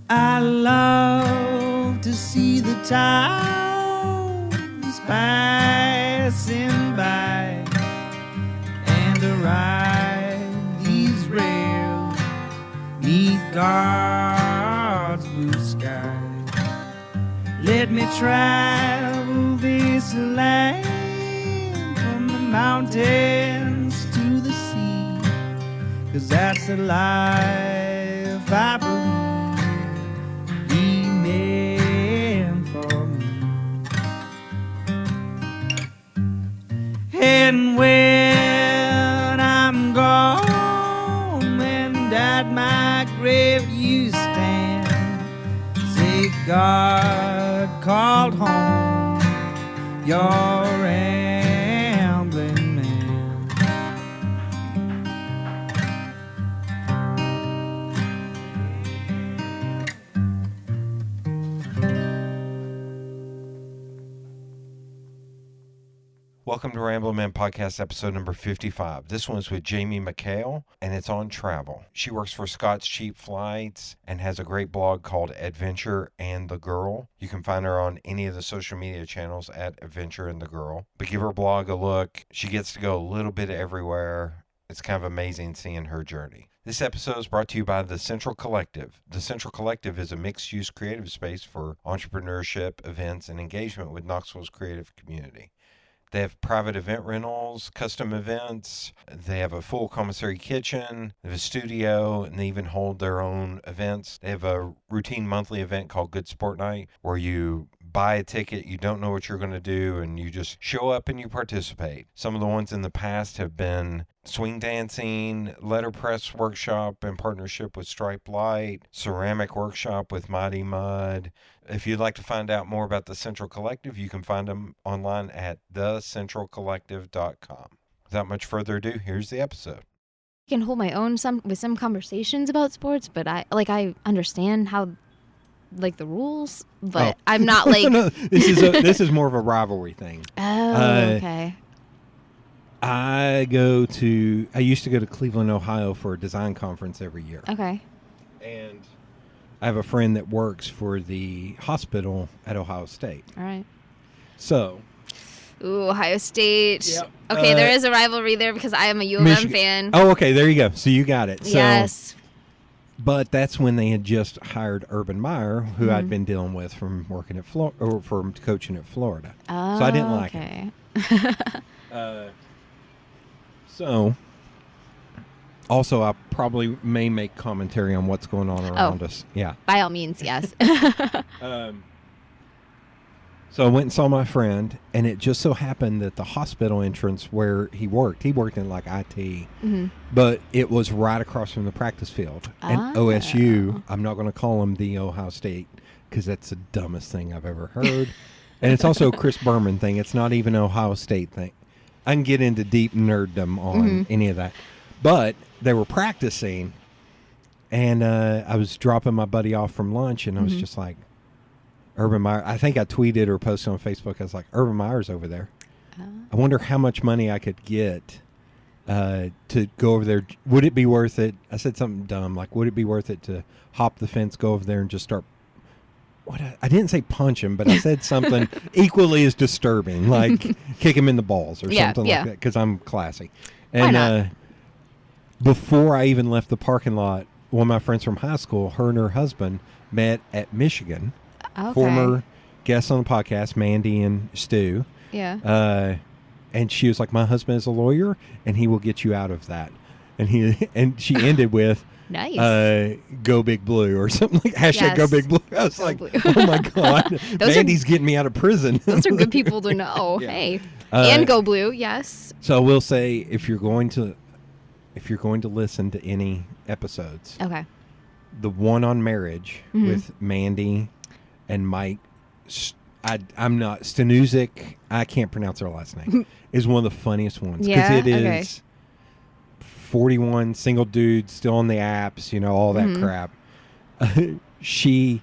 I love to see the towns passing by and to ride these rails neath God's blue sky. Let me travel this land from the mountains to the sea, 'cause that's the life I believe He meant for me. And when I'm gone and at my grave you stand, say God called home your rambling man. Welcome to Ramblin' Man Podcast, episode number 55. This one's with Jayme McHale, and it's on travel. She works for Scott's Cheap Flights and has a great blog called Adventure and the Girl. You can find her on any of the social media channels at Adventure and the Girl. But give her blog a look. She gets to go a little bit everywhere. It's kind of amazing seeing her journey. This episode is brought to you by The Central Collective. The Central Collective is a mixed-use creative space for entrepreneurship, events, and engagement with Knoxville's creative community. They have private event rentals, custom events. They have a full commissary kitchen. They have a studio, and they even hold their own events. They have a routine monthly event called Good Sport Night, where you buy a ticket, you don't know what you're going to do, and you just show up and you participate. Some of the ones in the past have been swing dancing, letterpress workshop in partnership with Stripe Light, ceramic workshop with Mighty Mud. If you'd like to find out more about the Central Collective, you can find them online at thecentralcollective.com. Without much further ado, here's the episode. I can hold my own with some conversations about sports, but I understand how the rules, but I'm not like no, this is more of a rivalry thing. Oh, okay. I used to go to Cleveland, Ohio for a design conference every year. Okay. And I have a friend that works for the hospital at Ohio State. All right. So. Ooh, Ohio State. Yep. Okay, there is a rivalry there because I am a U of M fan. Oh, okay, there you go. So you got it. So, yes. But that's when they had just hired Urban Meyer, who I'd been dealing with from working at or from coaching at Florida. Oh, so I didn't like it. So, also, I probably may make commentary on what's going on around us. Yeah. By all means, yes. So I went and saw my friend, and it just so happened that the hospital entrance where he worked in like IT, but it was right across from the practice field. And OSU, I'm not going to call them the Ohio State because that's the dumbest thing I've ever heard. And it's also a Chris Berman thing. It's not even an Ohio State thing. I can get into deep nerddom on any of that. But they were practicing, and I was dropping my buddy off from lunch, and I was just like, Urban Meyer, I think I tweeted or posted on Facebook, I was like, Urban Meyer's over there. I wonder how much money I could get to go over there. Would it be worth it? I said something dumb, like, would it be worth it to hop the fence, go over there, and just start... I didn't say punch him, but I said something equally as disturbing, like kick him in the balls or something like that, because I'm classy. And before I even left the parking lot, one of my friends from high school, her and her husband, met at Michigan. Okay. Former guests on the podcast, Mandy and Stu. Yeah. And she was like, my husband is a lawyer, and he will get you out of that. And she ended with, nice. Go Big Blue or something like hashtag Go Big Blue. I was like, oh my God, Mandy's getting me out of prison. Those are good people to know. Yeah. Hey, and Go Blue, yes. So I will say, if you're going to listen to any episodes, okay, the one on marriage with Mandy and Mike, I'm not Stanuzik. I can't pronounce her last name. Is one of the funniest ones because it is 41 single dudes still on the apps, all that crap. She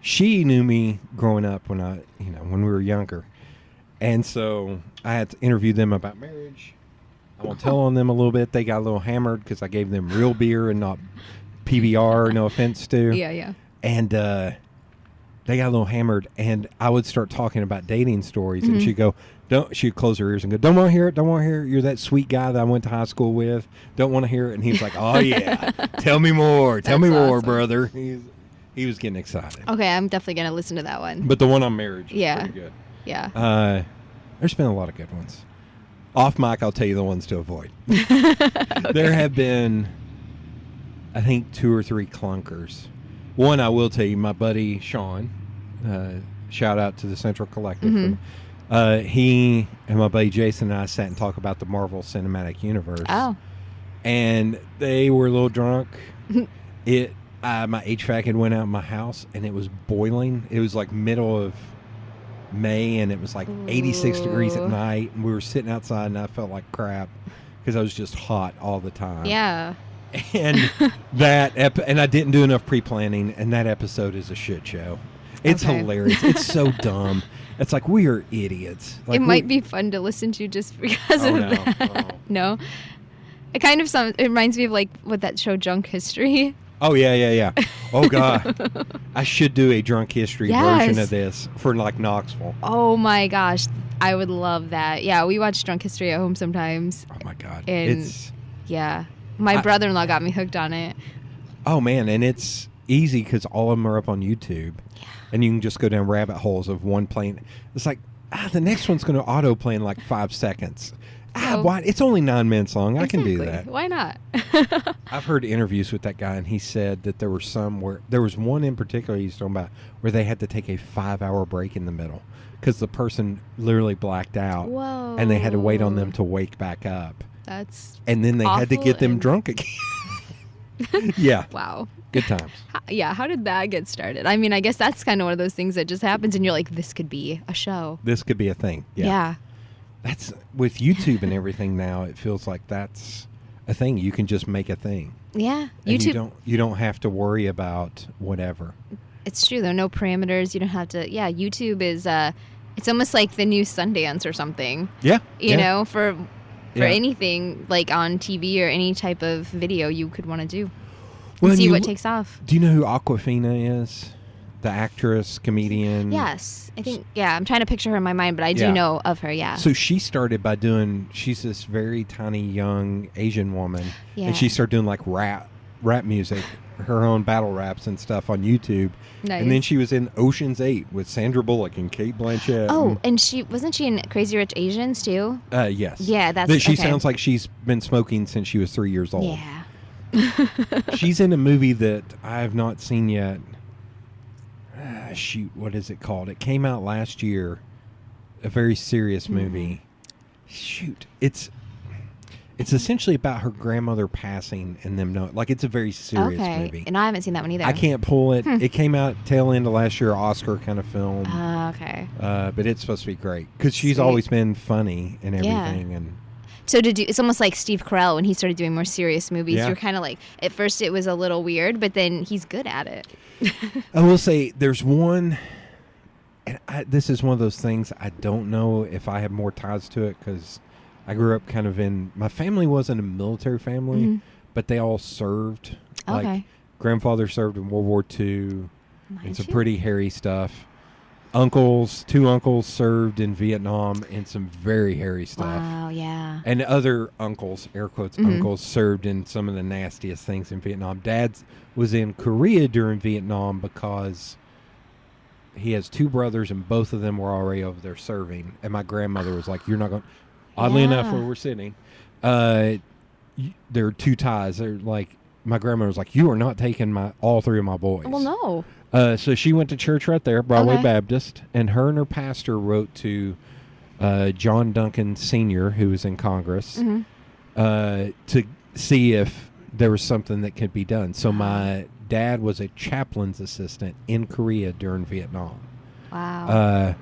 knew me growing up when we were younger, and so I had to interview them about marriage. I won't tell on them a little bit. They got a little hammered because I gave them real beer and not PBR. No offense, Stu. Yeah. And they got a little hammered, and I would start talking about dating stories, and she'd go, she'd close her ears and go, don't want to hear it, don't want to hear it. You're that sweet guy that I went to high school with. Don't want to hear it. And he was like, oh, yeah, tell me more. Tell me more, awesome. brother. He was getting excited. Okay, I'm definitely going to listen to that one. But the one on marriage is Yeah. pretty good. Yeah. There's been a lot of good ones. Off mic, I'll tell you the ones to avoid. There have been, I think, 2 or 3 clunkers. One, I will tell you, my buddy Sean, shout out to the Central Collective. He and my buddy Jason and I sat and talked about the Marvel Cinematic Universe. Oh. And they were a little drunk. My HVAC had went out in my house, and it was boiling. It was like middle of May, and it was like 86 degrees at night, and we were sitting outside, and I felt like crap because I was just hot all the time. Yeah. And and I didn't do enough pre-planning, and that episode is a shit show. It's hilarious. It's so dumb. It's like, we are idiots. Like, it might be fun to listen to just because of that. Oh. No. It kind of it reminds me of like what that show Drunk History. Oh, yeah. Oh, God. I should do a drunk history version of this for, like, Knoxville. Oh, my gosh. I would love that. Yeah, we watch Drunk History at home sometimes. Oh, my God. And yeah. My brother-in-law got me hooked on it. Oh, man. And it's easy because all of them are up on YouTube. Yeah. And you can just go down rabbit holes of one playing. It's like, the next one's going to auto-play in, like, 5 seconds. Why? It's only 9 minutes long. I can do that. Why not? I've heard interviews with that guy, and he said that there were there was one in particular he's talking about where they had to take a 5-hour break in the middle because the person literally blacked out. Whoa. And they had to wait on them to wake back up. That's And then they had to get them drunk again. Yeah. Wow. Good times. How did that get started? I mean, I guess that's kind of one of those things that just happens, and you're like, this could be a show. This could be a thing. Yeah. That's with YouTube and everything now. It feels like that's a thing. You can just make a thing. Yeah, And YouTube. You don't have to worry about whatever. It's true though. No parameters. You don't have to. Yeah, YouTube is. It's almost like the new Sundance or something. Yeah. You know, for Yeah. anything like on TV or any type of video you could want to do. Well, See what takes off. Do you know who Awkwafina is? The actress, comedian. Yes, I think. Yeah, I'm trying to picture her in my mind, but I do know of her. Yeah. So she started by she's this very tiny young Asian woman, Yeah. and she started doing like rap music, her own battle raps and stuff on YouTube. Nice. And then she was in Ocean's 8 with Sandra Bullock and Kate Blanchett. Oh, and wasn't she in Crazy Rich Asians too? Yes. Yeah, that's. She okay. sounds like she's been smoking since she was 3 years old. Yeah. She's in a movie that I have not seen yet. Shoot, what is it called? It came out last year. A very serious movie. Shoot, it's essentially about her grandmother passing and them knowing. Like, it's a very serious movie. And I haven't seen that one either. I can't pull it. It came out tail end of last year, Oscar kind of film. Okay. But it's supposed to be great because she's Sweet. always been funny and Yeah. everything. And So it's almost like Steve Carell when he started doing more serious movies. Yeah. You're kind of like, at first it was a little weird, but then he's good at it. I will say there's one, and this is one of those things I don't know if I have more ties to it because I grew up kind of my family wasn't a military family, but they all served. Okay. Like, grandfather served in World War II and some pretty hairy stuff. Two uncles served in Vietnam in some very hairy stuff. Wow, yeah. And other uncles, air quotes, uncles, served in some of the nastiest things in Vietnam. Dad was in Korea during Vietnam because he has 2 brothers and both of them were already over there serving. And my grandmother was like, you're not going... Oddly enough, where we're sitting, there are 2 ties. They're like, my grandmother was like, you are not taking all 3 of my boys. Well, no. So she went to church right there, Broadway Okay. Baptist, and her pastor wrote to John Duncan Sr., who was in Congress, to see if there was something that could be done. So my dad was a chaplain's assistant in Korea during Vietnam. Wow.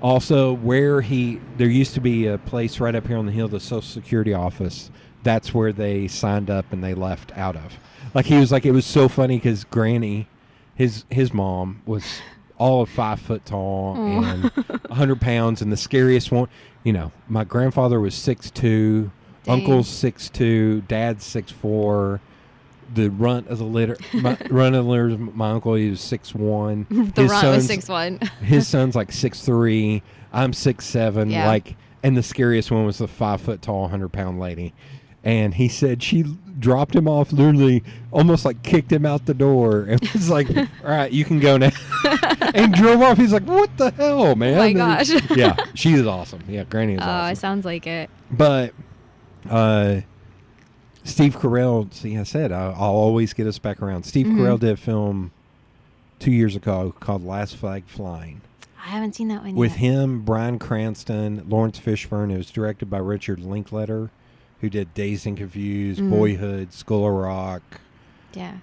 Also, there used to be a place right up here on the hill, the Social Security office. That's where they signed up and they left out of. Like, he was like, it was so funny because Granny... His mom was all of 5 foot tall and 100 pounds, and the scariest one, my grandfather was 6'2", Dang. uncle's 6'2", dad's 6'4", the runt of the litter. Runt of the litter is my uncle. He was 6'1". The runt was 6'1". His son's like 6'3". I'm 6'7". Yeah. Like, and the scariest one was the 5 foot tall, 100-pound lady. And he said she dropped him off, literally almost like kicked him out the door. And was like, all right, you can go now. And drove off. He's like, what the hell, man? Oh, my gosh. Yeah, she is awesome. Yeah, Granny is awesome. Oh, it sounds like it. But Steve Carell, see, I said, I'll always get us back around. Steve Carell did a film 2 years ago called Last Flag Flying. I haven't seen that one With yet. him, Bryan Cranston, Lawrence Fishburne. It was directed by Richard Linklater, who did Dazed and Confused, Boyhood, School of Rock,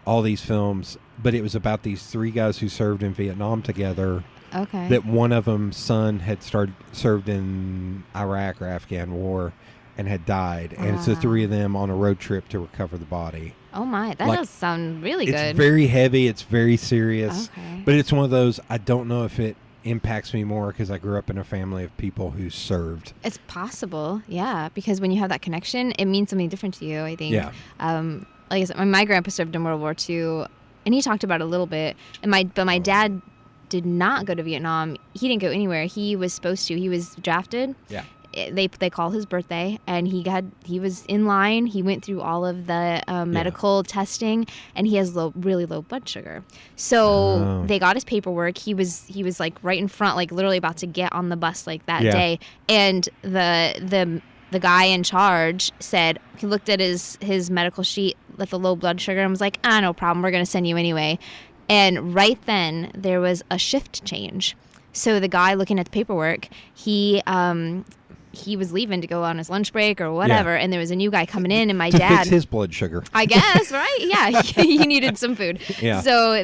all these films. But it was about these three guys who served in Vietnam together. Okay. That one of them's son had served in Iraq or Afghan war and had died. And it's the three of them on a road trip to recover the body. Oh, my. That does sound really good. It's very heavy. It's very serious. Okay. But it's one of those, I don't know if it impacts me more because I grew up in a family of people who served. It's possible, yeah, because when you have that connection, it means something different to you, I think. Yeah. Like I said, my grandpa served in World War II, and he talked about it a little bit. But my dad did not go to Vietnam. He didn't go anywhere. He was supposed to. He was drafted. Yeah. They call his birthday, and he was in line. He went through all of the medical testing, and he has really low blood sugar. So they got his paperwork. He was like right in front, like literally about to get on the bus like that day. And the guy in charge said, he looked at his medical sheet with the low blood sugar and was like, no problem, we're gonna send you anyway. And right then there was a shift change. So the guy looking at the paperwork, he was leaving to go on his lunch break or whatever, and there was a new guy coming in, and my to dad fix his blood sugar. I guess, right? Yeah, he needed some food. Yeah. So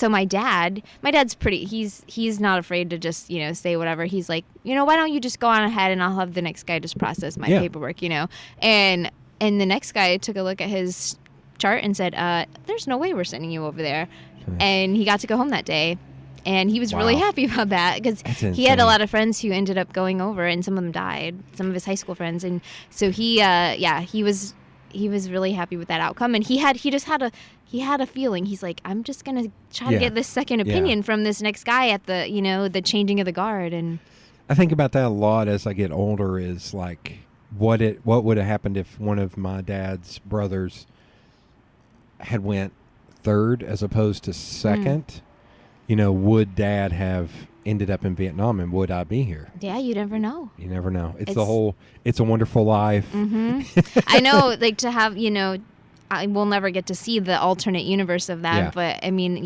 my dad's pretty. He's not afraid to just say whatever. He's like, why don't you just go on ahead and I'll have the next guy just process my paperwork, and the next guy took a look at his chart and said, "There's no way we're sending you over there," and he got to go home that day. And he was really happy about that because he had a lot of friends who ended up going over, and some of them died, some of his high school friends. And so he was really happy with that outcome. And he had a feeling. He's like, I'm just going to try to get this second opinion from this next guy at the, the changing of the guard. And I think about that a lot as I get older is like what would have happened if one of my dad's brothers had went third as opposed to second. Would Dad have ended up in Vietnam, and would I be here? Yeah, you never know. You never know. It's a Wonderful Life. Mm-hmm. I know, like to have, I will never get to see the alternate universe of that. Yeah. But I mean,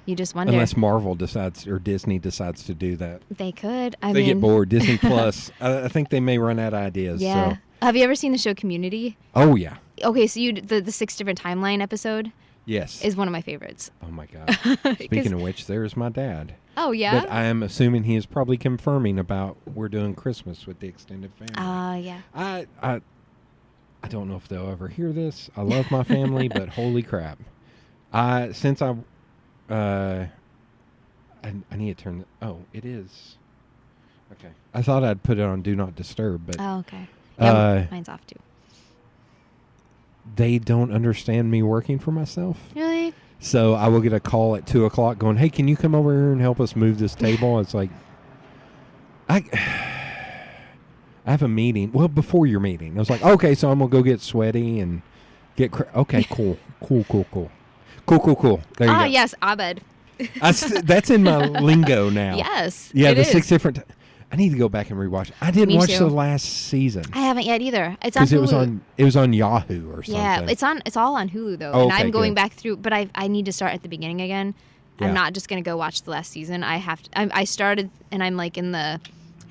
you just wonder. Unless Marvel decides or Disney decides to do that. They could. They get bored. Disney Plus. I think they may run out of ideas. Yeah. So. Have you ever seen the show Community? Oh, yeah. Okay, so the 6 different timeline episode? Yes. Is one of my favorites. Oh, my God. Speaking of which, there's my dad. Oh, yeah? But I am assuming he is probably confirming about we're doing Christmas with the extended family. Yeah. I don't know if they'll ever hear this. I love my family, but holy crap. I need to turn it is. Okay. I thought I'd put it on Do Not Disturb, but... Oh, okay. Yeah, mine's off, too. They don't understand me working for myself. Really? So I will get a call at 2:00 going, hey, can you come over here and help us move this table? It's like, I have a meeting. Well, before your meeting. I was like, okay, so I'm going to go get sweaty and get... okay, cool. Cool. There you go. Yes, Abed. That's in my lingo now. Yes, yeah, it the is. 6 different... I need to go back and rewatch it. I didn't watch the last season. I haven't yet either. It's on Hulu. It was on Yahoo or something. Yeah, it's all on Hulu though. Oh, and okay, I'm going good. back through, but I need to start at the beginning again. Yeah. I'm not just going to go watch the last season. I have to. I started, and I'm like I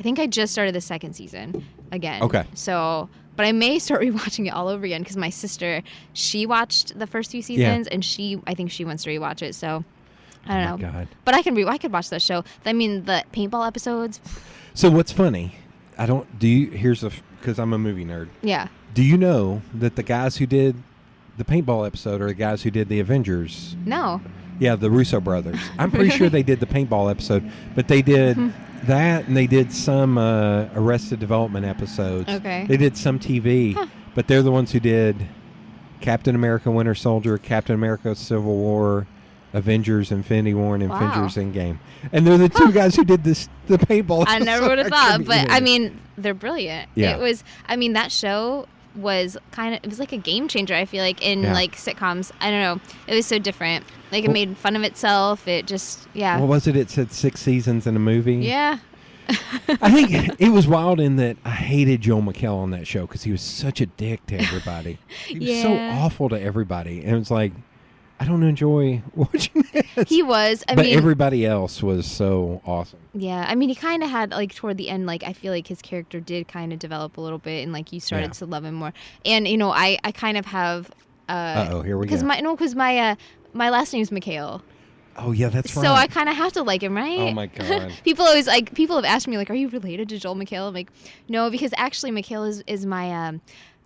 think I just started the second season again. Okay. So, but I may start rewatching it all over again because my sister, she watched the first 2 seasons, and I think she wants to rewatch it. So, I don't know. God. But I could watch that show. I mean, the paintball episodes. So what's funny, because I'm a movie nerd. Yeah. Do you know that the guys who did the paintball episode are the guys who did the Avengers? No. Yeah, the Russo brothers. I'm pretty sure they did the paintball episode, but they did that, and they did some Arrested Development episodes. Okay. They did some TV, but they're the ones who did Captain America Winter Soldier, Captain America Civil War, Avengers Infinity War, and Avengers Endgame. And they're the two guys who did the paintball. I never would have thought, but I mean, they're brilliant. Yeah. It was, I mean, that show was it was like a game changer, I feel like, in like sitcoms. I don't know. It was so different. Like, it made fun of itself. It just, What was it? It said 6 seasons in a movie? Yeah. I think it was wild in that I hated Jayme McHale on that show because he was such a dick to everybody. He was so awful to everybody. And it was like, I don't enjoy watching this. He was. But everybody else was so awesome. Yeah. I mean, he kind of had, like, toward the end, like, I feel like his character did kind of develop a little bit, and, like, you started to love him more. And, you know, I kind of have... here we go. Because my last name's McHale. Oh, yeah, that's right. So I kind of have to like him, right? Oh, my God. People have asked me, like, are you related to Joel McHale? I'm like, no, because actually McHale is my...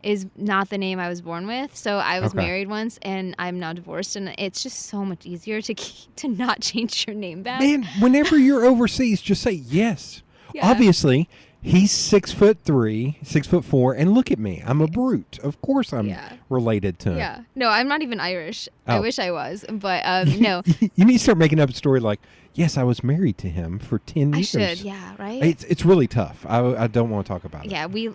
is not the name I was born with. So I was married once, and I'm now divorced, and it's just so much easier to not change your name back. Man, whenever you're overseas, just say yes. Yeah. Obviously, he's 6'3", 6'4", and look at me. I'm a brute. Of course I'm related to him. Yeah. No, I'm not even Irish. I wish I was, but no. You need to start making up a story like, yes, I was married to him for 10 years. I should, yeah, right? It's really tough. I don't want to talk about it. Yeah, we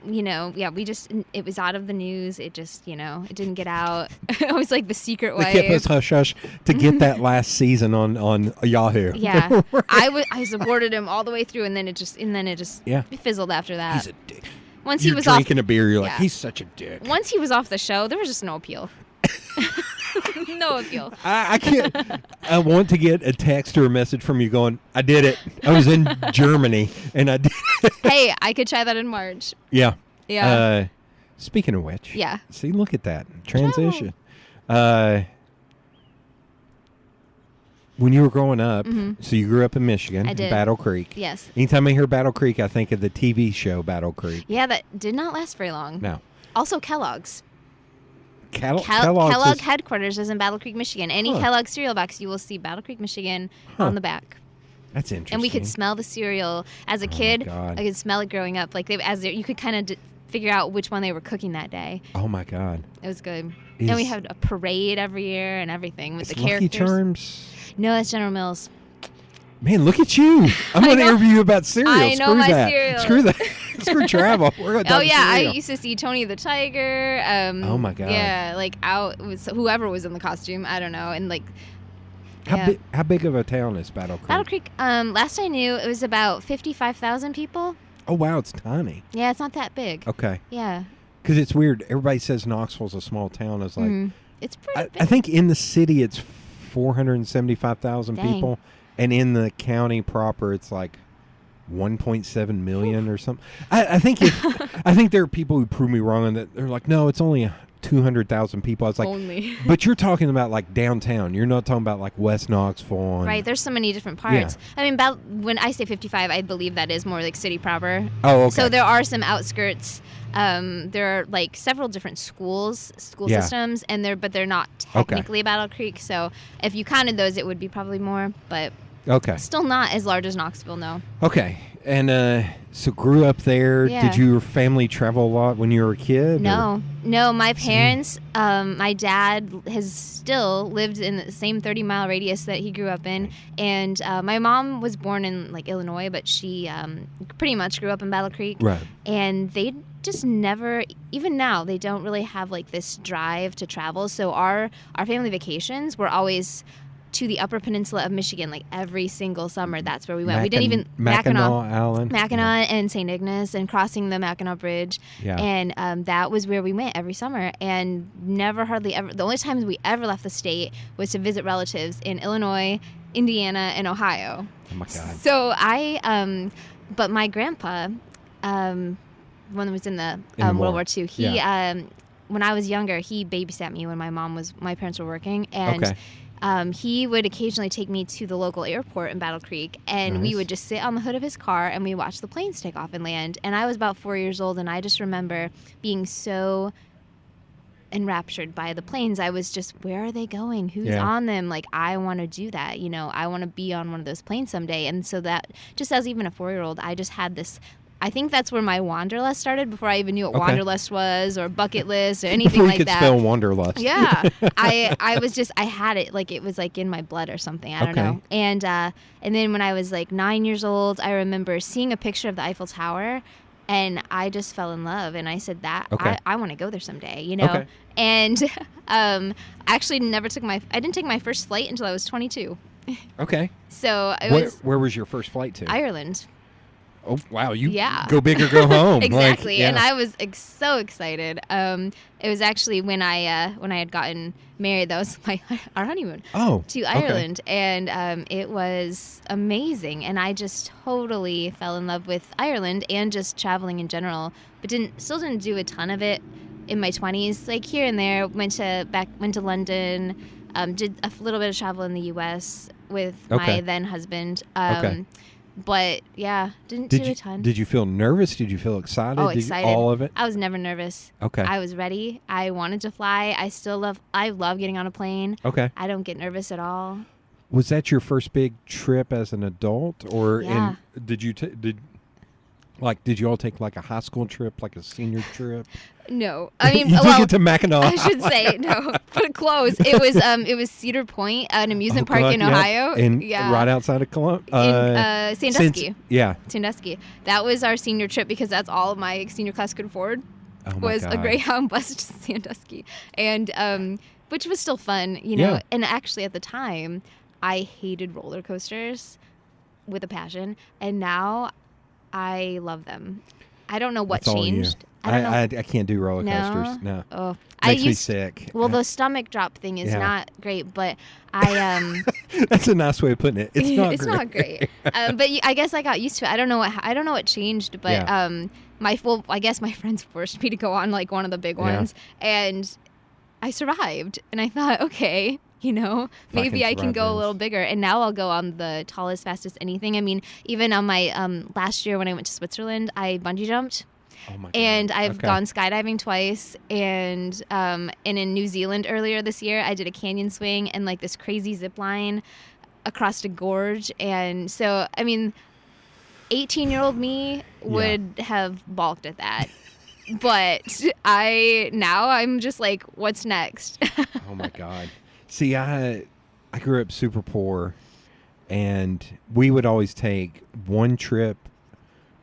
just, it was out of the news. It just, it didn't get out. It was like the secret way. They kept us hush-hush to get that last season on Yahoo. Yeah. I supported him all the way through, and then it just fizzled after that. He's a dick. Once you're he was drinking a beer, you're like, he's such a dick. Once he was off the show, there was just no appeal. No appeal. I can't. I want to get a text or a message from you going, I did it. I was in Germany, and I did it. Hey, I could try that in March. Yeah. Yeah. Speaking of which. Yeah. See, look at that. Transition. When you were growing up, so you grew up in Michigan, I did. Battle Creek. Yes. Anytime I hear Battle Creek, I think of the TV show Battle Creek. Yeah, that did not last very long. No. Also, Kellogg's. Kellogg's headquarters is in Battle Creek, Michigan. Any Kellogg cereal box, you will see Battle Creek, Michigan on the back. That's interesting. And we could smell the cereal as a kid. I could smell it growing up. Like you could kind of figure out which one they were cooking that day. Oh my God! It was good. And we had a parade every year and everything with the characters. Lucky Charms? No, that's General Mills. Man, look at you! I'm going to interview you about cereal. I know my cereal. Screw that. Screw travel. We're going to talk cereal. I used to see Tony the Tiger. Oh my God! Yeah, like out with whoever was in the costume. I don't know, and like. How big of a town is Battle Creek? Battle Creek. Last I knew, it was about 55,000 people. Oh wow, it's tiny. Yeah, it's not that big. Okay. Yeah. Because it's weird. Everybody says Knoxville's a small town. It's like it's pretty big. I think in the city it's 475,000 people, and in the county proper it's like 1.7 million or something. I think I think there are people who prove me wrong on that. They're like, no, it's only 200,000 people. I was like, only. But you're talking about like downtown. You're not talking about like West Knoxville. Right. There's so many different parts. Yeah. I mean, when I say 55, I believe that is more like city proper. Oh, okay. So there are some outskirts. There are like several different school systems, and they're not technically Battle Creek. So if you counted those, it would be probably more, but still not as large as Knoxville. No. Okay. And so grew up there. Yeah. Did your family travel a lot when you were a kid? No. My parents, my dad has still lived in the same 30-mile radius that he grew up in, and my mom was born in like Illinois, but she pretty much grew up in Battle Creek. Right. And they just never, even now, they don't really have like this drive to travel. So our family vacations were always to the Upper Peninsula of Michigan, like every single summer. That's where we went. We didn't even Mackinac and St. Ignace, and crossing the Mackinac Bridge. Yeah. And that was where we went every summer, and never hardly ever. The only times we ever left the state was to visit relatives in Illinois, Indiana, and Ohio. Oh my God. So but my grandpa, when I was in the World War II, he when I was younger, he babysat me when my parents were working, and. He would occasionally take me to the local airport in Battle Creek, and we would just sit on the hood of his car and we watched the planes take off and land. And I was about 4 years old, and I just remember being so enraptured by the planes. I was just, where are they going? Who's on them? Like, I want to do that. I want to be on one of those planes someday. And so that, just as even a 4-year-old, I just had this I think that's where my wanderlust started before I even knew what Okay. wanderlust was or bucket list or anything Before you like could that. spell wanderlust. Yeah, I was just, I had it, like it was like in my blood or something. I don't Okay. know. And then when I was like 9 years old, I remember seeing a picture of the Eiffel Tower, and I just fell in love. And I said that Okay. I want to go there someday, you know. Okay. And actually I didn't take my first flight until I was 22. Okay. So it was Where was your first flight to? Ireland. Oh, wow. You Yeah. go big or go home. Exactly. Like, yeah. And I was so excited. It was actually when I had gotten married, that was our honeymoon Oh, to okay. Ireland. And it was amazing. And I just totally fell in love with Ireland and just traveling in general, but still didn't do a ton of it in my 20s, like here and there. Went to London, did a little bit of travel in the U.S. with Okay. my then husband. Okay. But yeah, didn't do a ton. Did you feel nervous? Did you feel excited? Oh, Did you- excited. all of it? I was never nervous. Okay. I was ready. I wanted to fly. I love getting on a plane. Okay. I don't get nervous at all. Was that your first big trip as an adult, or Yeah. did you did you all take like a high school trip, like a senior trip? No. I mean, you took well, it to Mackinac. I should say no, but close. It was Cedar Point, an amusement park in Ohio. and yeah. right outside of Columbus. In Sandusky. Yeah. Sandusky. That was our senior trip because that's all my senior class could afford. Oh my Was a God. Greyhound bus to Sandusky, and which was still fun, you know. Yeah. And actually, at the time, I hated roller coasters with a passion, and now I love them. I don't know what That's all you. changed. I don't know. I can't do roller coasters. No. Oh, Makes me sick. Well, the stomach drop thing is Yeah. not great, but I That's a nice way of putting it. It's not it's great. not great. But I guess I got used to it. I don't know what changed, but Yeah. I guess my friends forced me to go on like one of the big Yeah. ones, and I survived. And I thought, okay, you know, maybe I can survive go a this. little bigger. And now I'll go on the tallest, fastest anything. I mean, even on my last year when I went to Switzerland, I bungee jumped. Oh my God. And I've Okay. gone skydiving twice, and in New Zealand earlier this year, I did a canyon swing and like this crazy zip line across a gorge. And so, I mean, 18-year-old me would have balked at that, but I'm just like, what's next? Oh my God. See, I grew up super poor, and we would always take one trip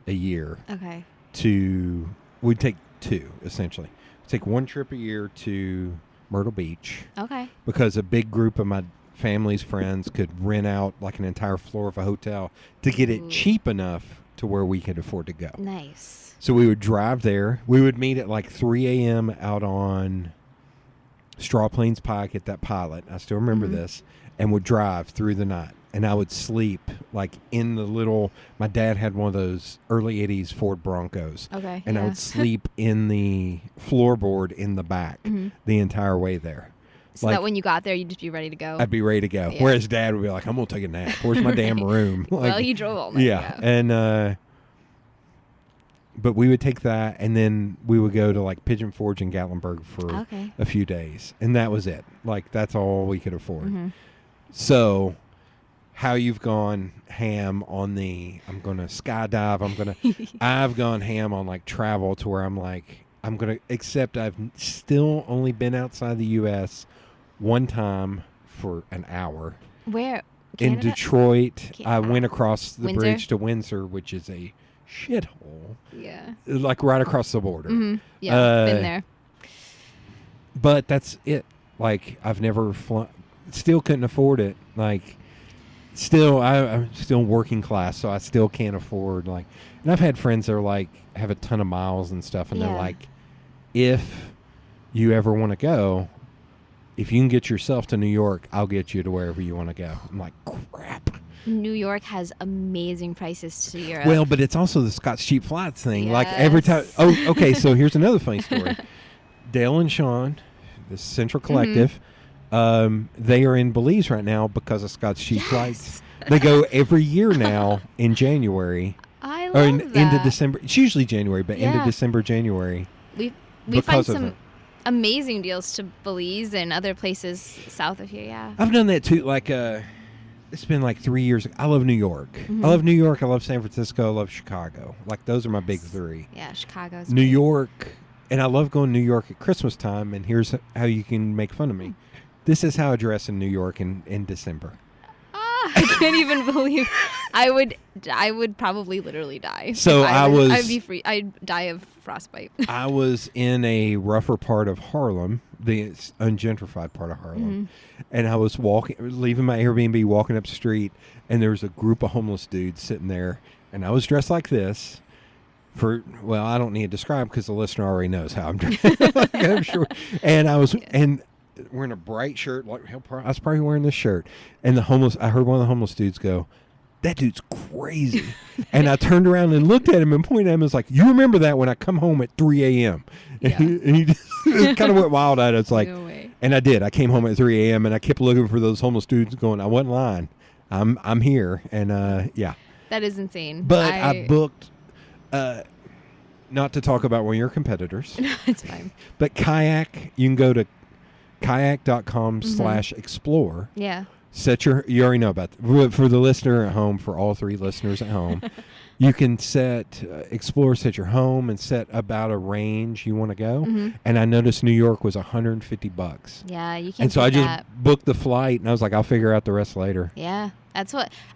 a year Okay. we'd take two, essentially. Take one trip a year to Myrtle Beach, Okay. because a big group of my family's friends could rent out like an entire floor of a hotel to get it Ooh. cheap enough to where we could afford to go. Nice. So we would drive there. We would meet at like 3 a.m. out on Straw Plains Pike at that pilot. I still remember Mhm. this. And would drive through the night. And I would sleep like in the little, my dad had one of those early 80s Ford Broncos. Okay. And I yeah. would sleep in the floorboard in the back Mhm. the entire way there. So like- that when you got there, you'd just be ready to go. I'd be ready to go. Yeah. Whereas dad would be like, I'm going to take a nap. Where's my damn Right. room? Like, Well, you drove all night. yeah. And, but we would take that, and then we would go to like Pigeon Forge and Gatlinburg for Okay. a few days. And that was it. Like, that's all we could afford. Mhm. So, how you've gone ham on I'm going to skydive. I've gone ham on like travel to where I'm like, except I've still only been outside the U.S. one time for an hour. Where? In Canada? Detroit, Ca- I went across the Windsor? bridge to Windsor, which is a shithole, Yeah. like right across the border. Mm-hmm. Yeah. Been there. But that's it. Like, I've never still couldn't afford it. Like, still, I'm still working class, so I still can't afford, like, and I've had friends that are like, have a ton of miles and stuff, and they're Yeah. like, if you ever want to go, if you can get yourself to New York, I'll get you to wherever you want to go. I'm like, crap. New York has amazing prices to Europe. Well, but it's also the Scott's Cheap Flights thing. Like, every time. Yes. Oh, okay. So here's another funny story. Dale and Sean, the Central Collective, they are in Belize right now because of Scott's Cheap Flights. They go every year now in January. I Or love that. into December. It's usually January, but into Yeah. December, January. We because find of some that. amazing deals to Belize and other places south of here. Yeah. I've done that too. Like, it's been like 3 years. I love New York. Mm-hmm. I love New York. I love San Francisco. I love Chicago. Like, those are my big three. Yeah, Chicago's New great. York, and I love going to New York at Christmas time, and here's how you can make fun of me. This is how I dress in New York in December. I can't even believe I would probly literally die. So I'd be free. I'd die of frostbite. I was in a rougher part of Harlem, the ungentrified part of Harlem, and I was leaving my Airbnb, walking up the street, and there was a group of homeless dudes sitting there, and I was dressed like this. I don't need to describe because the listener already knows how I'm dressed. Like, I'm sure. And I was wearing a bright shirt. Like, I was probably wearing this shirt, and I heard one of the homeless dudes go, "That dude's crazy." And I turned around and looked at him and pointed at him and was like, "You remember that when I come home at 3 a.m.?" Yeah. And he just kind of went wild at it. It's like, No way. and I did. I came home at 3 a.m. and I kept looking for those homeless dudes going, I wasn't lying. I'm here. And yeah. That is insane. But I booked, not to talk about one of your competitors. No, it's fine. But Kayak, you can go to kayak.com/explore. Yeah. You already know about that. For the listener at home, for all three listeners at home, you can set your home and set about a range you want to go. Mm-hmm. And I noticed New York was $150. Yeah, you can't. And so beat I just that. booked the flight, and I was like, I'll figure out the rest later. Yeah,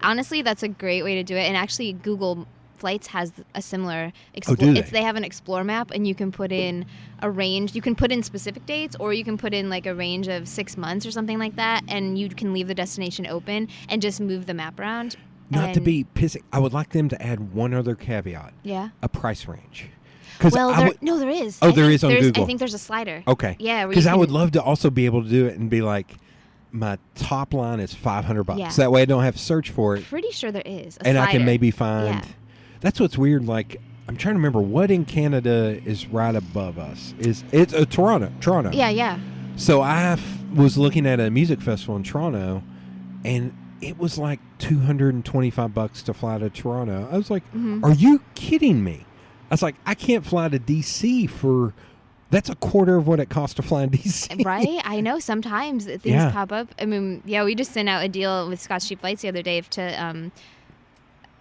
honestly, that's a great way to do it. And actually, Google Flights has a similar do they? They have an explore map, and you can put in a range. You can put in specific dates, or you can put in like a range of 6 months or something like that, and you can leave the destination open and just move the map around. Not to be pissing, I would like them to add one other caveat. Yeah. A price range. Well, there is. Oh, there is on Google. I think there's a slider. Okay. Yeah. Because I would love to also be able to do it and be like, my top line is $500. Yeah. That way I don't have to search for it. Pretty sure there is. And slider. I can maybe find. Yeah. That's what's weird. Like, I'm trying to remember what in Canada is right above us. It's Toronto. Toronto. Yeah. So I was looking at a music festival in Toronto, and it was like $225 to fly to Toronto. I was like, Are you kidding me? I was like, I can't fly to DC that's a quarter of what it costs to fly in DC. Right? I know sometimes things pop up. I mean, yeah, we just sent out a deal with Scott's Cheap Flights the other day to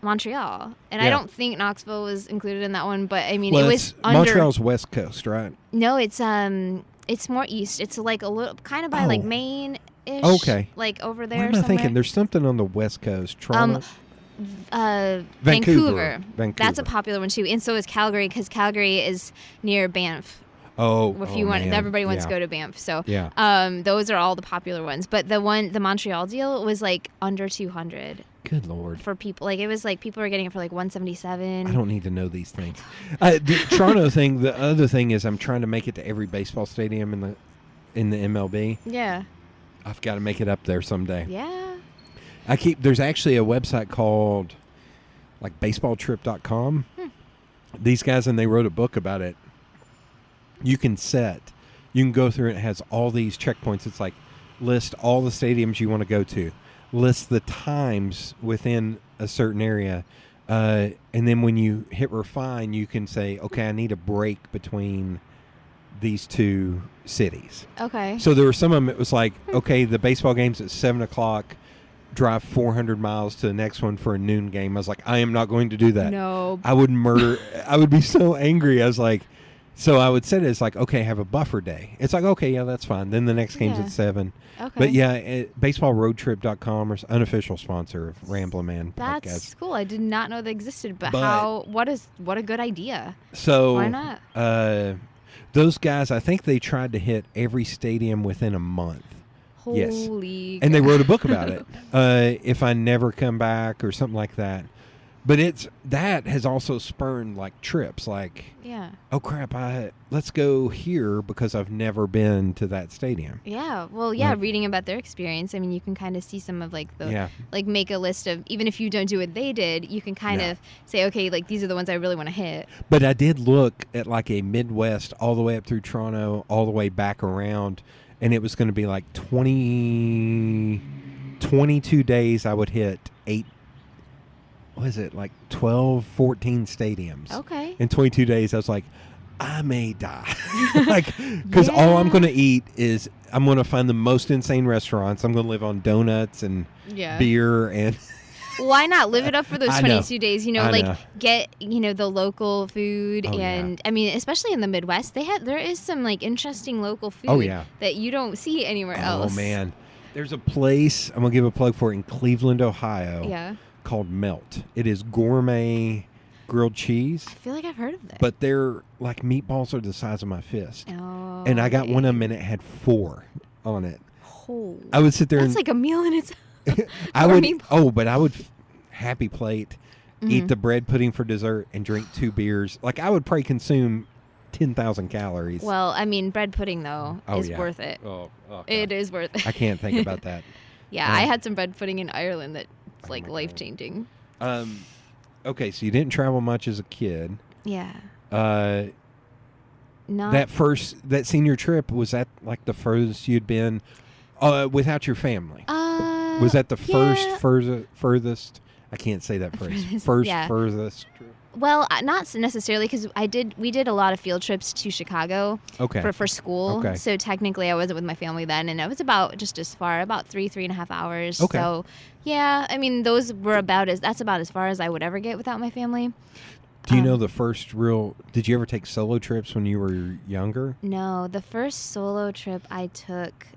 Montreal. And I don't think Knoxville was included in that one, but I mean, it was under... Montreal's West Coast, right? No, it's more east. It's like a little, kind of by like Maine-ish. Okay. Like over there What am I somewhere. thinking? There's something on the West Coast. Toronto? Vancouver. Vancouver. That's a popular one too, and so is Calgary, because Calgary is near Banff. Man. Everybody wants to go to Banff. So yeah. Those are all the popular ones. But the Montreal deal was like under 200. Good Lord. For people, like it was like people were getting it for like 177. I don't need to know these things. The Toronto thing. The other thing is, I'm trying to make it to every baseball stadium in the MLB. Yeah. I've got to make it up there someday. Yeah. There's actually a website called like baseballtrip.com. These guys, and they wrote a book about it. You can go through it. It has all these checkpoints. It's like list all the stadiums you want to go to, list the times within a certain area. And then when you hit refine, you can say, okay, I need a break between these two cities. Okay. So there were some of them, it was like, okay, the baseball game's at 7:00, drive 400 miles to the next one for a noon game. I was like, I am not going to do that. No. I would murder. I would be so angry. I was like, so I would set it as like, okay, have a buffer day. It's like, okay, yeah, that's fine. Then the next game's at 7. Okay. But yeah, baseballroadtrip.com is unofficial sponsor of Ramblin' Man podcast. That's cool. I did not know they existed, but what a good idea. So why not? Those guys, I think they tried to hit every stadium within a month. Holy And they wrote a book about it. If I Never Come Back or something like that. But that has also spurned like trips, like, oh crap, let's go here because I've never been to that stadium. Yeah, well, reading about their experience, I mean, you can kind of see some of like like make a list of, even if you don't do what they did, you can kind of say, okay, like these are the ones I really want to hit. But I did look at like a Midwest all the way up through Toronto, all the way back around, and it was going to be like 22 days I would hit 12, 14 stadiums. Okay. In 22 days, I was like, I may die. Like, because all I'm going to eat is I'm going to find the most insane restaurants. I'm going to live on donuts and beer and. Why not live it up for those I 22 days? You know, I like know. get the local food, Oh, and yeah. I mean, especially in the Midwest, there is some like interesting local food. Oh, yeah. That you don't see anywhere else. Oh man, there's a place I'm gonna give a plug for in Cleveland, Ohio. Yeah. Called Melt. It is gourmet grilled cheese, I feel like I've heard of that. but they're like meatballs are the size of my fist. Oh. And I got one of them, and it had 4 on it. Oh, I would sit there that's and like a meal in its. I would meatball. but I would happy plate, eat the bread pudding for dessert, and drink 2 beers. Like I would probably consume 10,000 calories. Well, I mean, bread pudding though is worth it. Oh, God. It is worth it. I can't think about that. Yeah, I had some bread pudding in Ireland that's like my God. life changing. Okay, so you didn't travel much as a kid. Yeah. That Not. that senior trip, was that like the furthest you'd been without your family? Was that the furthest? I can't say that phrase. Furthest trip. Well, not necessarily, because we did a lot of field trips to Chicago for school. Okay. So technically, I wasn't with my family then, and it was about just as far, about 3.5 hours. Okay. So, yeah, I mean, those were that's about as far as I would ever get without my family. Do you know the first real? Did you ever take solo trips when you were younger? No, the first solo trip I took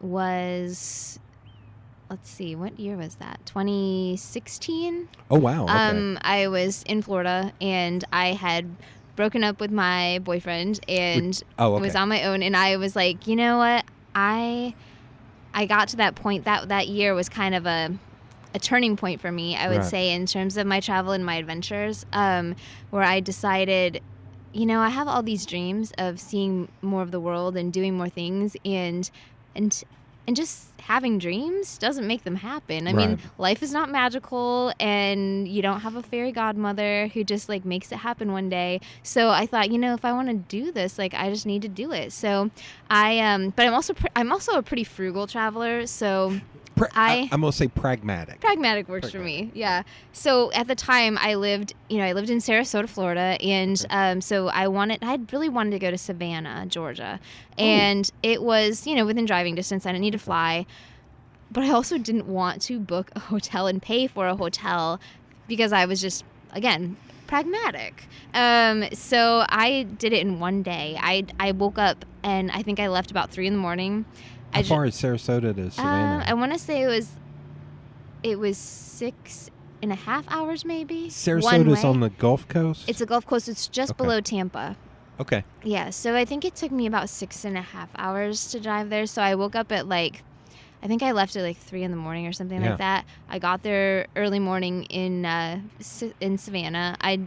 was. Let's see, what year was that? 2016? Oh, wow. Okay. I was in Florida, and I had broken up with my boyfriend and was on my own, and I was like, you know what? I got to that point, that year was kind of a turning point for me, I would say, in terms of my travel and my adventures, where I decided, I have all these dreams of seeing more of the world and doing more things, and just having dreams doesn't make them happen. I mean, life is not magical, and you don't have a fairy godmother who just like makes it happen one day. So I thought, if I want to do this, like I just need to do it. So but I'm also a pretty frugal traveler. So I'm gonna say pragmatic. Pragmatic works for me. Yeah. So at the time I lived in Sarasota, Florida, and so I really wanted to go to Savannah, Georgia, and it was within driving distance. I didn't need to fly, but I also didn't want to book a hotel and pay for a hotel because I was just pragmatic. So I did it in one day. I woke up and I think I left about 3 a.m. How far is Sarasota to Savannah? I want to say it was 6.5 hours, maybe. Sarasota's on the Gulf Coast? It's the Gulf Coast. It's just below Tampa. Okay. Yeah, so I think it took me about 6.5 hours to drive there. So I woke up at I think I left at 3 a.m. or something like that. I got there early morning in Savannah. I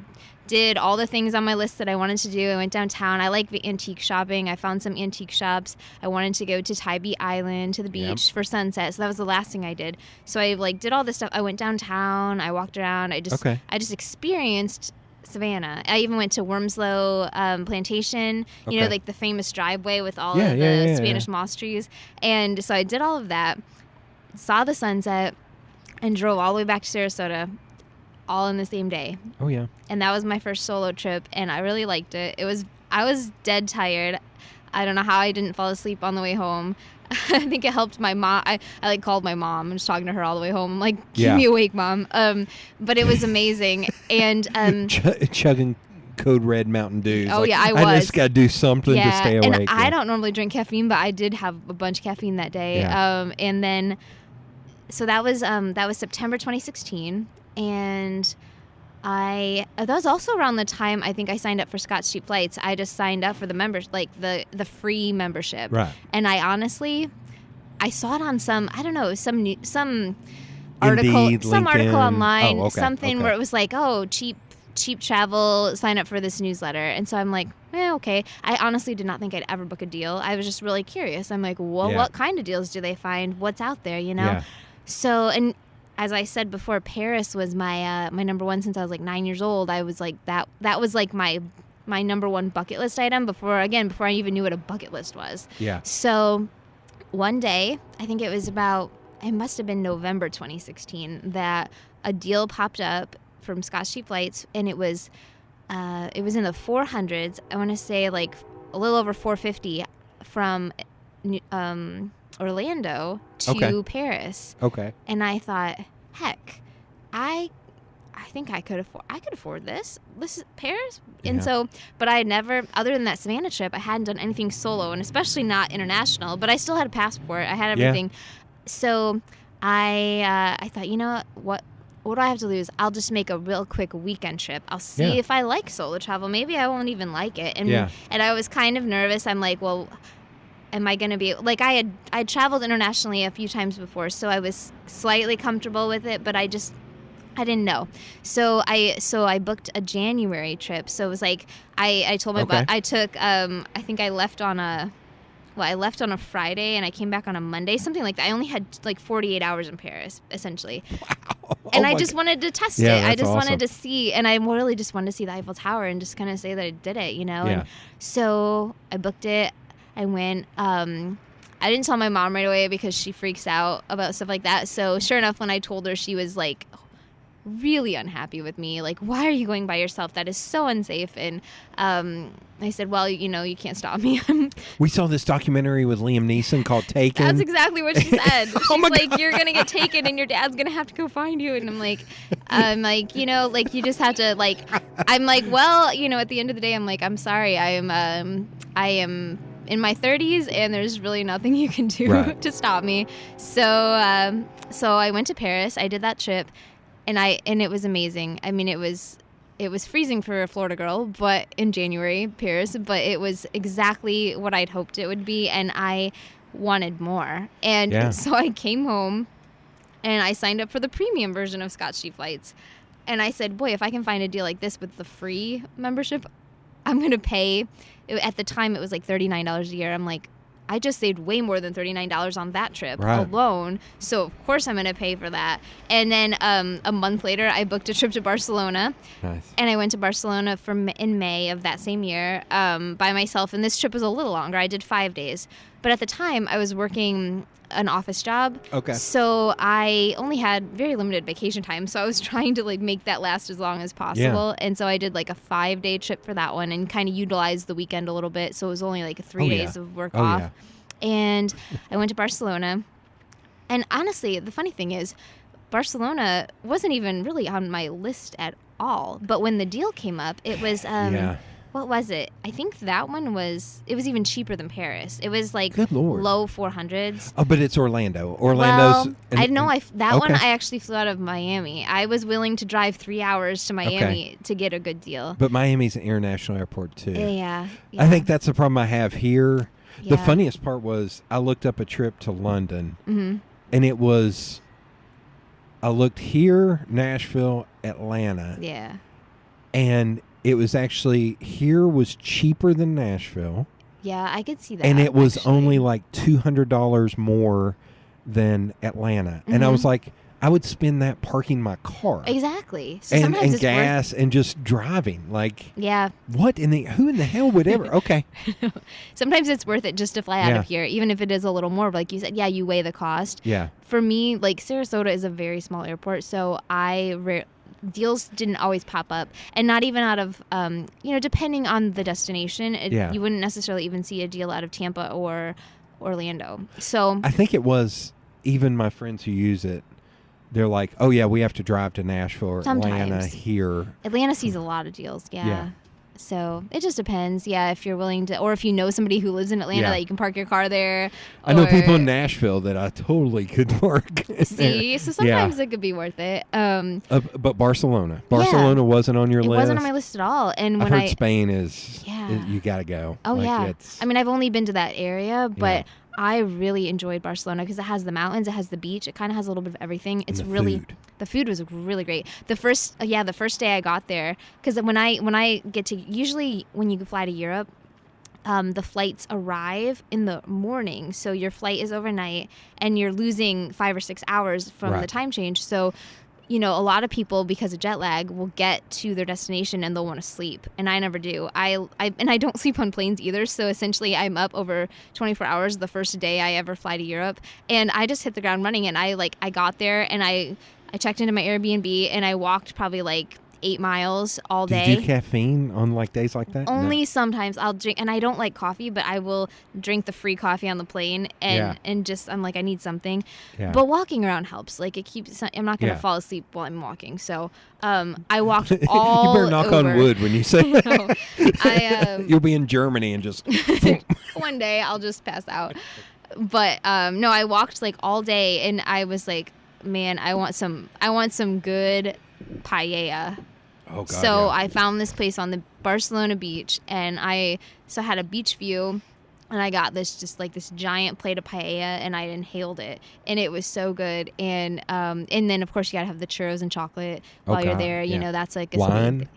did all the things on my list that I wanted to do. I went downtown. I like the antique shopping. I found some antique shops. I wanted to go to Tybee Island, to the beach for sunset. So that was the last thing I did. So I did all this stuff. I went downtown. I walked around. I just experienced Savannah. I even went to Wormslow Plantation, the famous driveway with all of the Spanish moss trees. And so I did all of that, saw the sunset, and drove all the way back to Sarasota, all in the same day. Oh, yeah. And that was my first solo trip, and I really liked it. I was dead tired. I don't know how I didn't fall asleep on the way home. I think it helped my mom. I called my mom. I was talking to her all the way home. I'm like, keep me awake, Mom. But it was amazing. And chugging Code Red Mountain Dew. Oh, yeah, I was. I just got to do something to stay awake. And I don't normally drink caffeine, but I did have a bunch of caffeine that day. Yeah. And then, so that was September 2016. And that was also around the time I think I signed up for Scott's Cheap Flights. I just signed up for the the free membership. Right. And I honestly, I saw it on some article, Indeed, some LinkedIn. article online, Okay. where it was like, oh, cheap travel, sign up for this newsletter. And so I'm like, okay. I honestly did not think I'd ever book a deal. I was just really curious. I'm like, well, what kind of deals do they find? What's out there, Yeah. So, and as I said before, Paris was my my number one since I was 9 years old. I was like that was my number one bucket list item before I even knew what a bucket list was. Yeah. So one day, I think it must have been November 2016, that a deal popped up from Scott's Cheap Flights, and it was it was in the 400s. I want to say like a little over 450 from Orlando to Paris. Okay. And I thought, heck, I think I could afford this. This is Paris. And so, but I had never, other than that Savannah trip, I hadn't done anything solo, and especially not international, but I still had a passport. I had everything. So I thought, you know what do I have to lose? I'll just make a real quick weekend trip. I'll see if I like solo travel. Maybe I won't even like it. And I was kind of nervous. I'm like, well, am I going to be, like, I traveled internationally a few times before, so I was slightly comfortable with it, but I didn't know. So I booked a January trip. So it was like, I told my boss, I took, I think I left on a Friday and I came back on a Monday, something like that. I only had like 48 hours in Paris, essentially. Wow. And I just wanted to test it. I just wanted to see, and I really just wanted to see the Eiffel Tower and just kind of say that I did it, you know? Yeah. And so I booked it. I went, I didn't tell my mom right away because she freaks out about stuff like that. So sure enough, when I told her, she was like really unhappy with me. Like, why are you going by yourself? That is so unsafe. And I said, well, you know, you can't stop me. We saw this documentary with Liam Neeson called Taken. That's exactly what she said. She's like, God. You're going to get taken and your dad's going to have to go find you. And I'm like, you know, like, you just have to, like, I'm like, well, you know, at the end of the day, I'm like, I'm sorry. I am in my 30s and there's really nothing you can do to stop me. So I went to Paris. I did that trip. And it was amazing. I mean, it was freezing for a Florida girl, but in January, Paris, but it was exactly what I'd hoped it would be, and I wanted more. And so I came home, and I signed up for the premium version of Scotch Sea Flights. And I said, boy, if I can find a deal like this with the free membership, I'm going to pay. At the time, it was like $39 a year. I'm like, I just saved way more than $39 on that trip alone. So, of course, I'm going to pay for that. And then a month later, I booked a trip to Barcelona. Nice. And I went to Barcelona in May of that same year by myself. And this trip was a little longer. I did 5 days. But at the time, I was working an office job. Okay. So I only had very limited vacation time. So I was trying to like make that last as long as possible. Yeah. And so I did like a 5-day trip for that one and kind of utilized the weekend a little bit. So it was only like 3 days of work off. Yeah. And I went to Barcelona. And honestly, the funny thing is, Barcelona wasn't even really on my list at all. But when the deal came up, it was what was it? I think that one was even cheaper than Paris. It was like low 400s. Oh, but it's Orlando. Orlando's. Well, I know one I actually flew out of Miami. I was willing to drive 3 hours to Miami to get a good deal. But Miami's an international airport too. Yeah. I think that's the problem I have here. Yeah. The funniest part was I looked up a trip to London, and it was, I looked here, Nashville, Atlanta. Yeah. And it was actually, here was cheaper than Nashville. Yeah, I could see that. And it was only like $200 more than Atlanta. And I was like, I would spend that parking my car. Exactly. So and gas and just driving. Like, yeah. Who in the hell would ever? Okay. Sometimes it's worth it just to fly out of here, even if it is a little more. Like you said, you weigh the cost. Yeah. For me, like Sarasota is a very small airport, so deals didn't always pop up, and not even out of, depending on the destination, you wouldn't necessarily even see a deal out of Tampa or Orlando. So I think it was even my friends who use it. They're like, oh, yeah, we have to drive to Nashville or Atlanta here. Atlanta sees a lot of deals, yeah. So it just depends, if you're willing to, or if you know somebody who lives in Atlanta that you can park your car there. I know people in Nashville that I totally could work. See, so sometimes it could be worth it. But Barcelona wasn't on your list? It wasn't on my list at all. And when I've heard Spain is, you got to go. Oh, yeah. I mean, I've only been to that area, but I really enjoyed Barcelona because it has the mountains, it has the beach, it kind of has a little bit of everything. It's the food was really great. The first day I got there, because when I get to, usually when you fly to Europe, the flights arrive in the morning, so your flight is overnight, and you're losing 5 or 6 hours from the time change. So, a lot of people, because of jet lag, will get to their destination and they'll want to sleep. And I never do. I don't sleep on planes either. So essentially I'm up over 24 hours the first day I ever fly to Europe. And I just hit the ground running. And I got there and I checked into my Airbnb and I walked probably like 8 miles all Do day. you do caffeine on like days like that? Only No. sometimes I'll drink, and I don't like coffee, but I will drink the free coffee on the plane, and just I'm like I need something. Yeah. But walking around helps. Like it keeps. I'm not gonna Yeah. fall asleep while I'm walking. So I walked all. You better knock over. on wood when you say No, that. You'll be in Germany and just. one day I'll just pass out. But no, I walked like all day, and I was like, man, I want some good paella. Oh God. So yeah. I found this place on the Barcelona beach, and I had a beach view, and I got this giant plate of paella, and I inhaled it, and it was so good. And then of course you gotta have the churros and chocolate while you're God, there. You yeah. know, that's like a Wine? sweet.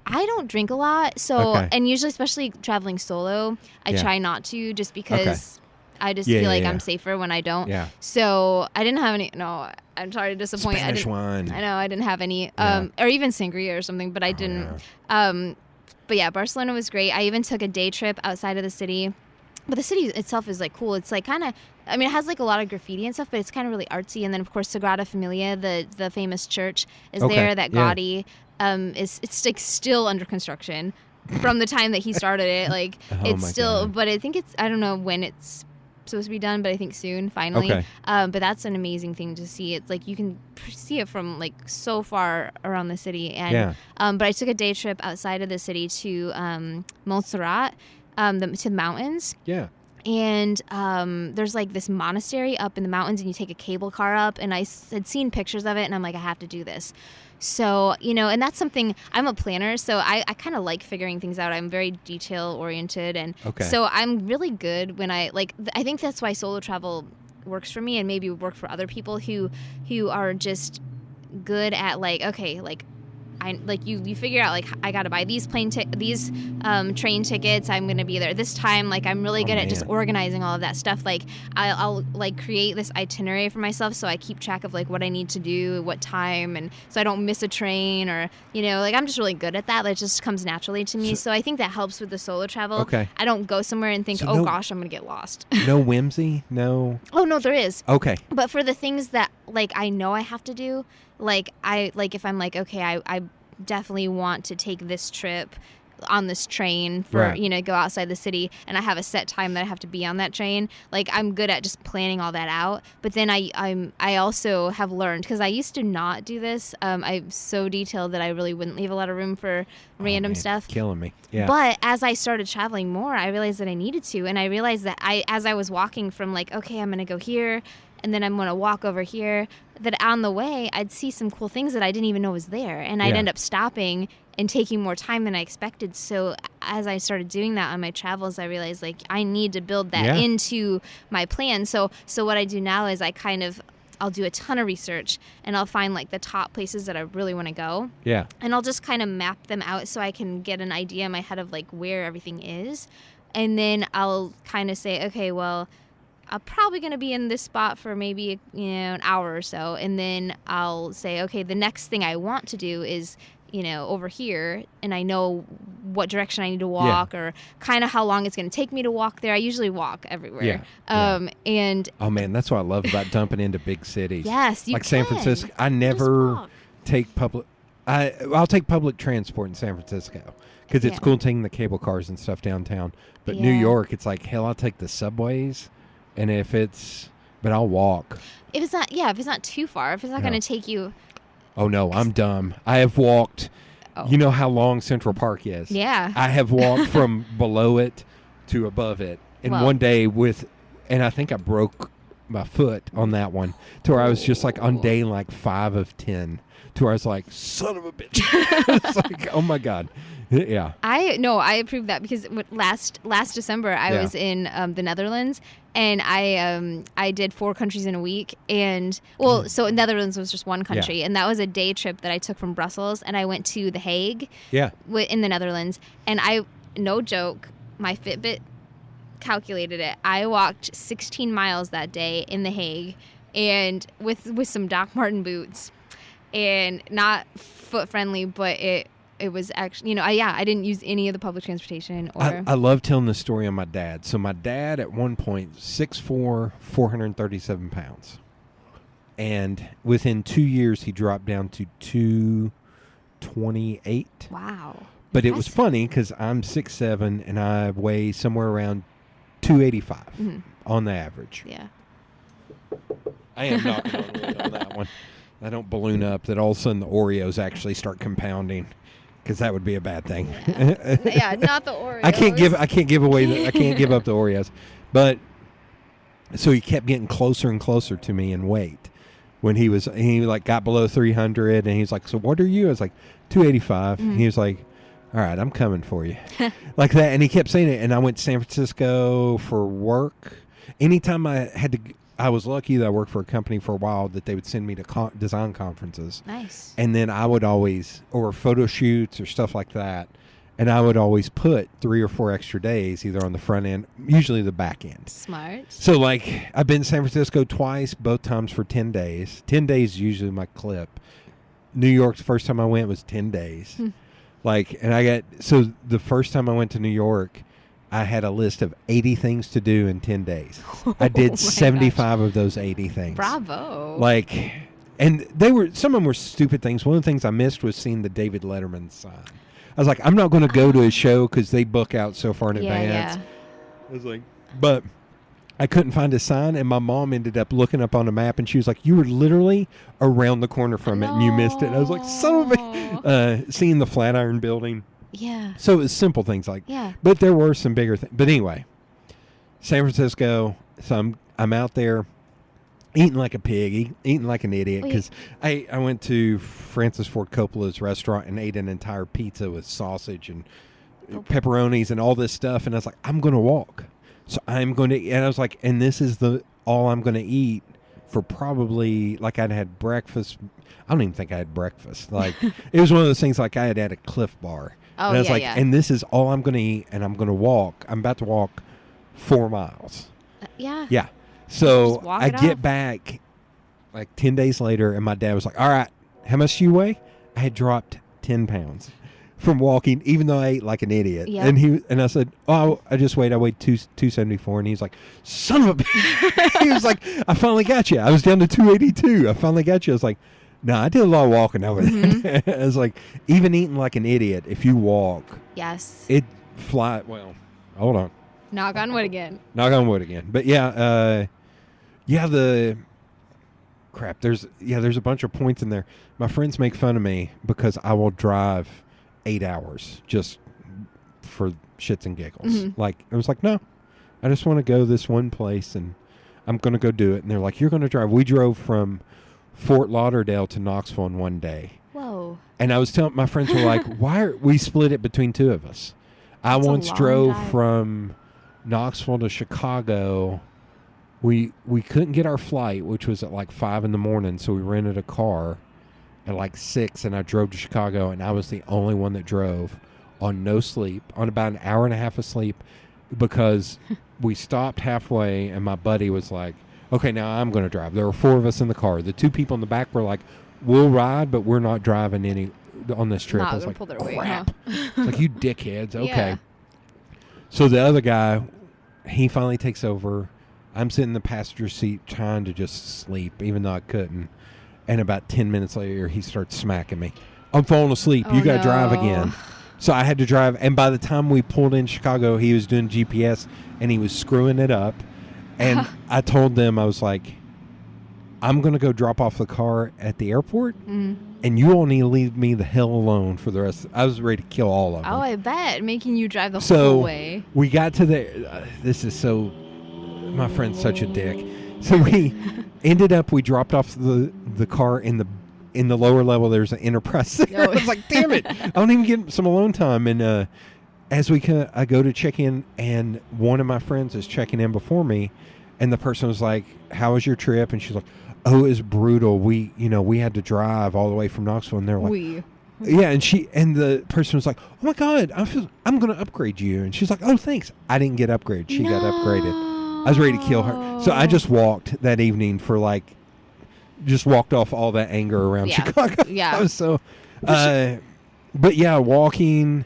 I don't drink a lot, so Okay. and usually, especially traveling solo, I Yeah. try not to, just because Okay. I just Yeah, feel yeah, like yeah. I'm safer when I don't. Yeah. So I didn't have any. No, I'm sorry to disappoint. Spanish wine. I know I didn't have any, Yeah. or even sangria or something, but I didn't. But yeah, Barcelona was great. I even took a day trip outside of the city. But the city itself is like cool. It's like kind of, I mean, it has like a lot of graffiti and stuff, but it's kind of really artsy. And then of course Sagrada Familia, the famous church, is Okay, there. That yeah. Gaudi it's like still under construction from the time that he started it. Like Oh it's my still, God. but I think I don't know when it's supposed to be done, but I think soon, finally. Okay. But that's an amazing thing to see. It's like you can see it from like so far around the city. And Yeah. but I took a day trip outside of the city to Montserrat, to the mountains. Yeah. And there's like this monastery up in the mountains, and you take a cable car up, and I had seen pictures of it, and I'm like, I have to do this. So, you know, and that's something, I'm a planner, so I kind of like figuring things out. I'm very detail oriented, and Okay. so I'm really good when I think that's why solo travel works for me, and maybe would work for other people who are just good at like, okay, like you figure out like I gotta buy these train tickets. I'm gonna be there this time. Like I'm really good at just man. organizing all of that stuff. Like I'll like create this itinerary for myself, so I keep track of like what I need to do, what time, and so I don't miss a train, or you know, like I'm just really good at that. That just comes naturally to me. So I think that helps with the solo travel. Okay. I don't go somewhere and think, So oh no- gosh, I'm gonna get lost. No whimsy. No. Oh no, there is. Okay. But for the things that like I know I have to do, like if I'm like, okay, I definitely want to take this trip on this train for Right. you know, go outside the city, and I have a set time that I have to be on that train. Like I'm good at just planning all that out. But then I also have learned, because I used to not do this. I'm so detailed that I really wouldn't leave a lot of room for random Man, stuff. Killing me. Yeah. But as I started traveling more, I realized that I needed to, and I realized that as I was walking from like, okay, I'm gonna go here, and then I'm gonna walk over here, that on the way I'd see some cool things that I didn't even know was there, and I'd Yeah. end up stopping and taking more time than I expected. So as I started doing that on my travels, I realized like I need to build that Yeah. into my plan. So what I do now is I'll do a ton of research, and I'll find like the top places that I really want to go. Yeah. And I'll just kind of map them out so I can get an idea in my head of like where everything is. And then I'll kind of say, okay, well, I'm probably going to be in this spot for maybe, you know, an hour or so. And then I'll say, okay, the next thing I want to do is, you know, over here. And I know what direction I need to walk, or kind of how long it's going to take me to walk there. I usually walk everywhere. Yeah. And Oh man, that's what I love about dumping into big cities. yes, you Like San can. Francisco. I Just never walk. take public. I'll take public transport in San Francisco because it's Yeah. cool taking the cable cars and stuff downtown. But New Yeah. York, it's like hell. I'll take the subways, and but I'll walk. If it's not too far, if it's not Yeah. going to take you. Oh no, I'm dumb. I have walked. Oh. You know how long Central Park is. Yeah. I have walked from below it to above it in Well. one day and I think I broke my foot on that one to where I was just like on day like 5 of 10 to where I was like, son of a bitch. It's like, oh my God. Yeah. I approve that, because last December I Yeah. was in the Netherlands, and I did 4 countries in a week, and so Netherlands was just one country, and that was a day trip that I took from Brussels, and I went to The Hague Yeah. in the Netherlands, and no joke, my Fitbit calculated it. I walked 16 miles that day in The Hague, and with some Doc Marten boots, and not foot friendly, but it was actually, you know, I didn't use any of the public transportation. Or I love telling the story on my dad. So my dad at one point, 6'4", 437 pounds. And within 2 years, he dropped down to 28. Wow. But it was funny because I'm 6'7" and I weigh somewhere around 285 on the average. Yeah. I am knocking on wood on that one. I don't balloon up that all of a sudden the Oreos actually start compounding, because that would be a bad thing. Yeah, not the Oreos. I can't give up the Oreos. But so he kept getting closer and closer to me in weight. When he like got below 300, and he's like, "So what are you?" I was like, 285. And he was like, "All right, I'm coming for you." Like that. And he kept saying it. And I went to San Francisco for work. Anytime I was lucky that I worked for a company for a while that they would send me to design conferences. Nice. And then I would always, or photo shoots or stuff like that, and I would always put 3 or 4 extra days either on the front end, usually the back end. Smart. So like I've been to San Francisco twice, both times for 10 days. 10 days is usually my clip. New York, the first time I went was 10 days. So the first time I went to New York, I had a list of 80 things to do in 10 days. I did 75 of those 80 things. Bravo. And some of them were stupid things. One of the things I missed was seeing the David Letterman sign. I was like, I'm not going to go to his show because they book out so far in advance. I was like, but I couldn't find a sign, and my mom ended up looking up on a map, and she was like, "You were literally around the corner from it, and you missed it." And I was like, "Son of a!" Seeing the Flatiron Building. Yeah. So it was simple things like. Yeah. But there were some bigger things. But anyway, San Francisco. So I'm out there, eating like a pig, eating like an idiot, because I went to Francis Ford Coppola's restaurant and ate an entire pizza with sausage and pepperonis and all this stuff, and I was like, I'm going to walk. So I'm going to, and I was like, and this is all I'm going to eat for probably, like I'd had breakfast. I don't even think I had breakfast. Like, it was one of those things like I had a Cliff Bar. Oh, and I was and this is all I'm going to eat, and I'm going to walk. I'm about to walk 4 miles. Yeah. Yeah. So I get off. back like 10 days later, and my dad was like, "All right, how much do you weigh?" I had dropped 10 pounds from walking, even though I ate like an idiot. Yep. And I said, "Oh, I weighed 274." And he's like, "Son of a bitch." He was like, "I finally got you. I was down to 282. I finally got you." I was like, "No, I did a lot of walking over there." I was like, even eating like an idiot, if you walk, Yes. it fly. Well, hold on. Knock on wood again. Knock on wood again. But there's a bunch of points in there. My friends make fun of me because I will drive 8 hours just for shits and giggles. Like, I was like, no, I just want to go this one place and I'm going to go do it. And they're like, you're going to drive. We drove from Fort Lauderdale to Knoxville in one day. Whoa. And I was telling my friends, were like, we split it between 2 of us. I once drove from Knoxville to Chicago. We couldn't get our flight, which was at like 5 a.m, so we rented a car at like 6, and I drove to Chicago, and I was the only one that drove on no sleep, on about an hour and a half of sleep, because we stopped halfway, and my buddy was like, "Okay, now I'm going to drive." There were 4 of us in the car. The 2 people in the back were like, "We'll ride, but we're not driving any on this trip." I was like, crap. It's like, you dickheads. Okay. Yeah. So the other guy, he finally takes over. I'm sitting in the passenger seat trying to just sleep, even though I couldn't. And about 10 minutes later, he starts smacking me. "I'm falling asleep. You got to drive again." So I had to drive. And by the time we pulled in Chicago, he was doing GPS, and he was screwing it up. And I told them, I was like, "I'm going to go drop off the car at the airport, and you all need to leave me the hell alone for the rest." I was ready to kill all of them. Oh, I bet. Making you drive the whole way. We got to my friend's such a dick. So we ended up, we dropped off the car in the lower level. There's an Enterprise there. I was like, damn it. I don't even get some alone time. And I go to check in, and one of my friends is checking in before me, and the person was like, "How was your trip?" And she's like, "Oh, it was brutal. We had to drive all the way from Knoxville." And they're like, yeah, and the person was like, "Oh my God, I'm going to upgrade you." And she's like, "Oh, thanks." I didn't get upgraded. She got upgraded. I was ready to kill her. So I just walked that evening just walked off all that anger around Chicago. Yeah. I was so, but yeah, walking.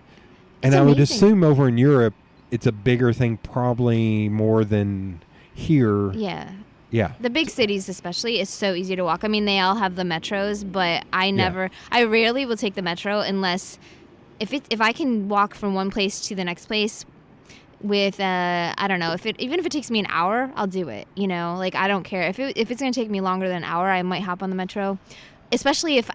And I would assume over in Europe, it's a bigger thing, probably more than here. Yeah. Yeah. The big cities especially is so easy to walk. I mean, they all have the metros, but I rarely will take the metro unless if I can walk from one place to the next place with I don't know, even if it takes me an hour, I'll do it, you know? Like, I don't care. If it's going to take me longer than an hour, I might hop on the metro, especially if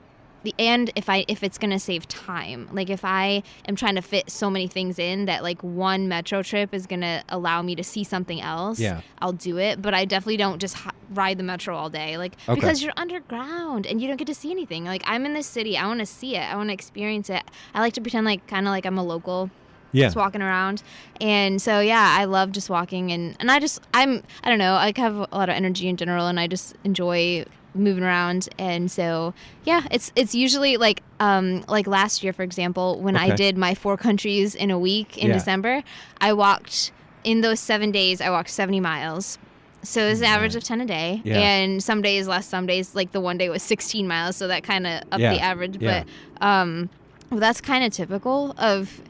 it's going to save time. Like, if I am trying to fit so many things in that, like, one metro trip is going to allow me to see something else, I'll do it. But I definitely don't just ride the metro all day. Like, because you're underground and you don't get to see anything. Like, I'm in this city. I want to see it. I want to experience it. I like to pretend kind of like I'm a local. Yeah. Just walking around. And so, yeah, I love just walking. And I don't know, I have a lot of energy in general, and I just enjoy moving around. And so, yeah, it's usually like last year, for example, when I did my 4 countries in a week in December, in those 7 days, I walked 70 miles. So it was an average of 10 a day. Yeah. And some days less, some days, like the one day was 16 miles. So that kind of upped the average. Yeah. But, well, that's kind of typical of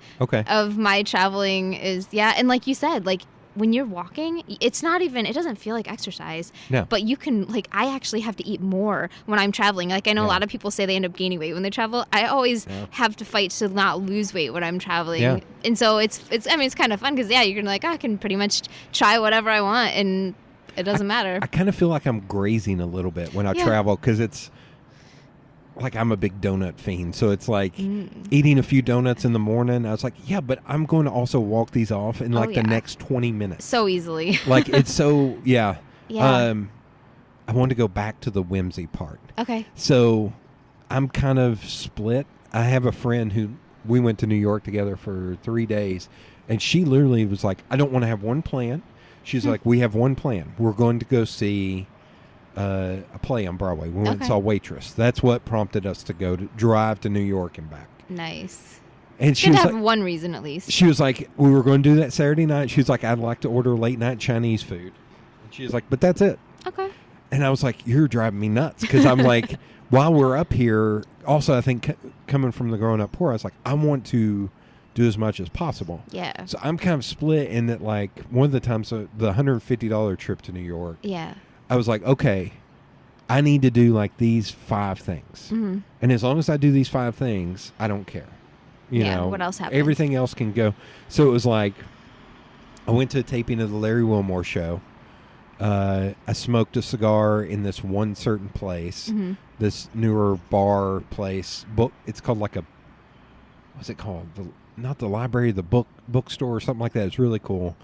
my traveling is, and like you said, like when you're walking, it doesn't feel like exercise. No. But you can, like, I actually have to eat more when I'm traveling. Like, I know a lot of people say they end up gaining weight when they travel. I always have to fight to not lose weight when I'm traveling. Yeah. And so it's kind of fun because, you're like, I can pretty much try whatever I want and it doesn't matter. I kind of feel like I'm grazing a little bit when I travel because it's, like, I'm a big donut fiend, so it's like eating a few donuts in the morning. I was like, but I'm going to also walk these off in the next 20 minutes. So easily. Like, it's so, I want to go back to the whimsy part. Okay. So I'm kind of split. I have a friend who we went to New York together for 3 days, and she literally was like, I don't want to have one plan. She's like, we have one plan. We're going to go see a play on Broadway. We went and saw Waitress. That's what prompted us to drive to New York and back. Nice. And she was have like, one reason at least. She was like, we were going to do that Saturday night. She was like, I'd like to order late night Chinese food. And she was like, but that's it. Okay. And I was like, you're driving me nuts. Because I'm like, while we're up here, also I think coming from the growing up poor, I was like, I want to do as much as possible. Yeah. So I'm kind of split in that, like, one of the times, the $150 trip to New York. Yeah. I was like, okay, I need to do like these 5 things. Mm-hmm. And as long as I do these 5 things, I don't care. You know, what else happens? Everything else can go. So it was like, I went to a taping of the Larry Wilmore show. I smoked a cigar in this one certain place, this newer bar place. It's called like what's it called? Not the library, the bookstore or something like that. It's really cool.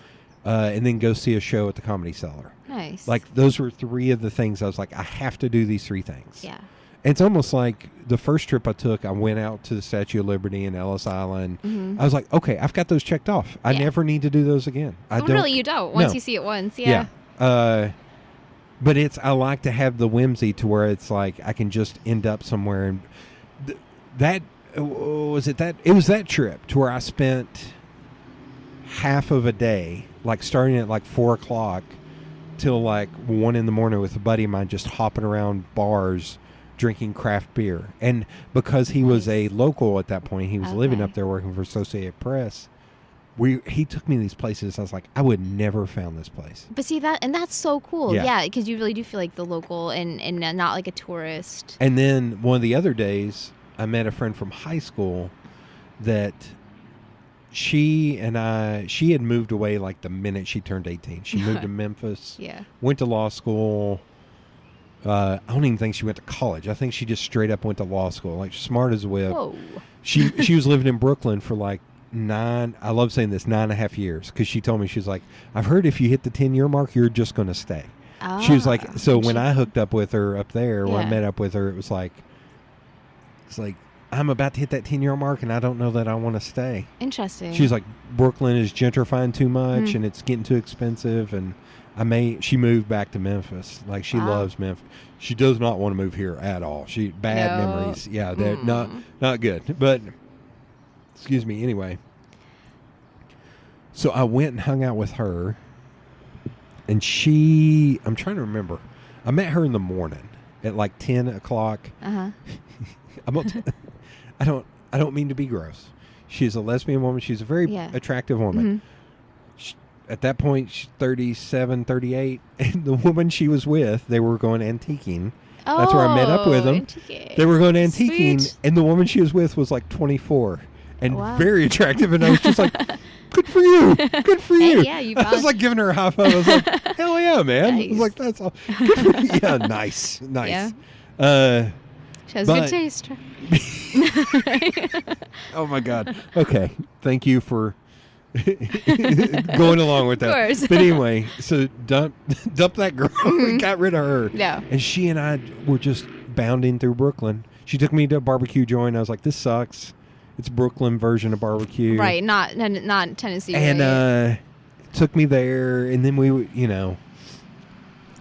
And then go see a show at the Comedy Cellar. Nice. Like, those were 3 of the things I was like, I have to do these 3 things. Yeah. And it's almost like the first trip I took, I went out to the Statue of Liberty in Ellis Island. Mm-hmm. I was like, okay, I've got those checked off. I never need to do those again. Really, you don't. Once you see it once, yeah. But I like to have the whimsy to where it's like I can just end up somewhere. And it was that trip to where I spent half of a day, like starting at like 4 o'clock till like 1 in the morning with a buddy of mine, just hopping around bars drinking craft beer. And because he was a local at that point, he was living up there working for Associated Press, he took me to these places. I was like, I would never have found this place. But see, that's so cool. Yeah, because you really do feel like the local and not like a tourist. And then one of the other days, I met a friend from high school that she had moved away like the minute she turned 18. She moved to Memphis. Yeah. Went to law school. I don't even think she went to college. I think she just straight up went to law school, like smart as a whip. Whoa. She was living in Brooklyn for like 9.5 years, because she told me, she's like, I've heard if you hit the 10-year mark, you're just going to stay. She was like, so when I hooked up with her up there, when I met up with her, it's like, I'm about to hit that 10-year mark and I don't know that I want to stay. Interesting. She's like, Brooklyn is gentrifying too much and it's getting too expensive, and she moved back to Memphis. Like, she loves Memphis. She does not want to move here at all. Bad memories. Yeah, they're not good. But excuse me, anyway. So I went and hung out with her, and I'm trying to remember. I met her in the morning at like 10 o'clock. Uh-huh. I don't mean to be gross. She's a lesbian woman. She's a very attractive woman. at that point, she's 37, 38. And the woman she was with, they were going antiquing. That's where I met up with them. Antiquing. They were going antiquing, Sweet. and the woman she was with was like 24 and Wow. very attractive. And I was just like, good for you. Good for you. Hey, yeah, you I was found- like giving her a high five. I was like, hell yeah, man. I was Nice. like, that's all. Good for you. Yeah, nice. Nice. Yeah. She has but- good taste. Oh, my God. Okay. Thank you for going along with that. Of course. But anyway, so dump that girl. We got rid of her. Yeah. And she and I were just bounding through Brooklyn. She took me to a barbecue joint. I was like, this sucks. It's Brooklyn version of barbecue. Right, not Tennessee. And right? took me there. And then we,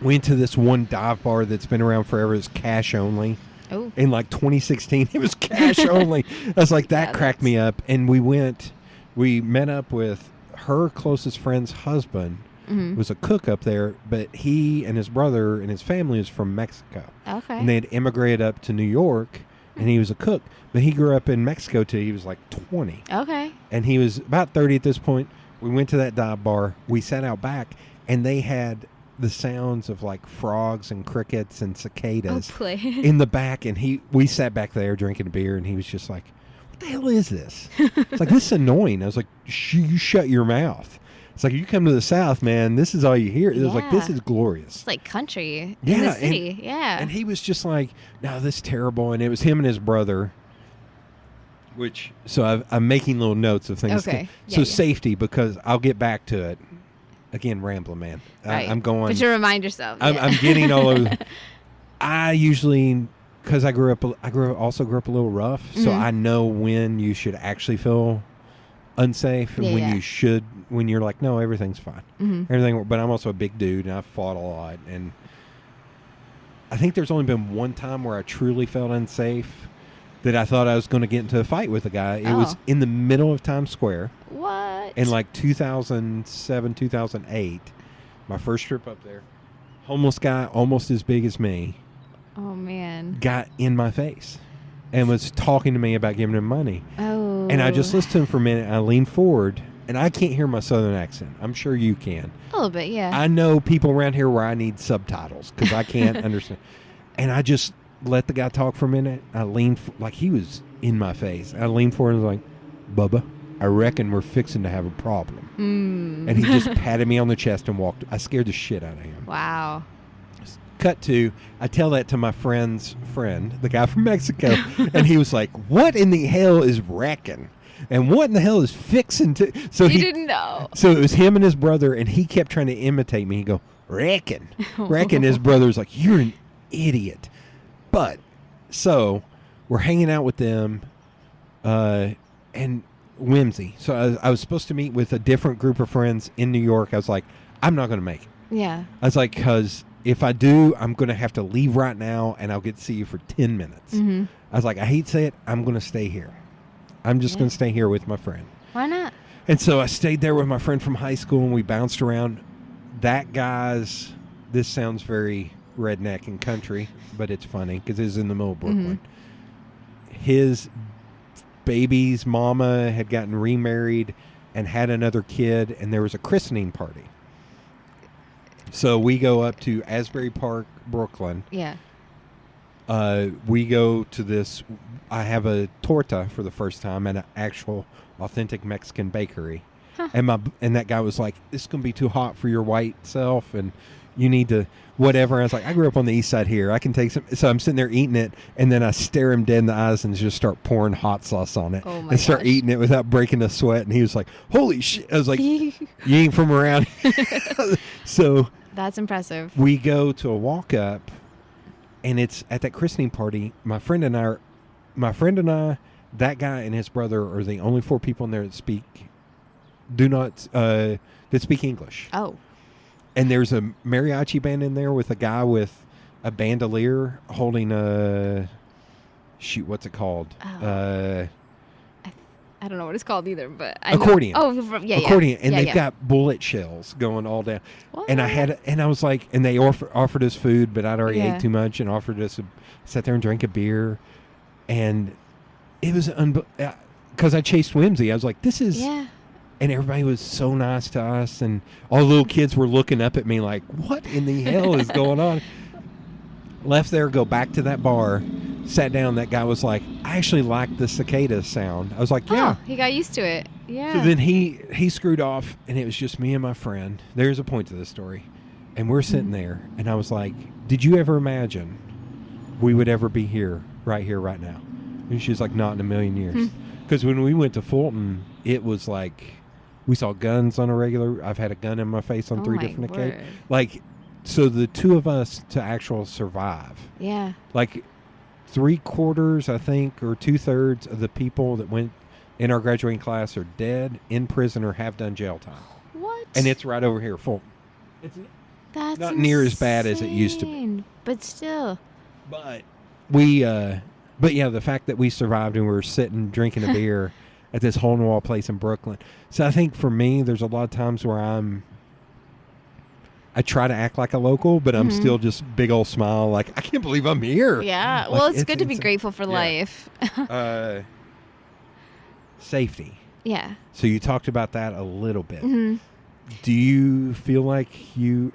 went to this one dive bar that's been around forever. It's cash only. Oh. In like 2016, it was cash only. I was like, that Yeah, cracked me up. And we met up with her closest friend's husband, Mhm. was a cook up there, but he and his brother and his family is from Mexico. Okay. And they had immigrated up to New York, and he was a cook. But he grew up in Mexico till he was like 20. Okay. And he was about 30 at this point. We went to that dive bar. We sat out back, and they had the sounds of like frogs and crickets and cicadas play. in the back. And we sat back there drinking a beer, and he was just like, what the hell is this? It's like, this is annoying. I was like, you shut your mouth. It's like, you come to the South, man, this is all you hear. It was like, this Yeah. is glorious. It's like country in Yeah, the city. Yeah. And he was just like, no, this is terrible. And it was him and his brother, so I'm making little notes of things. Okay. So Yeah. safety, because I'll get back to it. Again, rambling, man. Right. I'm going. But you remind yourself. I'm, yeah. I'm getting all over. I usually, because I grew up a little rough, so Mhm. I know when you should actually feel unsafe and Yeah, when yeah. when you're like, no, everything's fine. Mhm. Everything. But I'm also a big dude, and I've fought a lot. And I think there's only been one time where I truly felt unsafe, that I thought I was going to get into a fight with a guy. It was Oh. in the middle of Times Square What? in like 2007, 2008. My first trip up there. Homeless guy, almost as big as me, Oh man. got in my face and was talking to me about giving him money. Oh. And I just listened to him for a minute. I leaned forward, and I can't hear my southern accent. I'm sure you can. A little bit, yeah. I know people around here where I need subtitles because I can't understand. And I just let the guy talk for a minute. I leaned, like he was in my face. I leaned forward and was like, Bubba, I reckon we're fixing to have a problem. Mm. And he just patted me on the chest and walked. I scared the shit out of him. Wow. Cut to, I tell that to my friend's friend, the guy from Mexico, and he was like, what in the hell is wrecking? And what in the hell is fixing to? So You didn't know. So it was him and his brother, and he kept trying to imitate me. He'd go, wrecking. Wrecking. His brother's like, you're an idiot. But, so, we're hanging out with them, and whimsy. So I was supposed to meet with a different group of friends in New York. I was like, I'm not going to make it. Yeah. I was like, because if I do, I'm going to have to leave right now, and I'll get to see you for 10 minutes. Mhm. I was like, I hate to say it, I'm going to stay here. I'm just Yeah. going to stay here with my friend. Why not? And so I stayed there with my friend from high school, and we bounced around. That guy's, this sounds very redneck and country, but it's funny because it's in the middle of Brooklyn. His baby's mama had gotten remarried and had another kid, and there was a christening party. So we go up to Asbury Park, Brooklyn. Yeah. We go to this. I have a torta for the first time at an actual authentic Mexican bakery. Huh. And that guy was like, this is going to be too hot for your white self, and you need to whatever. I was like, I grew up on the east side here. I can take some. So I'm sitting there eating it, and then I stare him dead in the eyes and just start pouring hot sauce on it. Oh my and start gosh. eating it without breaking a sweat. And he was like, holy shit. I was like, you ain't from around. So That's impressive. we go to a walk up, and it's at that christening party. My friend and I, that guy and his brother are the only 4 people in there that speak English. Oh. And there's a mariachi band in there with a guy with a bandolier holding a what's it called? Oh. I don't know what it's called either, but I know. Accordion. Oh, yeah, Accordion, and yeah, they've got bullet shells going all down. What? And I was like, and they offered us food, but I'd already Yeah. ate too much, and offered us sat there and drank a beer, and it was because I chased whimsy. I was like, this is Yeah. And everybody was so nice to us, and all the little kids were looking up at me like, what in the hell is going on? Left there, go back to that bar, sat down. That guy was like, I actually like the cicada sound. I was like, yeah. Oh, he got used to it. Yeah. So then he screwed off, and it was just me and my friend. There's a point to this story. And we're sitting there, and I was like, did you ever imagine we would ever be here, right now? And she's like, not in a million years. Because when we went to Fulton, it was like, we saw guns on a regular. I've had a gun in my face on 3 different occasions. Like, so the two of us to actual survive. Yeah. Like 3/4, I think, or 2/3 of the people that went in our graduating class are dead, in prison, or have done jail time. What? And it's right over here, Fulton. It's That's not near as bad as it used to be. insane, but still. But yeah, the fact that we survived and we were sitting drinking a beer at this hole in the wall place in Brooklyn. So I think for me, there's a lot of times where I try to act like a local, but I'm still just big old smile, like, I can't believe I'm here. Yeah. Like, Well, it's good to be grateful for life. Safety. Yeah. So you talked about that a little bit. Do you feel like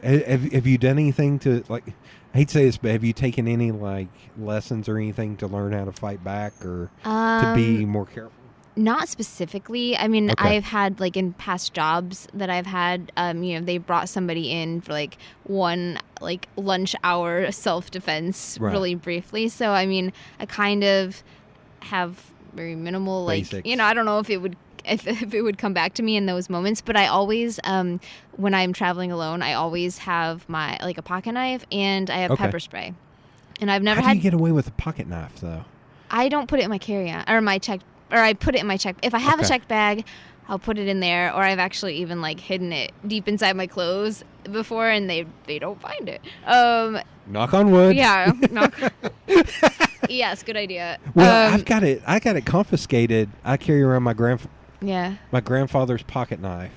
have you done anything to, like, I hate to say this, but have you taken any like lessons or anything to learn how to fight back or to be more careful? Not specifically. I mean, Okay. I've had, like, in past jobs that I've had, they brought somebody in for, like, one, like, lunch hour self-defense Right. really briefly. So, I mean, I kind of have very minimal, like, Basics. I don't know if it would come back to me in those moments, but I always, when I'm traveling alone, I always have my, like, a pocket knife, and I have Okay. pepper spray. And I've never How had... do you get away with a pocket knife, though? I don't put it in my carry-on, or my check, or I put it in my check. If I have a check bag, I'll put it in there, or I've actually even, like, hidden it deep inside my clothes before, and they don't find it. Knock on wood. Yeah. Yes, good idea. Well, I got it confiscated. I carry around my grandfather's pocket knife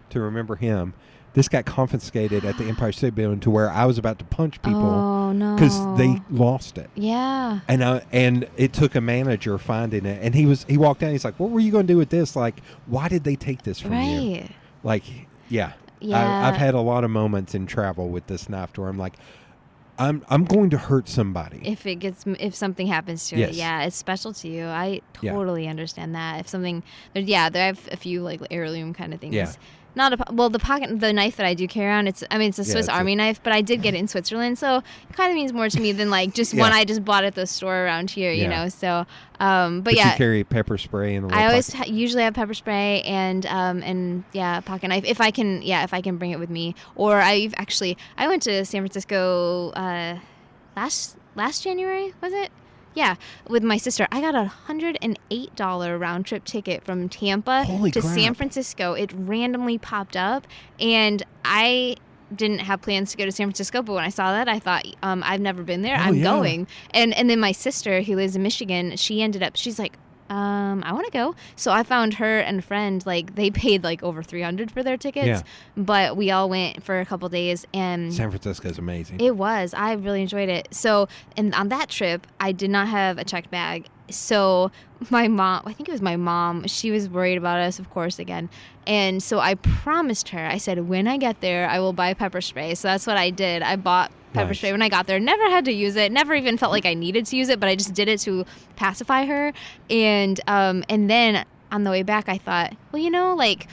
to remember him. This got confiscated at the Empire State Building to where I was about to punch people. Oh, no. Because they lost it. Yeah. And it took a manager finding it. And he walked down. He's like, what were you going to do with this? Like, why did they take this from you? Right. Like, yeah. Yeah. I've had a lot of moments in travel with this knife to where I'm like, I'm going to hurt somebody. If something happens to Yes. it, yeah, it's special to you. I totally understand that. If something, they have a few, like, heirloom kind of things. Yeah. Not the knife that I do carry around, it's a Swiss Army knife, but I did get it in Switzerland, so it kind of means more to me than, like, just one I just bought at the store around here, you know. So, but yeah, you carry pepper spray in the I always usually have pepper spray and a pocket knife if I can bring it with me. Or I went to San Francisco last January, was it? Yeah, with my sister. I got a $108 round trip ticket from Tampa to San Francisco. It randomly popped up, and I didn't have plans to go to San Francisco, but when I saw that, I thought, I've never been there. I'm going. And then my sister, who lives in Michigan, she's like, I want to go. So I found her and a friend, like, they paid like over $300 for their tickets, but we all went for a couple days, and San Francisco is amazing. It was. I really enjoyed it. So, and on that trip, I did not have a checked bag. So my mom, I think it was my mom, she was worried about us, of course, again. And so I promised her, I said, when I get there, I will buy pepper spray. So that's what I did. I bought pepper spray when I got there. Never had to use it. Never even felt like I needed to use it, but I just did it to pacify her. And then on the way back, I thought, well, like,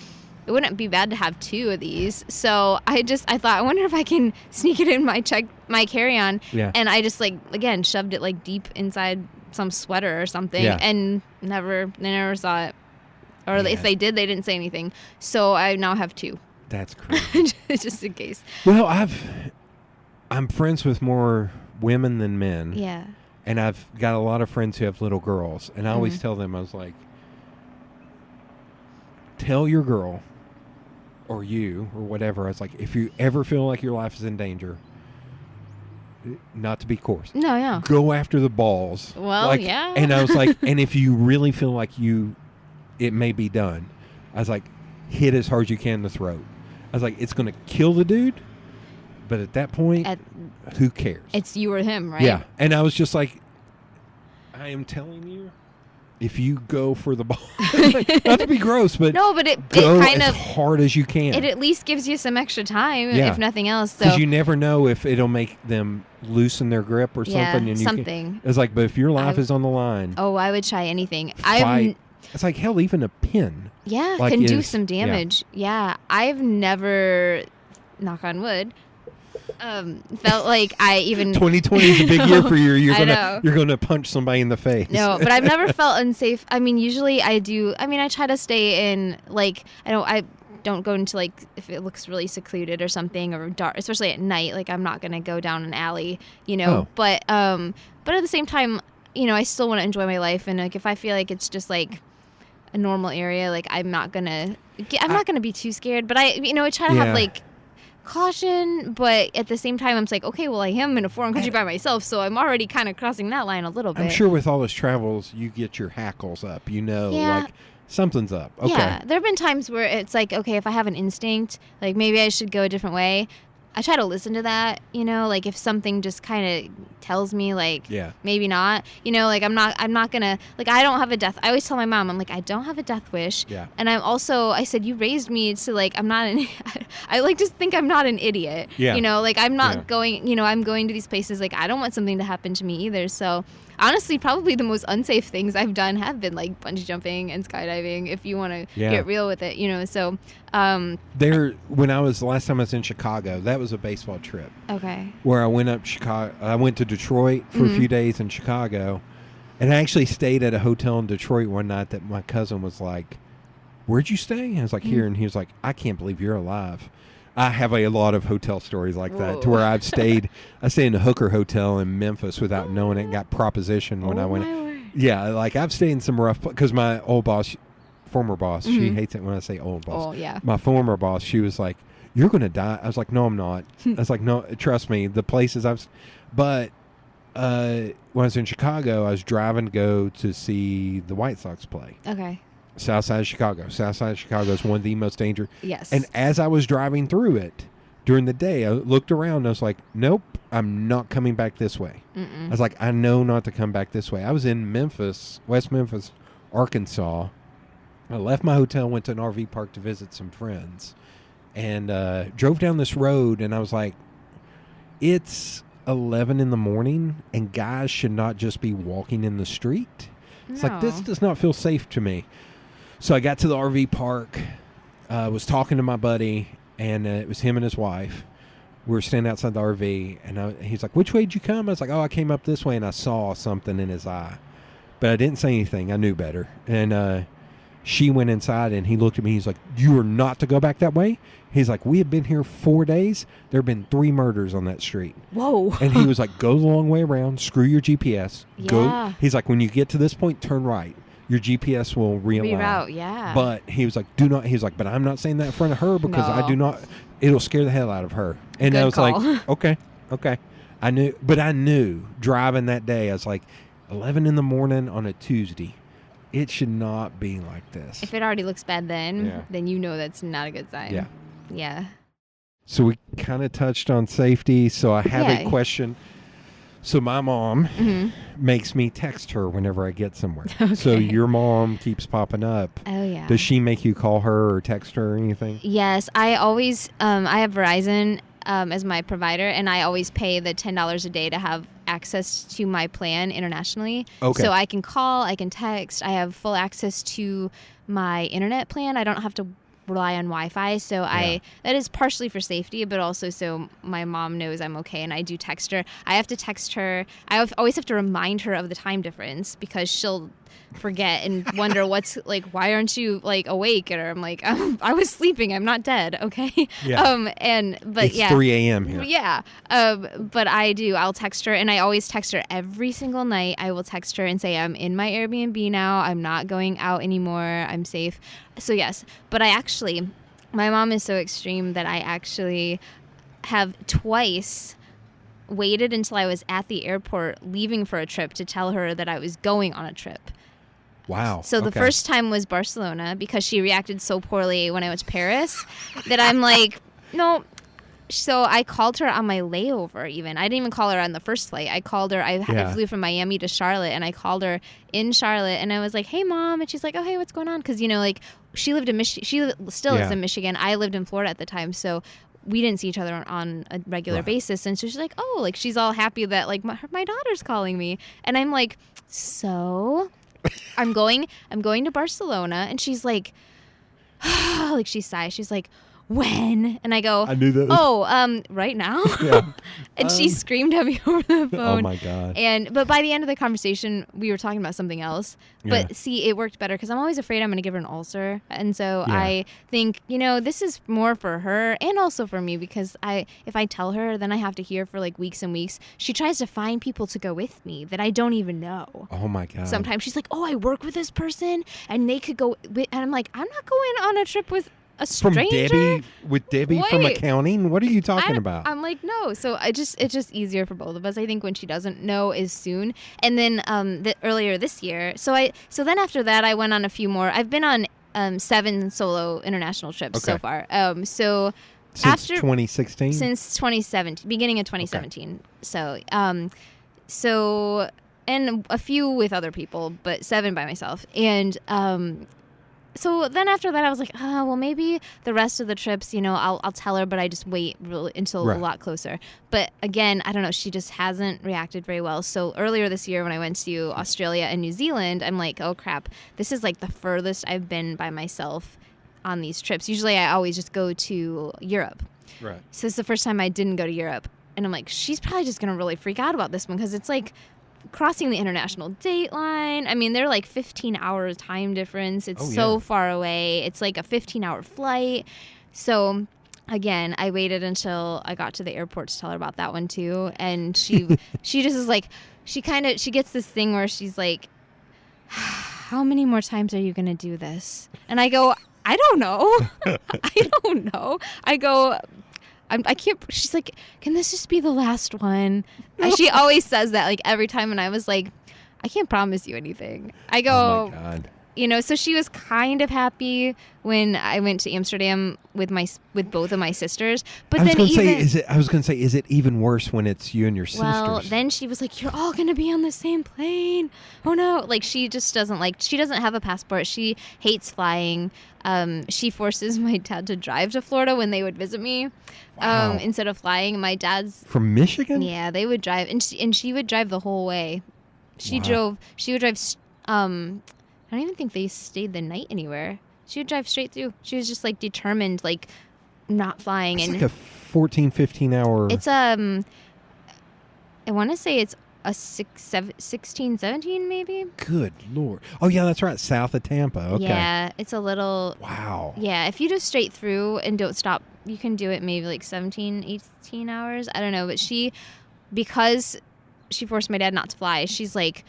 it wouldn't be bad to have 2 of these. So I thought, I wonder if I can sneak it in my carry-on. Yeah. And I just, like, again, shoved it, like, deep inside some sweater or something, and they never saw it. Or if they did, they didn't say anything. So I now have 2. That's crazy. Just in case. Well, I'm friends with more women than men. Yeah. And I've got a lot of friends who have little girls. And I always tell them, I was like, tell your girl or you or whatever, I was like, if you ever feel like your life is in danger, not to be coarse. No, yeah. Go after the balls. Well, yeah. And I was like, and if you really feel like it may be done, I was like, hit as hard as you can in the throat. I was like, it's going to kill the dude, but at that point, who cares? It's you or him, right? Yeah. And I was just like, I am telling you, if you go for the ball, not to be gross, but no, but it go kind as of hard as you can. It at least gives you some extra time, Yeah. if nothing else. Because So you never know if it'll make them loosen their grip or yeah, something. And something. It's like, but if your life is on the line, Oh, I would try anything. fight. It's like, hell, even a pin. Yeah, like can do is- some damage. Yeah, I've never, knock on wood, felt like I even 2020 is a big year for you. I know. You're gonna punch somebody in the face. No, but I've never felt unsafe. I mean, usually I do. I mean, I try to stay in, like, I don't go into, like, if it looks really secluded or something, or dark, especially at night. Like, I'm not gonna go down an alley, you know. Oh. But at the same time, you know, I still want to enjoy my life, and like if I feel like it's just like a normal area, like I'm not gonna be too scared. But I try to have like caution, but at the same time, I'm just like, okay, well, I am in a foreign country by myself, so I'm already kind of crossing that line a little bit. I'm sure with all those travels, you get your hackles up. You know, Yeah. like something's up. Okay. Yeah, there have been times where it's like, okay, if I have an instinct, like maybe I should go a different way. I try to listen to that, you know, like if something just kind of tells me like, maybe not, you know, like I'm not gonna, like I don't have a death. I always tell my mom, I'm like, I don't have a death wish. Yeah. And I said, you raised me to like, I like to think I'm not an idiot. Yeah. You know, like I'm not going, you know, I'm going to these places, like I don't want something to happen to me either. So honestly, probably the most unsafe things I've done have been like bungee jumping and skydiving, if you want to get real with it, you know. So when last time I was in Chicago, that was a baseball trip. Okay. Where I went up Chicago. I went to Detroit for a few days in Chicago, and I actually stayed at a hotel in Detroit one night that my cousin was like, "Where'd you stay?" And I was like, "Here," and he was like, "I can't believe you're alive." I have a lot of hotel stories like that, to where I stayed in a hooker hotel in Memphis without knowing it, and got propositioned when I went. Yeah, like I've stayed in some rough, because my former boss, she hates it when I say old boss. Oh, yeah. My former boss, she was like, "You're going to die." I was like, "No, I'm not." I was like, "No, trust me, the places but when I was in Chicago, I was driving to go to see the White Sox play. Okay. South side of Chicago. South side of Chicago is one of the most dangerous. Yes. And as I was driving through it during the day, I looked around and I was like, nope, I'm not coming back this way. I was like, I know not to come back this way. I was in Memphis, West Memphis, Arkansas. I left my hotel, went to an RV park to visit some friends, and drove down this road, and I was like, it's 11 in the morning, and guys should not just be walking in the street. It's like, this does not feel safe to me. So I got to the RV park, was talking to my buddy, and it was him and his wife. We were standing outside the RV, and he's like, "Which way did you come?" I was like, "Oh, I came up this way," and I saw something in his eye. But I didn't say anything. I knew better. And she went inside, and he looked at me. He's like, "You are not to go back that way?" He's like, "We have been here 4 days. There have been 3 murders on that street." Whoa. And he was like, "Go the long way around. Screw your GPS. Yeah. Go." He's like, "When you get to this point, turn right. Your GPS will realign." Reroute, yeah. But he was like, "Do not." He's like, "But I'm not saying that in front of her, because I do not. It'll scare the hell out of her." And Good I was call. like, okay. I knew driving that day. I was like, 11 in the morning on a Tuesday. It should not be like this. If it already looks bad then you know that's not a good sign. Yeah. Yeah. So we kind of touched on safety. So I have a question. So my mom makes me text her whenever I get somewhere. Okay. So your mom keeps popping up. Oh, yeah. Does she make you call her or text her or anything? Yes. I always, I have Verizon as my provider, and I always pay the $10 a day to have access to my plan internationally. Okay. So I can call, I can text, I have full access to my internet plan. I don't have to rely on Wi-Fi, so that is partially for safety, but also so my mom knows I'm okay. And I do text her. I have to text her. Always have to remind her of the time difference, because she'll forget and wonder what's like, why aren't you like awake? And I'm like, I was sleeping. I'm not dead. Okay. Yeah. It's 3 a.m. here. Yeah. But I'll text her, and I always text her every single night. I will text her and say, I'm in my Airbnb now. I'm not going out anymore. I'm safe. So yes, but my mom is so extreme that I actually have twice waited until I was at the airport leaving for a trip to tell her that I was going on a trip. Wow. So the first time was Barcelona, because she reacted so poorly when I went to Paris that I'm like, no, So I called her on my layover even. I didn't even call her on the first flight. I called her. I flew from Miami to Charlotte, and I called her in Charlotte, and I was like, hey, Mom. And she's like, oh, hey, what's going on? Because, like, she lived in Michigan. She still lives in Michigan. I lived in Florida at the time, so we didn't see each other on a regular basis. And so she's like, oh, like, she's all happy that, like, my daughter's calling me. And I'm like, so I'm going to Barcelona. And she's like, like, she sighs. She's like, when? And I go, I knew that. Right now. Yeah. And she screamed at me over the phone. Oh my God. But by the end of the conversation, we were talking about something else. But see, it worked better because I'm always afraid I'm going to give her an ulcer. And so I think, this is more for her and also for me, because if I tell her, then I have to hear for like weeks and weeks. She tries to find people to go with me that I don't even know. Oh my God. Sometimes she's like, oh, I work with this person and they could go with, and I'm like, I'm not going on a trip with a stranger? From Debbie from accounting? What are you talking about? I'm like, no. So it's just easier for both of us. I think when she doesn't know is soon. And then earlier this year, so then after that, I went on a few more. I've been on 7 solo international trips so far. So since 2016? Since 2017, beginning of 2017. Okay. So and a few with other people, but 7 by myself. And so then after that, I was like, oh, well, maybe the rest of the trips, I'll tell her, but I just wait until a lot closer. But again, I don't know. She just hasn't reacted very well. So earlier this year when I went to Australia and New Zealand, I'm like, oh, crap. This is like the furthest I've been by myself on these trips. Usually I always just go to Europe. Right. So it's the first time I didn't go to Europe. And I'm like, she's probably just going to really freak out about this one because it's like crossing the international date line. I mean, they're like 15-hour time difference. It's so far away. It's like a 15-hour flight. So again, I waited until I got to the airport to tell her about that one too. And she just is like, she gets this thing where she's like, how many more times are you going to do this? And I go, I don't know. I don't know. I go, I can't. She's like, can this just be the last one? And she always says that, like, every time. And I was like, I can't promise you anything. I go, oh my God. So she was kind of happy when I went to Amsterdam with both of my sisters. But I was going to say, is it even worse when it's you and your sisters? Well, then she was like, you're all going to be on the same plane. Oh no. Like, she just doesn't she doesn't have a passport. She hates flying. She forces my dad to drive to Florida when they would visit me. Wow. Instead of flying. My dad's from Michigan? Yeah, they would drive, and she would drive the whole way. She would drive I don't even think they stayed the night anywhere. She would drive straight through. She was just like determined, like not flying. It's like a 14, 15 hour. It's I want to say it's a 16, 17 maybe. Good Lord. Oh yeah, that's right. South of Tampa. Okay. Yeah, it's a little. Wow. Yeah, if you just straight through and don't stop, you can do it maybe like 17, 18 hours. I don't know, but because she forced my dad not to fly, she's like,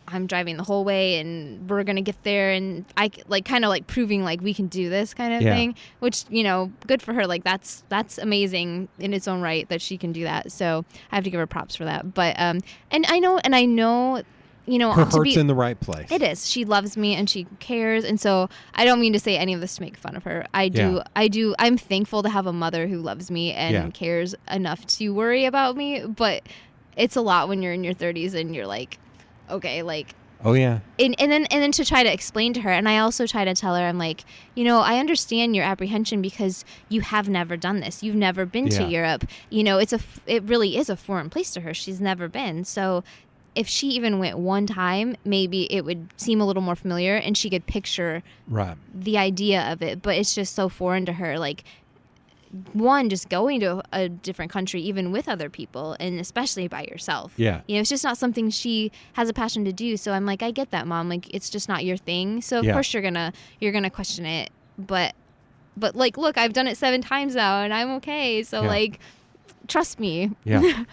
I'm driving the whole way and we're going to get there. And I like kind of like proving like we can do this kind of thing, which, good for her. Like that's amazing in its own right that she can do that. So I have to give her props for that. But, and I know, her heart's in the right place. It is. She loves me and she cares. And so I don't mean to say any of this to make fun of her. I do. I'm thankful to have a mother who loves me and cares enough to worry about me. But it's a lot when you're in your 30s and you're like, okay, like, oh yeah, and then to try to explain to her, and I also try to tell her, I'm like, I understand your apprehension because you have never done this, you've never been to Europe, it really is a foreign place to her. She's never been, so if she even went one time, maybe it would seem a little more familiar, and she could picture the idea of it, but it's just so foreign to her, like. One, just going to a different country, even with other people, and especially by yourself. Yeah. It's just not something she has a passion to do. So I'm like, I get that, Mom. Like, it's just not your thing. So of course you're gonna question it. But like, look, I've done it 7 times now, and I'm okay. So like, trust me. Yeah.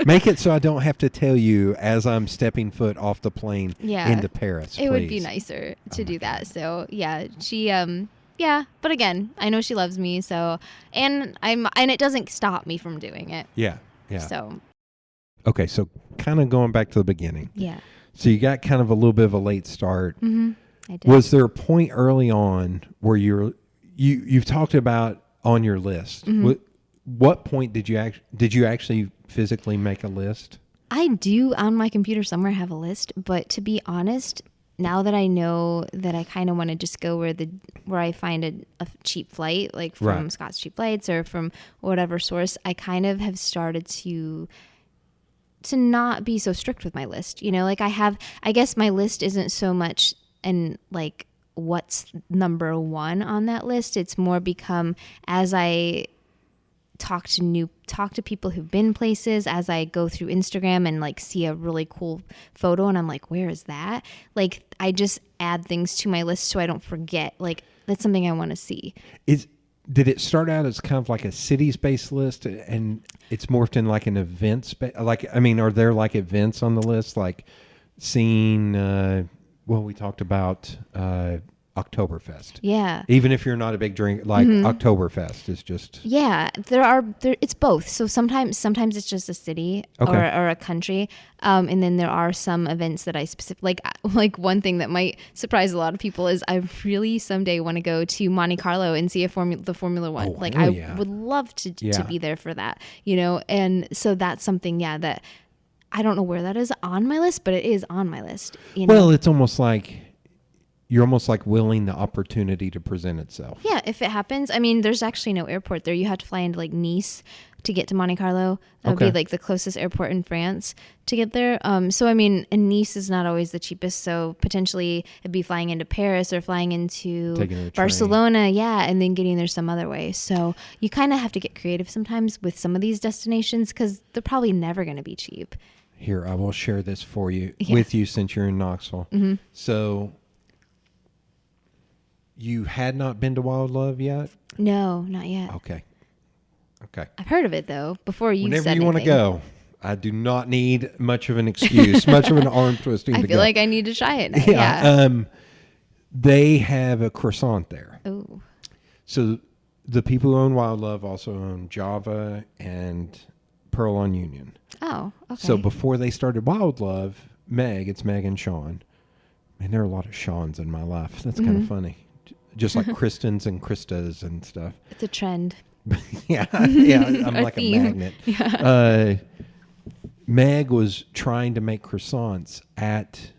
Make it so I don't have to tell you as I'm stepping foot off the plane into Paris. It would be nicer to do that. So yeah, she Yeah, but again, I know she loves me, so and it doesn't stop me from doing it. Yeah. So okay, so kind of going back to the beginning. Yeah. So you got kind of a little bit of a late start. Mm-hmm. I did. Was there a point early on where you've talked about on your list? Mm-hmm. what point did you actually physically make a list? I do on my computer somewhere have a list, but to be honest, now that I know that I kind of want to just go where I find a cheap flight, like from Scott's Cheap Flights or from whatever source, I kind of have started to not be so strict with my list. You know, like I guess my list isn't so much and like what's number one on that list. It's more become as I talk to people who've been places, as I go through Instagram and like see a really cool photo and I'm like, where is that? Like I just add things to my list so I don't forget. Like that's something I want to see. Did it start out as kind of like a cities-based list and it's morphed in like an events? Are there like events on the list? Like seeing, we talked about Oktoberfest. Yeah. Even if you're not a big drink, like Oktoberfest is just. Yeah, it's both. So sometimes it's just a city or a country, and then there are some events that I like one thing that might surprise a lot of people is I really someday want to go to Monte Carlo and see the Formula One. I would love to be there for that, you know. And so that's something, that I don't know where that is on my list, but it is on my list. You know? Well, it's almost like. You're almost like willing the opportunity to present itself. Yeah, if it happens. I mean, there's actually no airport there. You have to fly into like Nice to get to Monte Carlo. That would be like the closest airport in France to get there. So, I mean, and Nice is not always the cheapest. So potentially it'd be flying into Paris or flying into Barcelona. Yeah. And then getting there some other way. So you kind of have to get creative sometimes with some of these destinations because they're probably never going to be cheap. Here, I will share this with you since you're in Knoxville. Mm-hmm. So... You had not been to Wild Love yet? No, not yet. Okay. I've heard of it, though, before you Whenever said you anything. want to go, I do not need much of an excuse, much of an arm twisting to go. I feel like I need to try it now. Yeah. They have a croissant there. Oh. So the people who own Wild Love also own Java and Pearl on Union. Oh, okay. So before they started Wild Love, it's Meg and Sean. Man, there are a lot of Seans in my life. That's kind of funny. Just like Kristens and Kristas and stuff. It's a trend. yeah, I'm like a magnet. Yeah. Meg was trying to make croissants at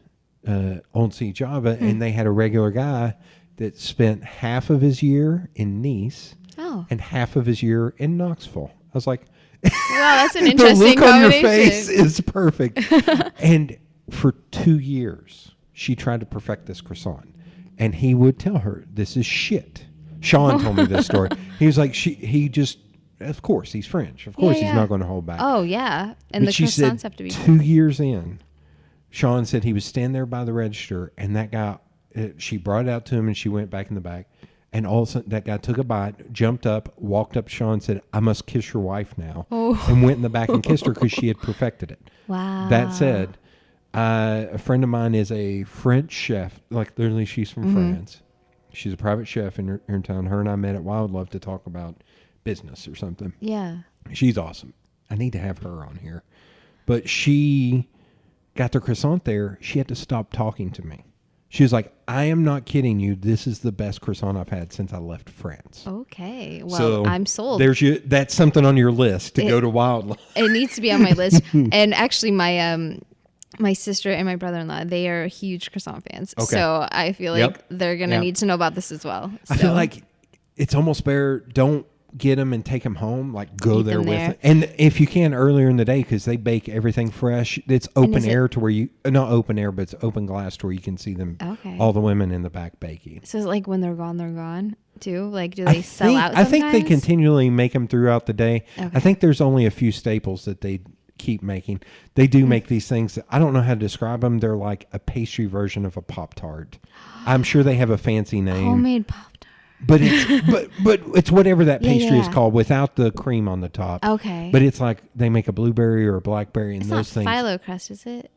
Old Sea Java, and they had a regular guy that spent half of his year in Nice and half of his year in Knoxville. I was like, wow, that's an interesting the look on your face is perfect. And for 2 years, she tried to perfect this croissant. And he would tell her, this is shit. Sean told me this story. He was like, of course, he's French. Of course, he's not going to hold back. Oh, yeah. And but the croissants have to be. 2 years in, Sean said he was standing there by the register, and that guy, she brought it out to him, and she went back in the back. And all of a sudden, that guy took a bite, jumped up, walked up to Sean, and said, I must kiss your wife now. Oh. And went in the back and kissed her because she had perfected it. Wow. That said... a friend of mine is a French chef. Like literally, she's from France. She's a private chef in her town. Her and I met at Wild Love to talk about business or something. Yeah, she's awesome. I need to have her on here. But she got the croissant there. She had to stop talking to me. She was like, I am not kidding you. This is the best croissant I've had since I left France. Okay. Well, I'm sold. That's something on your list to go to Wild Love. It needs to be on my list. And actually, my sister and my brother-in-law, they are huge croissant fans. Okay. So I feel like they're going to need to know about this as well. So. I feel like it's almost better. Don't get them and take them home. Like go there with them. And if you can earlier in the day, because they bake everything fresh. It's open air to where not open air, but it's open glass to where you can see them. Okay. All the women in the back baking. So it's like when they're gone too? Like do they sell out sometimes? I think they continually make them throughout the day. Okay. I think there's only a few staples that they keep making. They do make these things that I don't know how to describe them. They're like a pastry version of a Pop-Tart. I'm sure they have a fancy name. Homemade Pop-Tart. But it's but it's whatever that pastry is called without the cream on the top. Okay. But it's like they make a blueberry or a blackberry and those things. It's not phyllo crust, is it?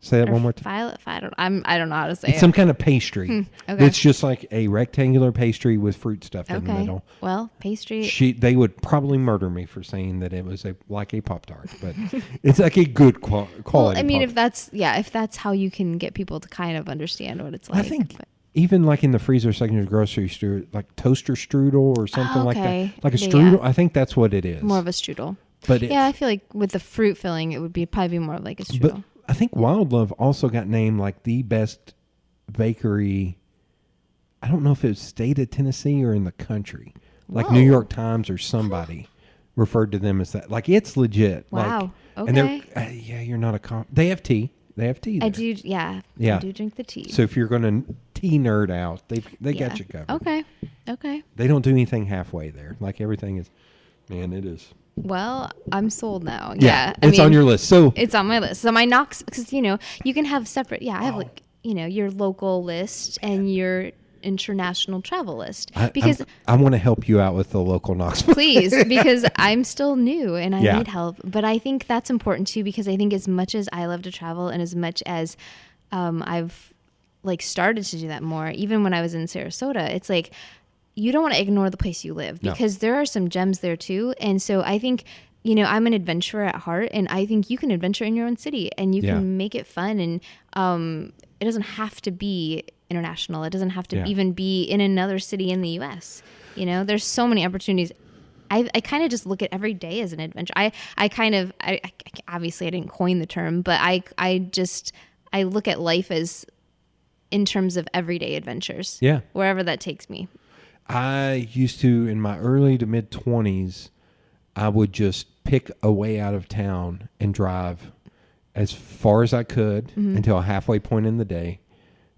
Say that one more time. I don't know how to say it. It's some kind of pastry. Okay. It's just like a rectangular pastry with fruit stuff in the middle. Well, pastry. They would probably murder me for saying that it was like a Pop-Tart, but it's like a good quality. Well, I mean, if that's how you can get people to kind of understand what it's like. I think even like in the freezer section of the grocery store, like toaster strudel or something like that. Like a strudel. Yeah. I think that's what it is. More of a strudel. But yeah, I feel like with the fruit filling, it would be probably more of like a strudel. But I think Wild Love also got named like the best bakery. I don't know if it was state of Tennessee or in the country. Like Whoa. New York Times or somebody referred to them as that. Like it's legit. Wow. Like, Okay. And yeah, you're not a they have tea. They have tea there. I do. Yeah. Yeah. I do drink the tea. So if you're going to tea nerd out, they got you covered. Okay. They don't do anything halfway there. Like everything is, man, it is. Well, I'm sold now. Yeah, I it's on your list. So it's on my list. So my Knox, because you can have separate. Yeah, I have like your local list and your international travel list because I want to help you out with the local Knoxville. please, because I'm still new and I Yeah. need help. But I think that's important too, because I think as much as I love to travel and as much as I've like started to do that more, even when I was in Sarasota, it's like you don't want to ignore the place you live because there are some gems there too. And so I think, I'm an adventurer at heart, and I think you can adventure in your own city and you can make it fun. And it doesn't have to be international. It doesn't have to even be in another city in the U.S. There's so many opportunities. I kind of just look at every day as an adventure. I obviously I didn't coin the term, but I look at life as in terms of everyday adventures. Yeah. Wherever that takes me. I used to, in my early to mid 20s, I would just pick a way out of town and drive as far as I could until a halfway point in the day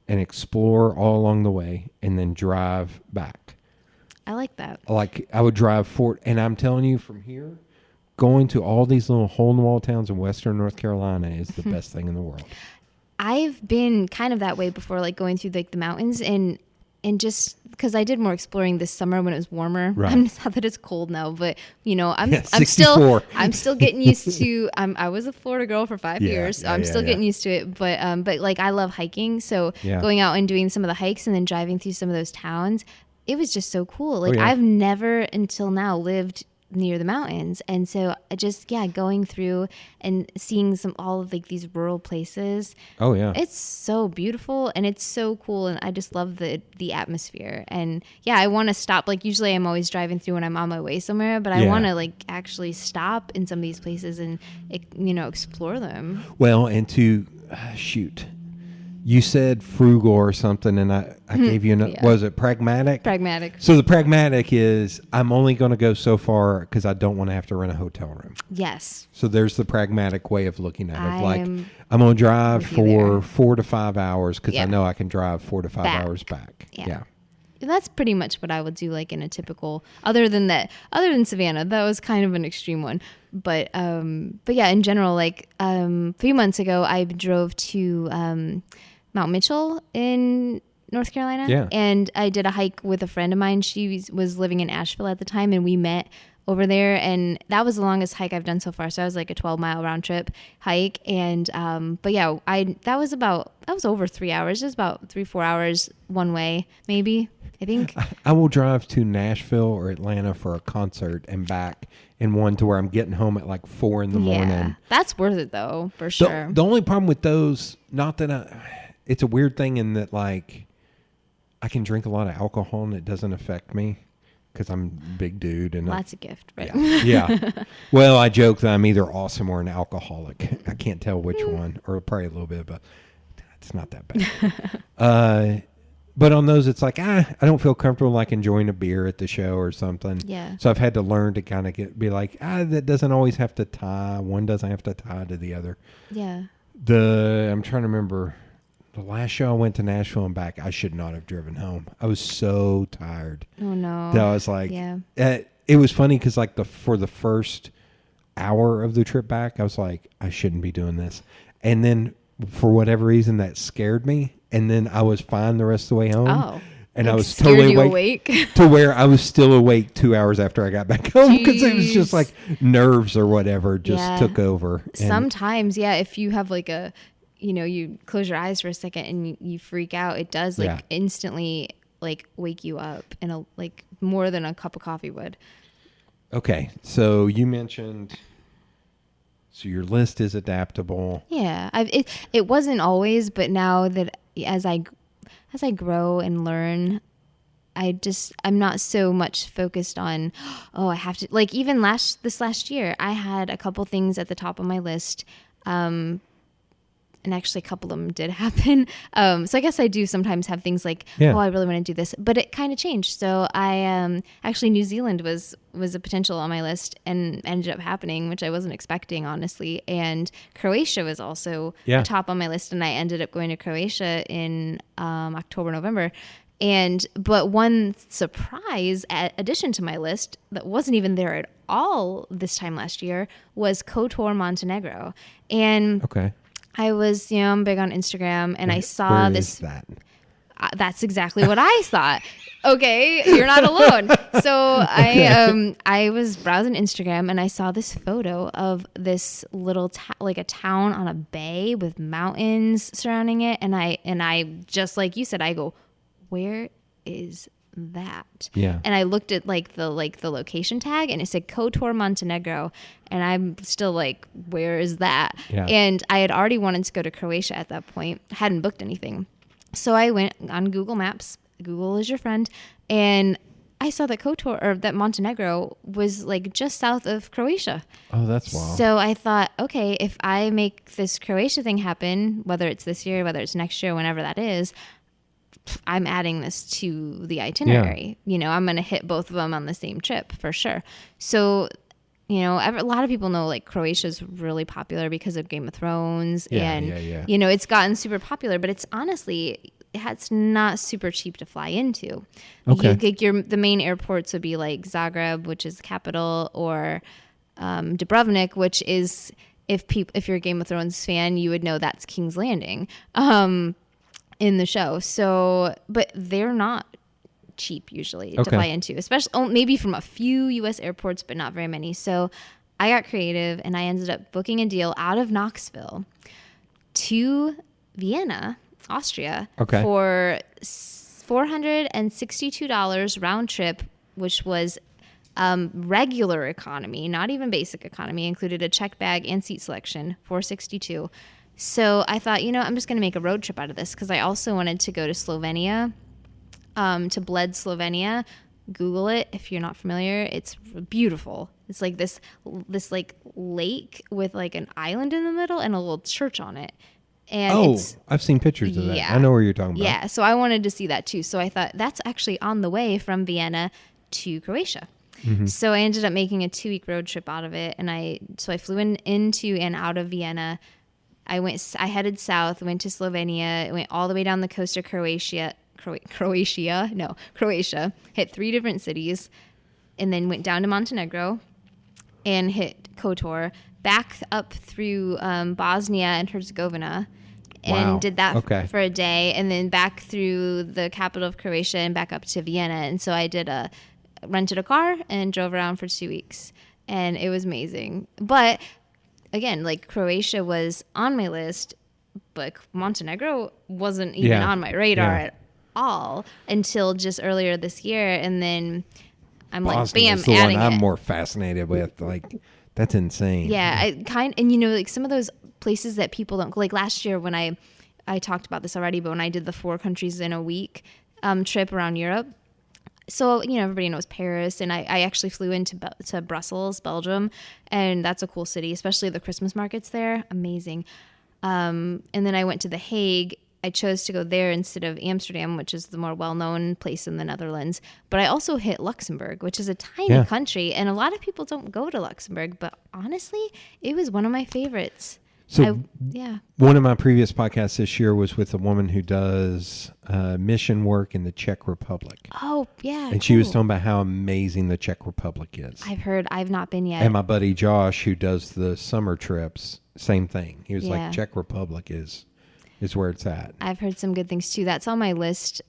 and explore all along the way and then drive back. I like that. Like I would drive and I'm telling you from here, going to all these little hole-in-the-wall towns in western North Carolina is the best thing in the world. I've been kind of that way before, like going through like the mountains and just because I did more exploring this summer when it was warmer. Right. I'm not that it's cold now, but I'm 64. I'm still getting used to. I was a Florida girl for 5 years, so I'm still getting used to it. But like I love hiking, so going out and doing some of the hikes and then driving through some of those towns, it was just so cool. Like I've never until now lived near the mountains, and so I just going through and seeing all of like these rural places. Oh yeah, it's so beautiful and it's so cool, and I just love the atmosphere. And I want to stop. Like usually I'm always driving through when I'm on my way somewhere, but I want to like actually stop in some of these places and explore them. Well, and to shoot. You said frugal or something, and I gave you was it pragmatic? Pragmatic. So the pragmatic is I'm only going to go so far because I don't want to have to rent a hotel room. Yes. So there's the pragmatic way of looking at it. Like I'm going to drive for 4 to 5 hours because I know I can drive 4 to 5 hours back. Yeah. That's pretty much what I would do, like in a typical. Other than Savannah, that was kind of an extreme one. But yeah, in general, like a few months ago, I drove to Mount Mitchell in North Carolina. Yeah. And I did a hike with a friend of mine. She was living in Asheville at the time, and we met over there. And that was the longest hike I've done so far. So I was like a 12-mile round trip hike. And but yeah, that was over 3 hours. It was about 3-4 hours one way, maybe. I think I will drive to Nashville or Atlanta for a concert and back in one to where I'm getting home at like 4 in the morning. That's worth it though, for sure. The only problem with those, not that it's a weird thing in that like I can drink a lot of alcohol and it doesn't affect me because I'm a big dude. And that's a gift, right? Yeah. Well, I joke that I'm either awesome or an alcoholic. I can't tell which one, or probably a little bit, but it's not that bad. But on those, it's like, I don't feel comfortable like enjoying a beer at the show or something. Yeah. So I've had to learn to kind of be like, that doesn't always have to tie. One doesn't have to tie to the other. Yeah. I'm trying to remember the last show I went to Nashville and back, I should not have driven home. I was so tired. Oh, no. That I was like, it was funny because like for the first hour of the trip back, I was like, I shouldn't be doing this. And then for whatever reason, that scared me. And then I was fine the rest of the way home. Oh. And I was totally awake to where I was still awake 2 hours after I got back home because it was just like nerves or whatever just took over. Sometimes, if you have like you close your eyes for a second and you freak out, it does like instantly like wake you up in like more than a cup of coffee would. Okay. So you mentioned... So your list is adaptable. Yeah, it wasn't always, but now that as I as I grow and learn, I'm not so much focused on, oh, I have to, like, even this last year, I had a couple things at the top of my list. And actually a couple of them did happen. So I guess I do sometimes have things like, oh, I really want to do this, but it kind of changed. So I, actually New Zealand was a potential on my list and ended up happening, which I wasn't expecting, honestly. And Croatia was also top on my list. And I ended up going to Croatia in, October, November. But one surprise addition to my list that wasn't even there at all this time last year was KOTOR, Montenegro. And I was, I'm big on Instagram, and I saw this. Where is that? That's exactly what I thought. Okay, you're not alone. So I was browsing Instagram, and I saw this photo of this little like a town on a bay with mountains surrounding it, and I just like you said, I go, where is that? Yeah. And I looked at the location tag, and it said KOTOR, Montenegro, and I'm still like, where is that? Yeah. And I had already wanted to go to Croatia at that point. Hadn't booked anything. So I went on Google Maps. Google is your friend. And I saw that that Montenegro was like just south of Croatia. Oh, that's wild. So I thought, okay, if I make this Croatia thing happen, whether it's this year, whether it's next year, whenever that is, I'm adding this to the itinerary. I'm going to hit both of them on the same trip for sure. So, a lot of people know like Croatia is really popular because of Game of Thrones, it's gotten super popular, but it's honestly, it's not super cheap to fly into. Okay. The main airports would be like Zagreb, which is the capital, or Dubrovnik, which is, if you're a Game of Thrones fan, you would know that's King's Landing. In the show. So, but they're not cheap usually to fly into, especially maybe from a few US airports, but not very many. So I got creative, and I ended up booking a deal out of Knoxville to Vienna, Austria, for $462 round trip, which was regular economy, not even basic economy. Included a checked bag and seat selection, $462. So I thought, I'm just going to make a road trip out of this, because I also wanted to go to Slovenia, to Bled, Slovenia. Google it if you're not familiar. It's beautiful. It's like this like lake with like an island in the middle and a little church on it. And I've seen pictures of that. I know where you're talking about. Yeah, so I wanted to see that too. So I thought that's actually on the way from Vienna to Croatia. Mm-hmm. So I ended up making a 2-week road trip out of it, and I flew into and out of Vienna. I headed south, went to Slovenia, went all the way down the coast of Croatia, hit 3 different cities, and then went down to Montenegro and hit KOTOR, back up through Bosnia and Herzegovina, and did that for a day, and then back through the capital of Croatia and back up to Vienna. And so I rented a car and drove around for 2 weeks, and it was amazing. But again, like Croatia was on my list, but Montenegro wasn't even on my radar at all until just earlier this year. And then I'm Bosnia like, bam, is the adding one I'm it. more fascinated with. Like, that's insane. Yeah, and like some of those places that people don't, like last year when I talked about this already, but when I did the 4 countries in a week trip around Europe. So, everybody knows Paris, and I actually flew into Brussels, Belgium, and that's a cool city, especially the Christmas markets there. Amazing. And then I went to The Hague. I chose to go there instead of Amsterdam, which is the more well-known place in the Netherlands. But I also hit Luxembourg, which is a tiny country, and a lot of people don't go to Luxembourg, but honestly, it was one of my favorites. So one of my previous podcasts this year was with a woman who does mission work in the Czech Republic. Oh, yeah. And she was talking about how amazing the Czech Republic is. I've heard. I've not been yet. And my buddy Josh, who does the summer trips, same thing. He was like, Czech Republic is where it's at. I've heard some good things too. That's on my list.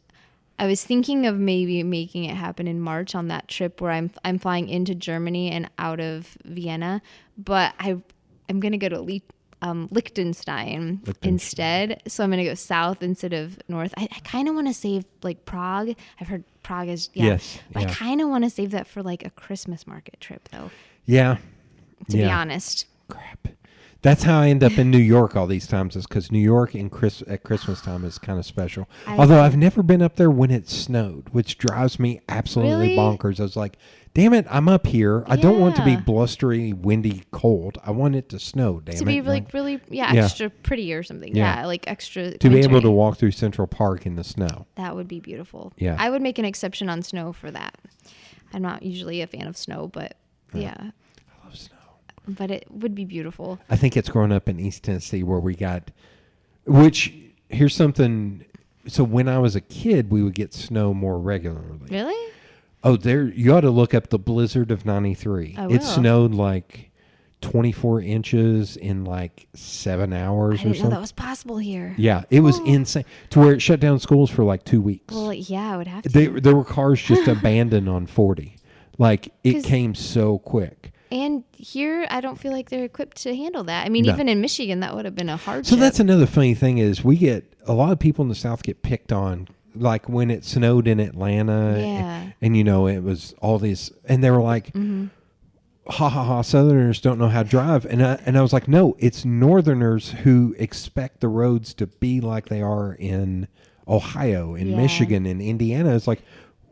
I was thinking of maybe making it happen in March on that trip where I'm flying into Germany and out of Vienna, but I'm going to go to Liechtenstein instead. So I'm going to go south instead of north. I kind of want to save like Prague. I've heard Prague is, Yes. I kind of want to save that for like a Christmas market trip though. Yeah. To be honest. Crap. That's how I end up in New York all these times, is because New York at Christmas time is kind of special. Although I've never been up there when it snowed, which drives me absolutely bonkers. I was like, damn it, I'm up here. I don't want to be blustery, windy, cold. I want it to snow, damn it. To be really, extra pretty or something. Yeah, like extra. To be able to walk through Central Park in the snow. That would be beautiful. Yeah. I would make an exception on snow for that. I'm not usually a fan of snow, but yeah. I love snow. But it would be beautiful. I think it's growing up in East Tennessee where we got, which, here's something. So when I was a kid, we would get snow more regularly. Really? Oh, you ought to look up the blizzard of 93. I will. It snowed like 24 inches in like 7 hours I didn't or something. know that was possible here. Yeah, it was insane. To where it shut down schools for like 2 weeks. Well, yeah, I would have to. There were cars just abandoned on 40. Like, it came so quick. And here, I don't feel like they're equipped to handle that. I mean, even in Michigan, that would have been a hardship. So that's another funny thing is we get, a lot of people in the South get picked on. Like when it snowed in Atlanta and you know, it was all these, and they were like, ha ha ha, Southerners don't know how to drive. And I was like, no, it's Northerners who expect the roads to be like they are in Ohio, in Michigan, in Indiana. It's like,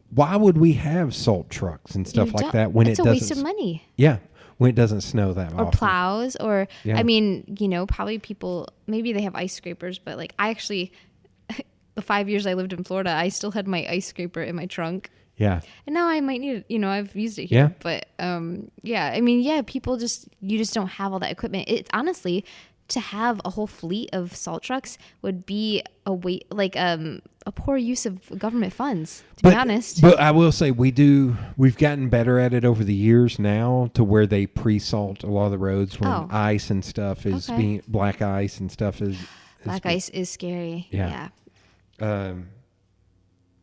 why would we have salt trucks and stuff like that when it doesn't? It's a waste of money. Yeah. When it doesn't snow that often. Or plows, or, I mean, you know, probably people, maybe they have ice scrapers, but like I actually, the 5 years I lived in Florida, I still had my ice scraper in my trunk. Yeah. And now I might need it, you know, I've used it here. But I mean, people you just don't have all that equipment. It's honestly, to have a whole fleet of salt trucks would be a poor use of government funds, to be honest. But I will say we've gotten better at it over the years now, to where they pre-salt a lot of the roads when ice and stuff is being, black ice and stuff is black ice is scary. Yeah.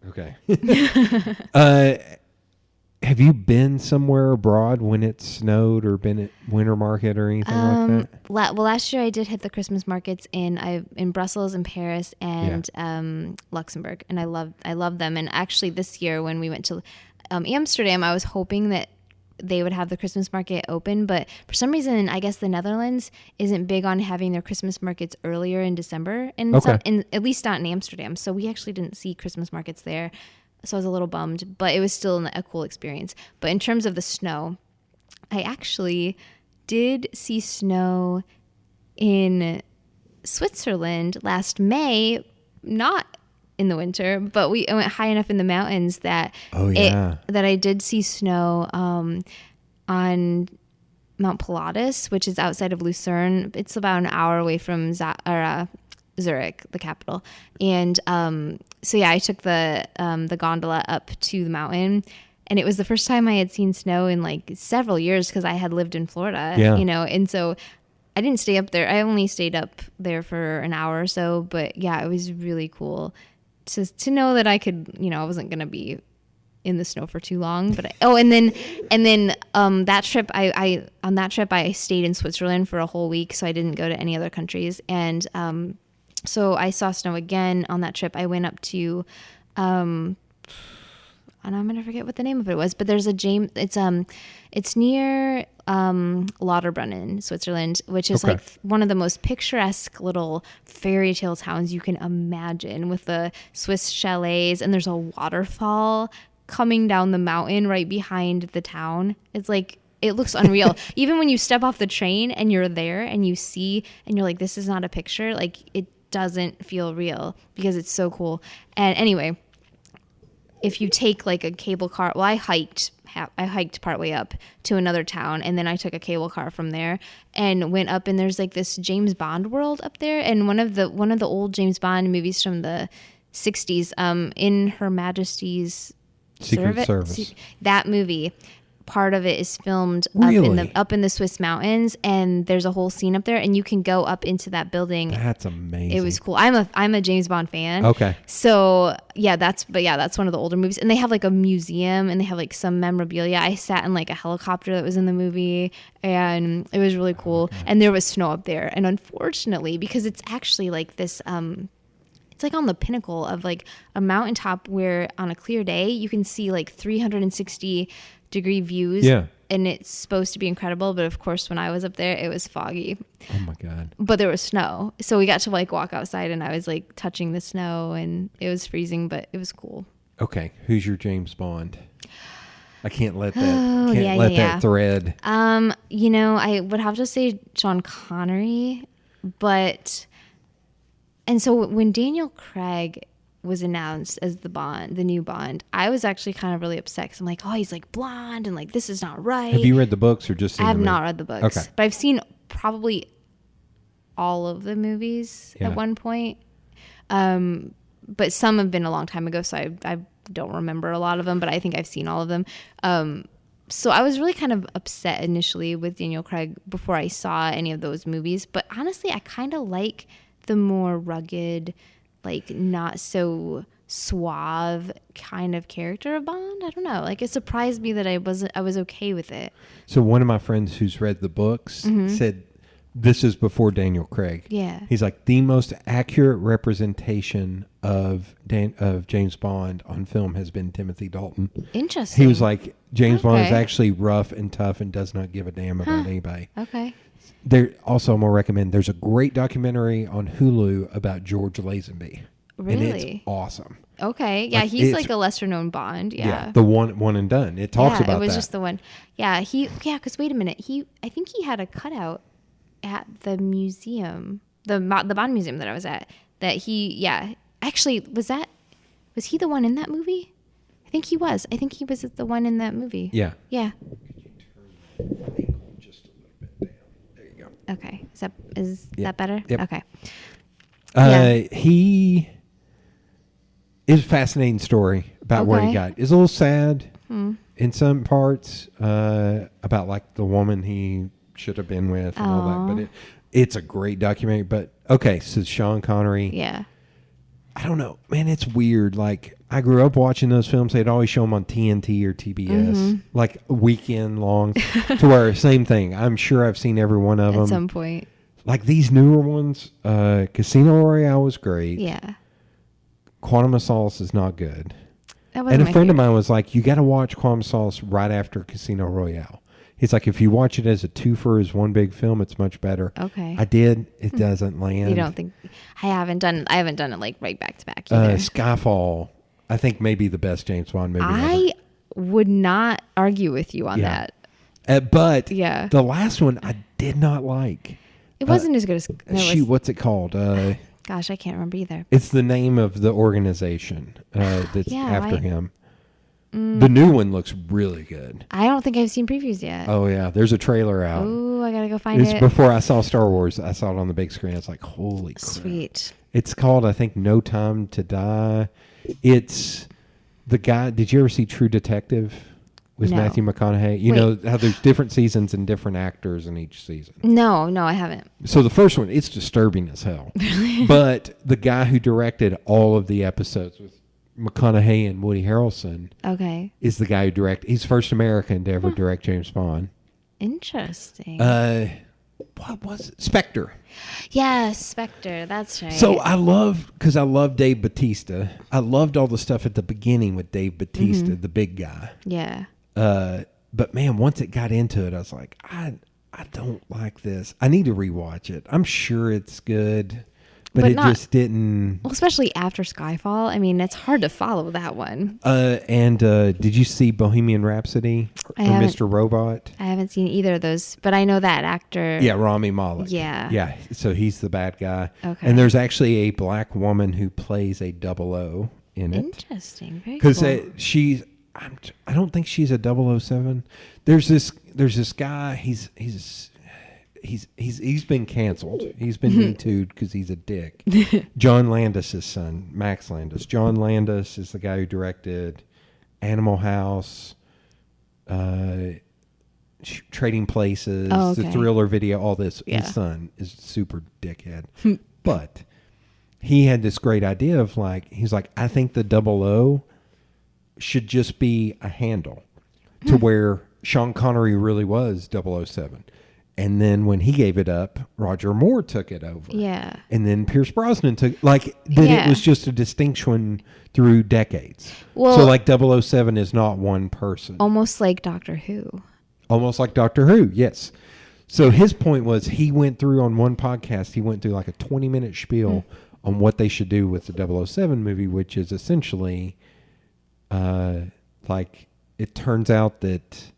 Okay. Have you been somewhere abroad when it snowed, or been at winter market or anything like that? Well, last year I did hit the Christmas markets in Brussels and Paris and Luxembourg, and I loved them. And actually, this year when we went to Amsterdam, I was hoping that they would have the Christmas market open, but for some reason, I guess the Netherlands isn't big on having their Christmas markets earlier in December, and at least not in Amsterdam. So we actually didn't see Christmas markets there. So I was a little bummed, but it was still a cool experience. But in terms of the snow, I actually did see snow in Switzerland last May, not in the winter, but I went high enough in the mountains that that I did see snow on Mount Pilatus, which is outside of Lucerne. It's about an hour away from Zurich, the capital. And I took the gondola up to the mountain, and it was the first time I had seen snow in like several years, because I had lived in Florida, you know, and so I didn't stay up there. I only stayed up there for an hour or so, but yeah, it was really cool to know that I could, you know, I wasn't going to be in the snow for too long. But that trip, I stayed in Switzerland for a whole week, so I didn't go to any other countries. And so I saw snow again on that trip. I went up to, and I'm gonna forget what the name of it was, but there's it's near Lauterbrunnen, Switzerland, which is like one of the most picturesque little fairy tale towns you can imagine, with the Swiss chalets, and there's a waterfall coming down the mountain right behind the town. It's like, it looks unreal. Even when you step off the train and you're there and you see, and you're like, this is not a picture, like it doesn't feel real, because it's so cool. And anyway, if you take like a cable car, well, I hiked partway up to another town, and then I took a cable car from there and went up, and there's like this James Bond world up there, and one of the old James Bond movies from the 60s, in Her Majesty's Secret Service. That movie, part of it is filmed up in the Swiss mountains, and there's a whole scene up there, and you can go up into that building. That's amazing. It was cool. I'm a James Bond fan. Okay. So that's one of the older movies, and they have like a museum, and they have like some memorabilia. I sat in like a helicopter that was in the movie, and it was really cool. And there was snow up there, and unfortunately, because it's actually like this it's like on the pinnacle of like a mountaintop where on a clear day you can see like 360-degree views. Yeah. And it's supposed to be incredible, but of course when I was up there it was foggy. Oh my God. But there was snow, so we got to like walk outside and I was like touching the snow and it was freezing, but it was cool. Okay, who's your James Bond? I can't let that that thread. You know, I would have to say Sean Connery, and so when Daniel Craig was announced as the new Bond, I was actually kind of really upset because I'm like, oh, he's like blonde and like this is not right. Have you read the books or just seen I have the movie? not read the books. Okay. But I've seen probably all of the movies at one point. But some have been a long time ago, so I don't remember a lot of them, but I think I've seen all of them. So I was really kind of upset initially with Daniel Craig before I saw any of those movies. But honestly, I kind of like the more rugged, like not so suave kind of character of Bond. I don't know. Like it surprised me that I was okay with it. So one of my friends who's read the books said this is before Daniel Craig. Yeah. He's like the most accurate representation of James Bond on film has been Timothy Dalton. Interesting. He was like, James Bond is actually rough and tough and does not give a damn about anybody. Okay. There also, I'm gonna recommend. There's a great documentary on Hulu about George Lazenby. Really? And it's awesome. Okay. Yeah, Like, he's like a lesser known Bond. Yeah. The one and done. It talks about that. It was just the one. Yeah. Because wait a minute. I think he had a cutout at the museum, the Bond museum that I was at. Actually, was he the one in that movie? I think he was. I think he was the one in that movie. Yeah. Yeah. Could you turn the angle just a little bit down? There you go. Okay. Is that better? Yep. Okay. He is a fascinating story about where he got. It's a little sad in some parts about like the woman he should have been with and all that. But it's a great documentary. But okay, so Sean Connery. Yeah. I don't know, man. It's weird. Like I grew up watching those films. They'd always show them on TNT or TBS, like weekend long. To where same thing. I'm sure I've seen every one of them At some point. Like these newer ones. Casino Royale was great. Yeah. Quantum of Solace is not good. That wasn't And a friend of mine was like, "You got to watch Quantum of Solace right after Casino Royale." He's like, if you watch it as a twofer, as one big film, it's much better. Okay. I did. It doesn't land. You don't think? I haven't done it like right back to back either. Skyfall, I think maybe the best James Bond movie I would not argue with you on Yeah. that. But the last one I did not like. It wasn't as good as. What's it called? Gosh, I can't remember either. It's the name of the organization that's after him. The new one looks really good. I don't think I've seen previews yet. Oh, yeah. There's a trailer out. Ooh, I got to go find it. Before I saw Star Wars. I saw it on the big screen. I was like, holy crap. Sweet. It's called, I think, No Time to Die. It's the guy. Did you ever see True Detective with Matthew McConaughey? You know how there's different seasons and different actors in each season. No, I haven't. So the first one, it's disturbing as hell. But the guy who directed all of the episodes with McConaughey and Woody Harrelson is the guy who directed. He's the first American to ever direct James Bond. Interesting. What was it? Spectre. Yeah, Spectre. That's right. So I love Dave Bautista. I loved all the stuff at the beginning with Dave Bautista, the big guy. Yeah. But man, once it got into it, I was like, I don't like this. I need to rewatch it. I'm sure it's good. But it just didn't. Well, especially after Skyfall. I mean, it's hard to follow that one. And did you see Bohemian Rhapsody or Mr. Robot? I haven't seen either of those, but I know that actor. Yeah, Rami Malek. Yeah. Yeah, so he's the bad guy. Okay. And there's actually a black woman who plays a 00 in it. Interesting. Very cool. Because I don't think she's a 007. There's this guy. He's been canceled. He's been Me Too'd because he's a dick. John Landis' son, Max Landis. John Landis is the guy who directed Animal House, Trading Places, the Thriller video, all this. Yeah. His son is super dickhead. But he had this great idea of he's like, I think the 00 should just be a handle to where Sean Connery really was 007. And then when he gave it up, Roger Moore took it over. Yeah. And then Pierce Brosnan took, it was just a distinction through decades. Well, so like 007 is not one person. Almost like Doctor Who. Almost like Doctor Who, yes. So his point was he went through on one podcast, he went through like a 20-minute spiel on what they should do with the 007 movie, which is essentially it turns out that,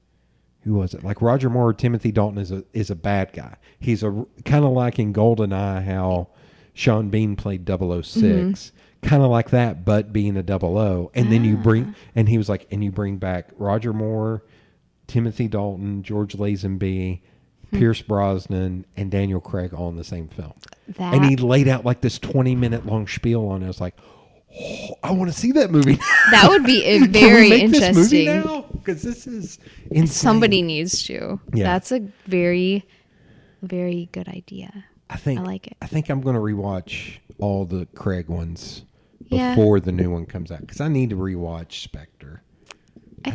who was it? Like Roger Moore, Timothy Dalton is a bad guy. He's a kind of like in GoldenEye how Sean Bean played 006. Kind of like that, but being a 00. And then you bring back Roger Moore, Timothy Dalton, George Lazenby, Pierce Brosnan, and Daniel Craig all in the same film. And he laid out like this 20-minute long spiel on it. I was like, oh, I want to see that movie. That would be a very interesting. This movie now? Because this is insane. Somebody needs to. Yeah. That's a very, very good idea. I like it. I think I'm going to rewatch all the Craig ones before the new one comes out because I need to rewatch Spectre. I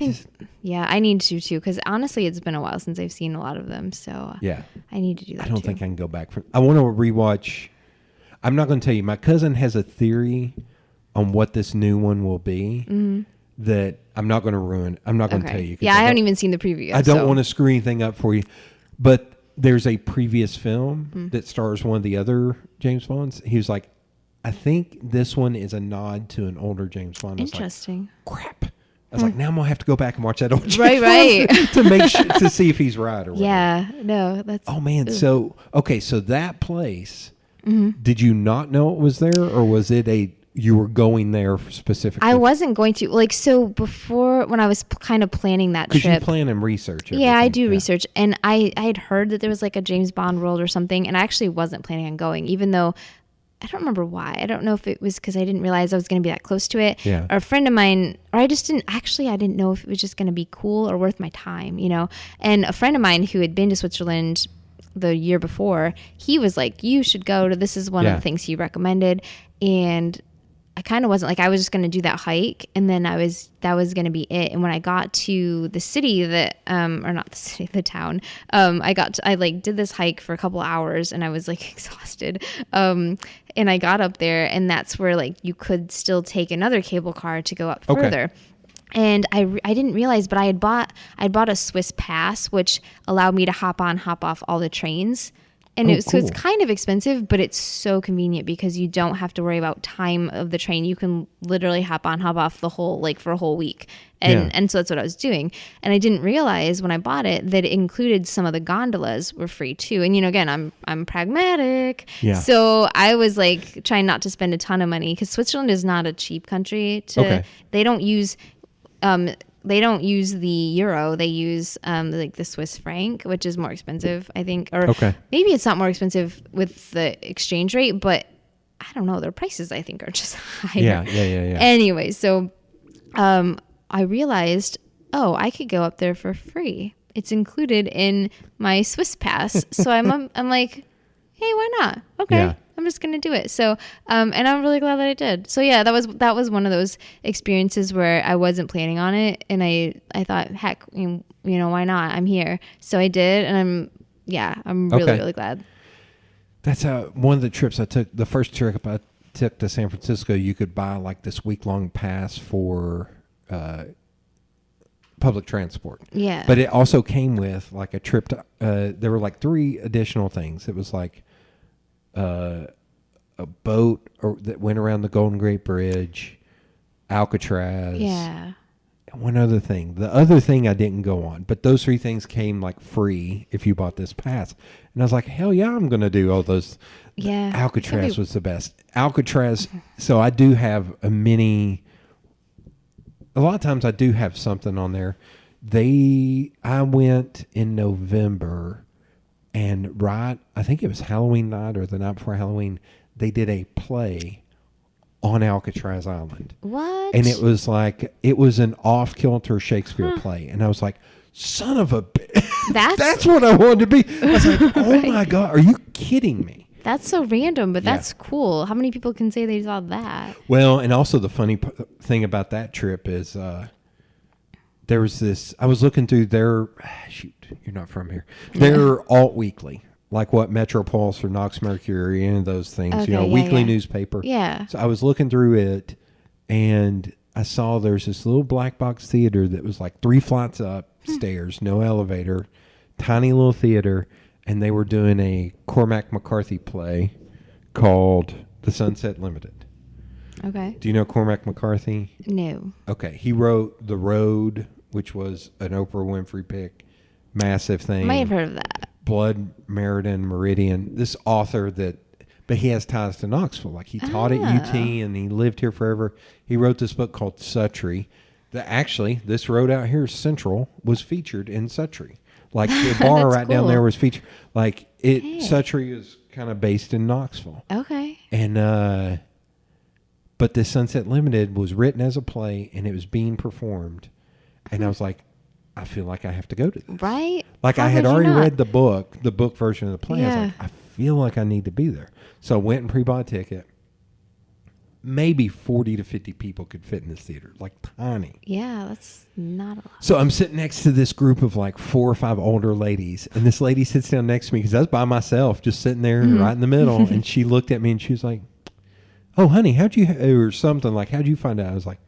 need to too because honestly, it's been a while since I've seen a lot of them. So I need to do that. I don't think I can go back. I want to rewatch. I'm not going to tell you. My cousin has a theory on what this new one will be that I'm not going to ruin. I'm not going to tell you. Yeah, I haven't even seen the preview yet. I don't want to screw anything up for you. But there's a previous film that stars one of the other James Bonds. He was like, I think this one is a nod to an older James Bond. Interesting. Like, crap. I was like, now I'm going to have to go back and watch that old James Bond to make sure, to see if he's right or whatever. Yeah, no, that's... Oh, man. So that place, did you not know it was there or was it you were going there specifically? I wasn't going to. So before, when I was kind of planning that trip. Because you plan and research everything. Yeah, I do research. And I had heard that there was like a James Bond world or something. And I actually wasn't planning on going, even though I don't remember why. I don't know if it was because I didn't realize I was going to be that close to it. Yeah. Or a friend of mine, or I didn't know if it was just going to be cool or worth my time, And a friend of mine who had been to Switzerland the year before, he was like, you should go to, this is one of the things he recommended. And I kind of wasn't like, I was just going to do that hike and then that was going to be it. And when I got to the city that, or not the city, the town, I did this hike for a couple hours and I was like exhausted. And I got up there and that's where like you could still take another cable car to go up further. And I didn't realize, but I had bought a Swiss pass, which allowed me to hop on, hop off all the trains. And so it's kind of expensive, but it's so convenient because you don't have to worry about time of the train. You can literally hop on, hop off for a whole week. And so that's what I was doing. And I didn't realize when I bought it that it included some of the gondolas were free too. And, again, I'm pragmatic. Yeah. So I was like trying not to spend a ton of money because Switzerland is not a cheap country. They don't use the euro. They use like the Swiss franc, which is more expensive, I think. Or maybe it's not more expensive with the exchange rate, but I don't know. Their prices, I think, are just higher. Yeah. Anyway, so I realized, I could go up there for free. It's included in my Swiss pass. So I'm like, hey, why not? Okay. Yeah. I'm just going to do it. So, and I'm really glad that I did. So yeah, that was one of those experiences where I wasn't planning on it. And I thought, heck, why not? I'm here. So I did. And I'm really, really glad. That's one of the trips I took. The first trip I took to San Francisco, you could buy like this week-long pass for public transport. Yeah. But it also came with like a trip to, there were like 3 additional things. It was like, a boat that went around the Golden Gate Bridge, Alcatraz. Yeah. And one other thing. The other thing I didn't go on, but those 3 things came like free if you bought this pass. And I was like, hell yeah, I'm going to do all those. Yeah. Alcatraz was the best. Alcatraz. So I do have a lot of times I do have something on there. I went in November. And I think it was Halloween night or the night before Halloween, they did a play on Alcatraz Island. What? And it was an off-kilter Shakespeare play. And I was like, son of a bitch. That's what I wanted to be. I was like, oh my God, are you kidding me? That's so random, but that's cool. How many people can say they saw that? Well, and also the funny thing about that trip is there was this, I was looking through their, shoot, you're not from here. They're alt weekly, like what Metro Pulse or Knox Mercury, any of those things, Okay, weekly newspaper. Yeah. So I was looking through it, and I saw there's this little black box theater that was like 3 flights upstairs, no elevator, tiny little theater, and they were doing a Cormac McCarthy play called The Sunset Limited. Okay. Do you know Cormac McCarthy? No. Okay. He wrote The Road, which was an Oprah Winfrey pick, massive thing. Might have heard of that. Blood, Meridian. This author but he has ties to Knoxville. Like he taught at UT and he lived here forever. He wrote this book called Suttree. Actually, this road out here, Central, was featured in Suttree. Like the bar right down there was featured. Like Suttree is kind of based in Knoxville. Okay. And but this Sunset Limited was written as a play and it was being performed. And I was like, I feel like I have to go to this. Right? Like I had already read the book version of the play. Yeah. I was like, I feel like I need to be there. So I went and pre-bought a ticket. Maybe 40 to 50 people could fit in this theater, like tiny. Yeah, that's not a lot. So I'm sitting next to this group of like 4 or 5 older ladies, and this lady sits down next to me because I was by myself, just sitting there right in the middle, and she looked at me and she was like, "Oh, honey, or something like, how'd you find out?" I was like,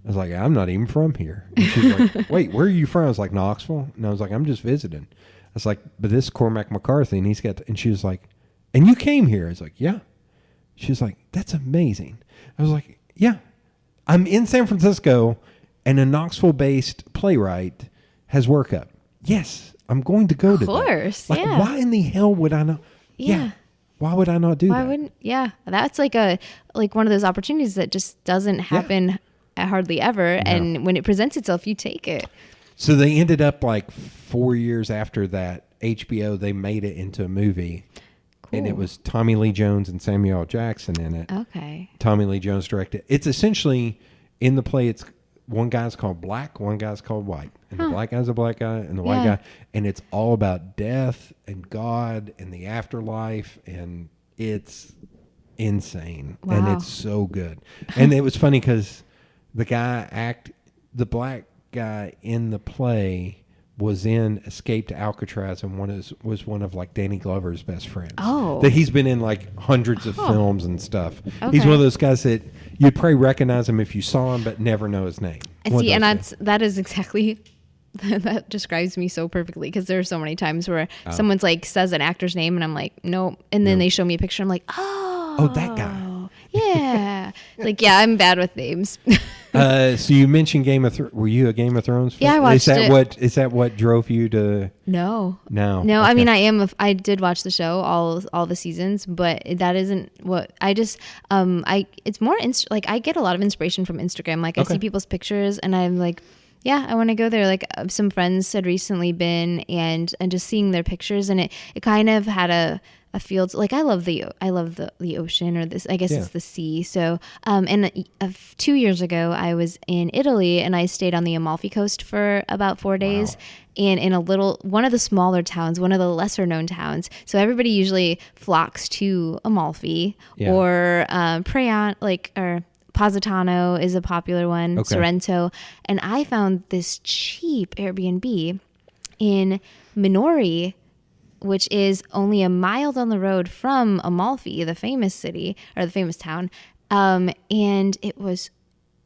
"I'm not even from here." And she's like, "Wait, where are you from?" I was like, "Knoxville." And I was like, "I'm just visiting." I was like, "But this is Cormac McCarthy, and he's got," and she was like, "And you came here?" I was like, "Yeah." She was like, "That's amazing." I was like, "Yeah, I'm in San Francisco, and a Knoxville-based playwright has work up. Yes, I'm going to go to that." Of course, like, yeah. why in the hell would I not? Yeah. Why would I not do that? Why wouldn't? Yeah, that's like one of those opportunities that just doesn't happen hardly ever, and when it presents itself, you take it. So they ended up like 4 years after that, HBO, they made it into a movie. Cool. And it was Tommy Lee Jones and Samuel L. Jackson in it. Okay. Tommy Lee Jones directed. It's essentially, in the play, it's one guy's called black, one guy's called white. And the black guy's a black guy and the white guy. And it's all about death and God and the afterlife. And it's insane. Wow. And it's so good. And it was funny because the black guy in the play was in Escape to Alcatraz and was one of like Danny Glover's best friends. Oh. That he's been in like hundreds of films and stuff. Okay. He's one of those guys that you'd probably recognize him if you saw him but never know his name. See, and that is exactly that describes me so perfectly, because there are so many times where someone's like says an actor's name and I'm like, nope, and then they show me a picture, I'm like, oh, that guy. Yeah. Like, yeah, I'm bad with names. So you mentioned Game of Thrones. Were you a Game of Thrones fan? Yeah, I watched it. Is that what drove you to? No. Okay. I mean, I did watch the show, all the seasons, but that isn't what I just, it's more, like I get a lot of inspiration from Instagram. Like I see people's pictures and I'm like, yeah, I want to go there. Like some friends had recently been and just seeing their pictures, and it kind of had a field. Like I love the ocean, or this, I guess it's the sea. So, and 2 years ago I was in Italy and I stayed on the Amalfi Coast for about 4 days. Wow. And in one of the smaller towns, one of the lesser known towns. So everybody usually flocks to Amalfi or or Positano is a popular one, Sorrento. And I found this cheap Airbnb in Minori, which is only a mile down the road from Amalfi, the famous city, or the famous town. And it was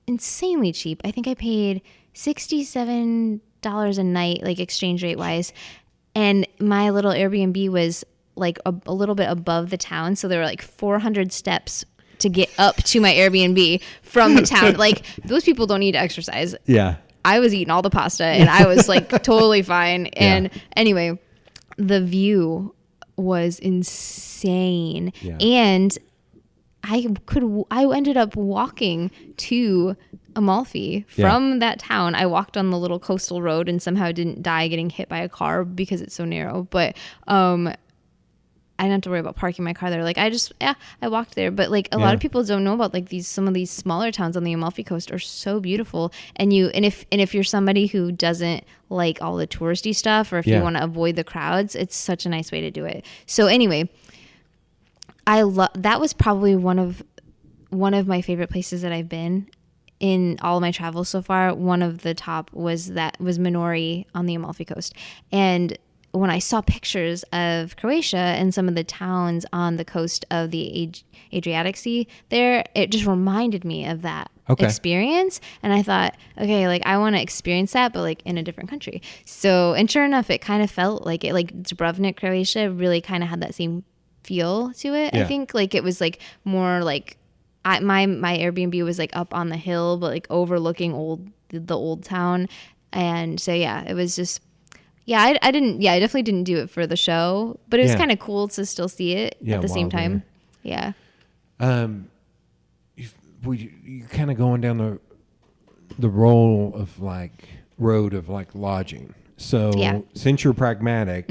insanely cheap. I think I paid $67 a night, like exchange rate wise. And my little Airbnb was like a little bit above the town. So there were like 400 steps to get up to my Airbnb from the town. Like those people don't need to exercise. Yeah. I was eating all the pasta and I was like totally fine. And anyway, the view was insane. Yeah. And I ended up walking to Amalfi from that town. I walked on the little coastal road and somehow didn't die getting hit by a car because it's so narrow. But I didn't have to worry about parking my car there. Like I walked there. But like a lot of people don't know about like some of these smaller towns on the Amalfi Coast are so beautiful. And if you're somebody who doesn't like all the touristy stuff, or if you want to avoid the crowds, it's such a nice way to do it. So anyway, that was probably one of my favorite places that I've been in all of my travels so far, one of the top was Minori on the Amalfi Coast. And when I saw pictures of Croatia and some of the towns on the coast of the Adriatic Sea there, it just reminded me of that experience. And I thought, okay, like I want to experience that, but like in a different country. So, and sure enough, it kind of felt like it, like Dubrovnik, Croatia really kind of had that same feel to it. I think like it was like more like my Airbnb was like up on the hill, but like overlooking the old town. And so, yeah, it was just, I definitely didn't do it for the show, but it was kind of cool to still see it at the same time. There. Yeah. You're kind of going down the road of like lodging. So since you're pragmatic,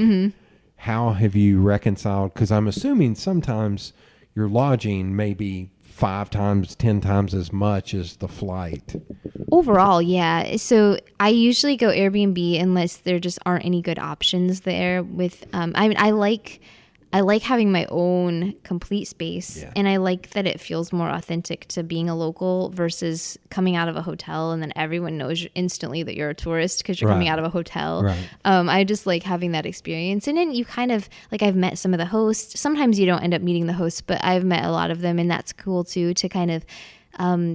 how have you reconciled? Because I'm assuming sometimes your lodging may be 5 times, 10 times as much as the flight. Overall, yeah. So I usually go Airbnb unless there just aren't any good options there. With I like having my own complete space, and I like that it feels more authentic to being a local versus coming out of a hotel and then everyone knows instantly that you're a tourist because you're coming out of a hotel. Right. I just like having that experience. And then you kind of, like I've met some of the hosts. Sometimes you don't end up meeting the hosts, but I've met a lot of them, and that's cool too, to kind of,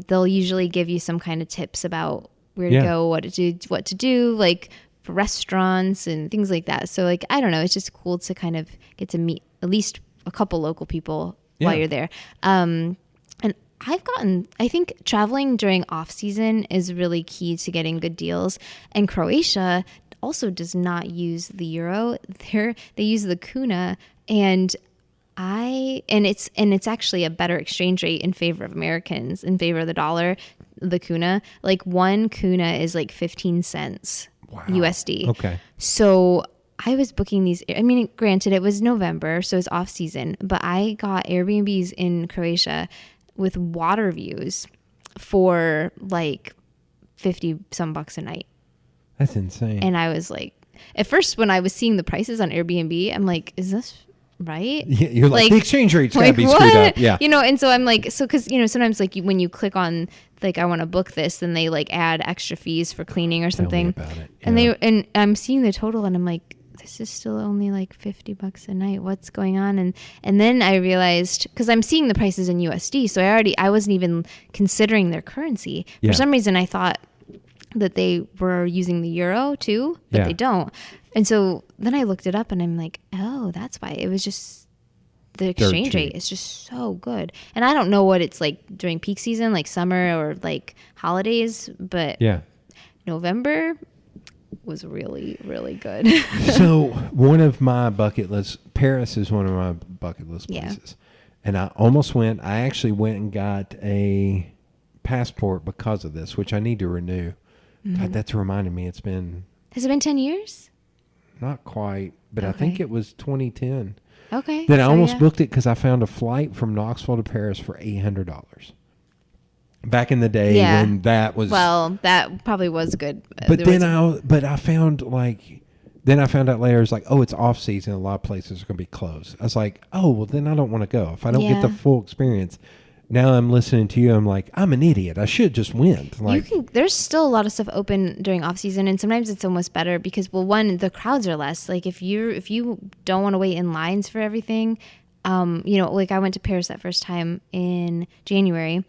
they'll usually give you some kind of tips about where to go, what to do, like for restaurants and things like that. So like, I don't know, it's just cool to kind of get to meet at least a couple local people while you're there. And I think traveling during off season is really key to getting good deals. And Croatia also does not use the euro. They use the kuna, and it's actually a better exchange rate in favor of Americans, in favor of the dollar, the kuna. Like 1 kuna is like 15 cents. Wow. USD. Okay. So I was booking these. I mean, granted, it was November, so it's off season, but I got Airbnbs in Croatia with water views for like 50 some bucks a night. That's insane. And I was like, at first when I was seeing the prices on Airbnb, I'm like, is this right? Yeah, you're like the exchange rate's gotta be screwed up. Yeah. You know, and so I'm like, so because, you know, sometimes like when you click on like, I want to book this, then they like add extra fees for cleaning or something. Tell me about it. Yeah. And I'm seeing the total and I'm like, this is still only like 50 bucks a night. What's going on? And then I realized, because I'm seeing the prices in USD, so I wasn't even considering their currency. For some reason, I thought that they were using the euro too, but they don't. And so then I looked it up and I'm like, oh, that's why. It was just the exchange rate is just so good. And I don't know what it's like during peak season, like summer or like holidays, but November was really, really good. So one of my bucket lists, Paris is one of my bucket list places. And I almost went. I actually went and got a passport because of this, which I need to renew. God, that's reminding me. Has it been 10 years? Not quite, but I think it was 2010. Okay. Then I almost booked it because I found a flight from Knoxville to Paris for $800. Back in the day when that was... Well, that probably was good. But I found out later, it's like, oh, it's off season. A lot of places are going to be closed. I was like, oh, well, then I don't want to go. If I don't get the full experience... Now I'm listening to you. I'm like, I'm an idiot. I should just went. Like, there's still a lot of stuff open during off season, and sometimes it's almost better because, well, one, the crowds are less. Like if you don't want to wait in lines for everything, you know, like I went to Paris that first time in January,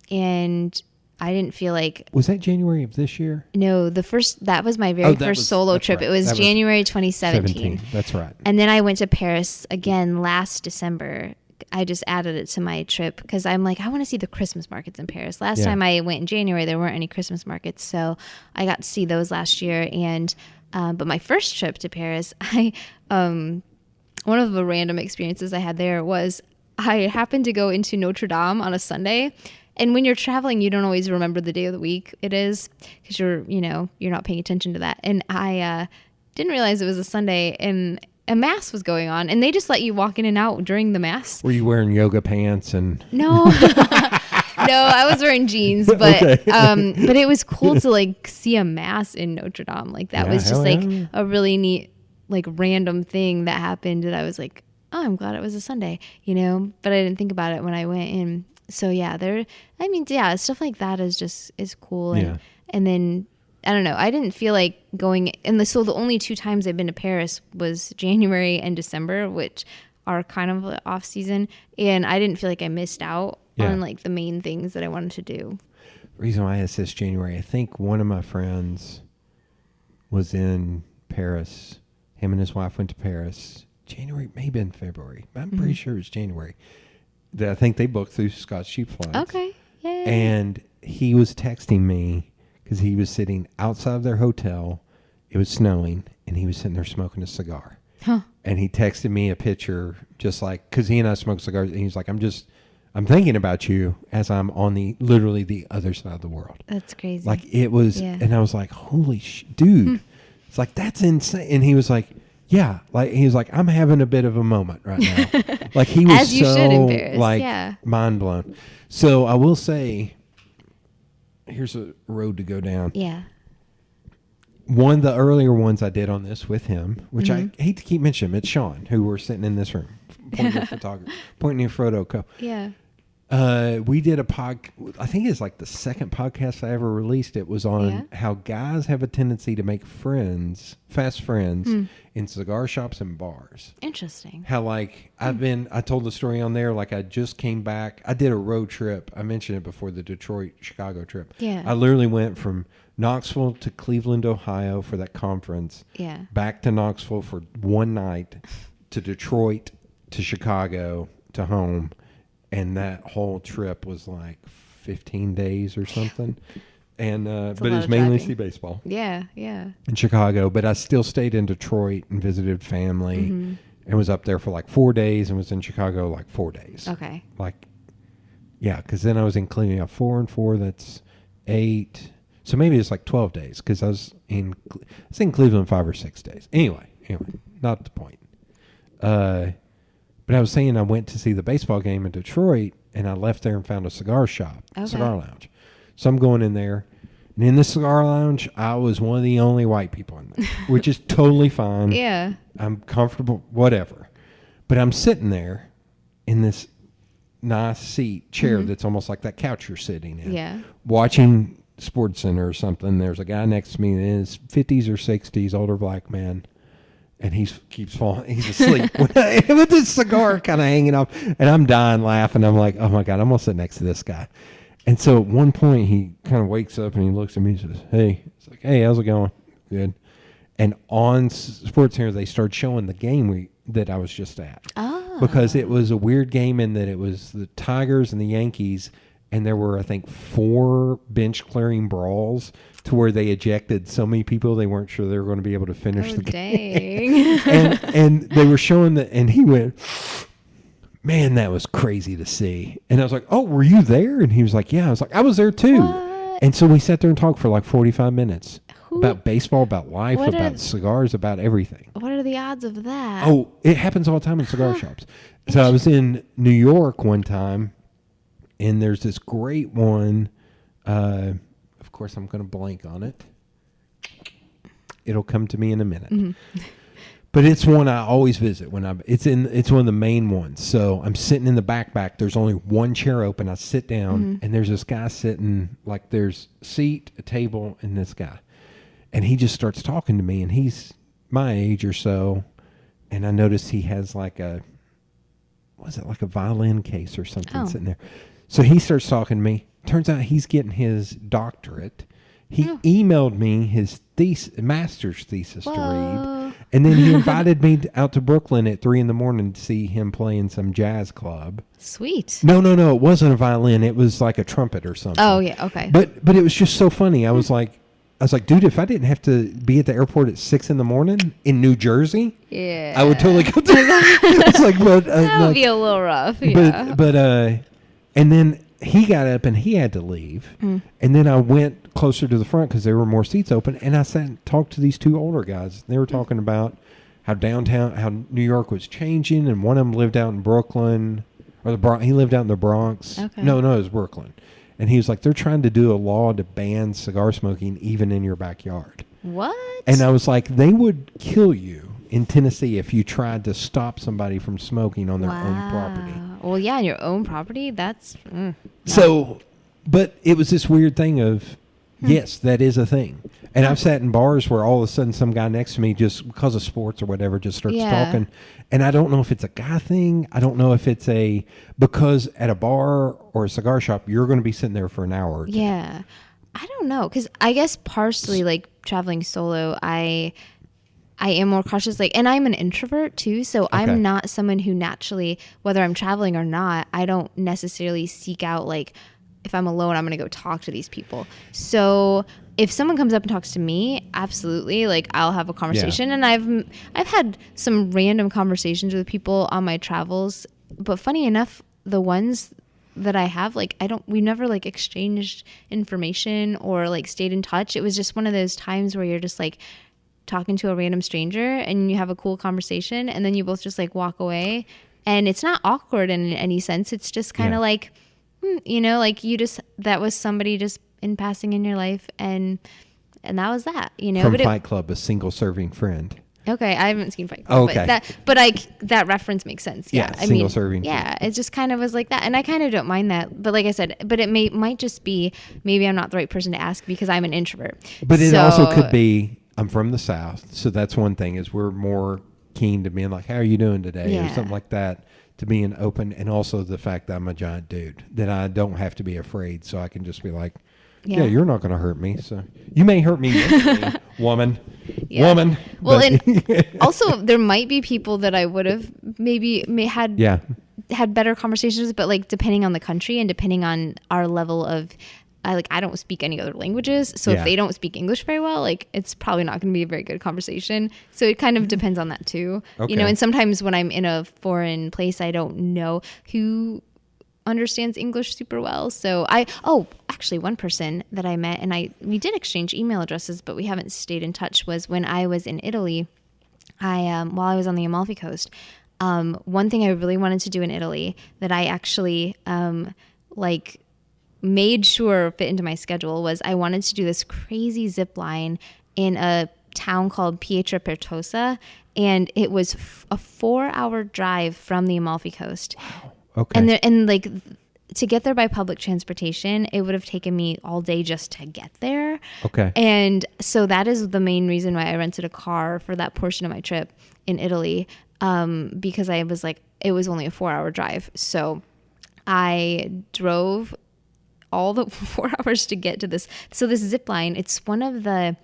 and I didn't feel like... Was that January of this year? No, that was my very first solo trip. Right. It was January 2017. That's right. And then I went to Paris again last December. I just added it to my trip because I'm like, I want to see the Christmas markets in Paris. Last time I went in January, there weren't any Christmas markets, so I got to see those last year. And but my first trip to Paris, one of the random experiences I had there was I happened to go into Notre Dame on a Sunday. And when you're traveling, you don't always remember the day of the week it is because you're not paying attention to that. And I didn't realize it was a Sunday, and a mass was going on, and they just let you walk in and out during the mass. Were you wearing yoga pants and? No, no, I was wearing jeans, but but it was cool to like see a mass in Notre Dame. Like that was just like a really neat, like random thing that happened that I was like, oh, I'm glad it was a Sunday, you know. But I didn't think about it when I went in. So yeah, stuff like that is cool. Yeah. And then I don't know. I didn't feel like going, so the only 2 times I've been to Paris was January and December, which are kind of off season, and I didn't feel like I missed out on like the main things that I wanted to do. The reason why I said January, I think one of my friends was in Paris. Him and his wife went to Paris. January, maybe in February. I'm pretty sure it's January. I think they booked through Scott's Cheap Flights. Okay. Yay. And he was texting me because he was sitting outside of their hotel. It was snowing, and he was sitting there smoking a cigar. Huh. And he texted me a picture, just like, because he and I smoke cigars, and he's like, I'm thinking about you as I'm on literally the other side of the world. That's crazy. Like, it was, and I was like, holy dude. It's like, that's insane. And he was like, yeah, like, he was like, I'm having a bit of a moment right now. Like, he was As you so, should in Paris. like, mind blown. So I will say, here's a road to go down. Yeah. One of the earlier ones I did on this with him, which I hate to keep mentioning, it's Sean, who we're sitting in this room, pointing your photo co. Yeah. We did I think it's like the second podcast I ever released. It was on how guys have a tendency to make fast friends in cigar shops and bars. Interesting. How like I told the story on there, like I just came back. I did a road trip. I mentioned it before, the Detroit-Chicago trip. Yeah. I literally went from Knoxville to Cleveland, Ohio for that conference. Yeah. Back to Knoxville for one night, to Detroit, to Chicago, to home. And that whole trip was like 15 days or something. And but it was mainly see baseball. Yeah. In Chicago. But I still stayed in Detroit and visited family and was up there for like 4 days and was in Chicago like 4 days. Okay. Like, yeah, because then I was in Cleveland. 4 and 4, that's 8. So maybe it's like 12 days because I was in Cleveland 5 or 6 days. Anyway, not the point. But I was saying I went to see the baseball game in Detroit, and I left there and found a cigar shop, cigar lounge. So I'm going in there, and in the cigar lounge, I was one of the only white people in there, which is totally fine. Yeah. I'm comfortable, whatever. But I'm sitting there in this nice chair that's almost like that couch you're sitting in. Yeah. Watching SportsCenter or something. There's a guy next to me in his 50s or 60s, older black man. And he keeps falling. He's asleep with this cigar kind of hanging off. And I'm dying laughing. I'm like, oh, my God, I'm going to sit next to this guy. And so at one point, he kind of wakes up and he looks at me and says, hey. It's like, hey, how's it going? Good. And on SportsCenter, they started showing the game that I was just at. Oh. Because it was a weird game in that it was the Tigers and the Yankees. And there were, I think, 4 bench-clearing brawls to where they ejected so many people they weren't sure they were going to be able to finish the game. and they were showing and he went, man, that was crazy to see. And I was like, oh, were you there? And he was like, yeah. I was like, I was there too. What? And so we sat there and talked for like 45 minutes about baseball, about life, about cigars, about everything. What are the odds of that? Oh, it happens all the time in cigar shops. So I was in New York one time. And there's this great one. Of course, I'm going to blank on it. It'll come to me in a minute. But it's one I always visit it's one of the main ones. So I'm sitting in the back. There's only one chair open. I sit down, and there's this guy sitting. Like there's a seat, a table, and this guy, and he just starts talking to me. And he's my age or so, and I notice he has like a violin case or something sitting there. So he starts talking to me. Turns out he's getting his doctorate. He emailed me his master's thesis to read. And then he invited me out to Brooklyn at 3 a.m. to see him play in some jazz club. Sweet. No. It wasn't a violin. It was like a trumpet or something. Oh, yeah. Okay. But it was just so funny. I was like, dude, if I didn't have to be at the airport at 6 a.m. in New Jersey, I would totally go do that. I was like, but that would be a little rough. Yeah. But and then he got up and he had to leave. And then I went closer to the front because there were more seats open. And I sat and talked to these 2 older guys. They were talking about how New York was changing. And one of them lived out in Brooklyn. He lived out in the Bronx. Okay. No, it was Brooklyn. And he was like, they're trying to do a law to ban cigar smoking even in your backyard. What? And I was like, they would kill you in Tennessee if you tried to stop somebody from smoking on their own property. Well, yeah, on your own property, that's... So, but it was this weird thing of, yes, that is a thing. And I've sat in bars where all of a sudden some guy next to me, just because of sports or whatever, just starts talking. And I don't know if it's a guy thing. I don't know if it's because at a bar or a cigar shop, you're going to be sitting there for an hour or two. Yeah. I don't know. Because I guess partially, like, traveling solo, I am more cautious. Like, and I'm an introvert too. So I'm not someone who naturally, whether I'm traveling or not, I don't necessarily seek out, like, if I'm alone, I'm going to go talk to these people. So if someone comes up and talks to me, absolutely, like, I'll have a conversation. Yeah. And I've had some random conversations with people on my travels, but funny enough, the ones that I have, like, we never, like, exchanged information or, like, stayed in touch. It was just one of those times where you're just, like, talking to a random stranger and you have a cool conversation and then you both just, like, walk away, and it's not awkward in any sense. It's just kind of like, you know, like, that was somebody just in passing in your life, and that was that, you know. From Fight Club, a single serving friend. Okay, I haven't seen Fight Club, but that reference makes sense. Yeah, I single serving. Yeah, it just kind of was like that, and I kind of don't mind that. But like I said, but it might just be maybe I'm not the right person to ask because I'm an introvert. But it also could be I'm from the South, so that's one thing is we're more keen to being like, "How are you doing today?" or something like that. To being open, and also the fact that I'm a giant dude, that I don't have to be afraid, so I can just be like, yeah you're not going to hurt me, so you may hurt me mentally, woman. Well, and also there might be people that I would have had better conversations with, but, like, depending on the country and depending on our level of I don't speak any other languages, so if they don't speak English very well, like, it's probably not going to be a very good conversation. So it kind of depends on that too. You know, and sometimes when I'm in a foreign place, I don't know who understands English super well. So actually one person that I met and we did exchange email addresses, but we haven't stayed in touch, was when I was in Italy. While I was on the Amalfi Coast, one thing I really wanted to do in Italy that I actually made sure fit into my schedule was I wanted to do this crazy zip line in a town called Pietrapertosa, and it was a 4-hour drive from the Amalfi Coast. Wow. Okay. And to get there by public transportation, it would have taken me all day just to get there. Okay. And so that is the main reason why I rented a car for that portion of my trip in Italy, because I was like, it was only a 4-hour drive. So I drove all the 4 hours to get to this. So this zip line, it's one of the,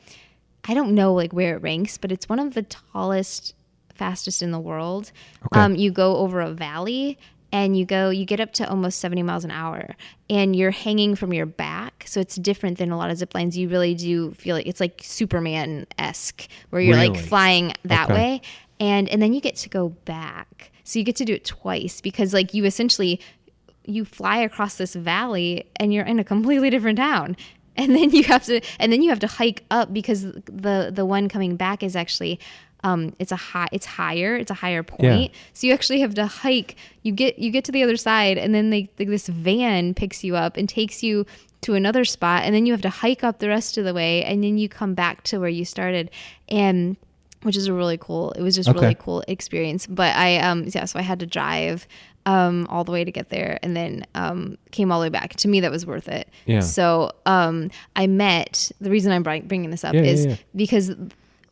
I don't know, like, where it ranks, but it's one of the tallest, fastest in the world. Okay. You go over a valley and you get up to almost 70 miles an hour, and you're hanging from your back. So it's different than a lot of zip lines. You really do feel like it's like Superman-esque, where you're like flying that way. And then you get to go back. So you get to do it twice, because, like, you fly across this valley and you're in a completely different town. And then you have to hike up, because the one coming back is actually it's higher. It's a higher point. Yeah. So you actually have to hike. You get to the other side, and then this van picks you up and takes you to another spot, and then you have to hike up the rest of the way, and then you come back to where you started, and which is really cool. It was just really cool experience. But so I had to drive all the way to get there, and then came all the way back. To me, that was worth it. Yeah. So the reason I'm bringing this up is because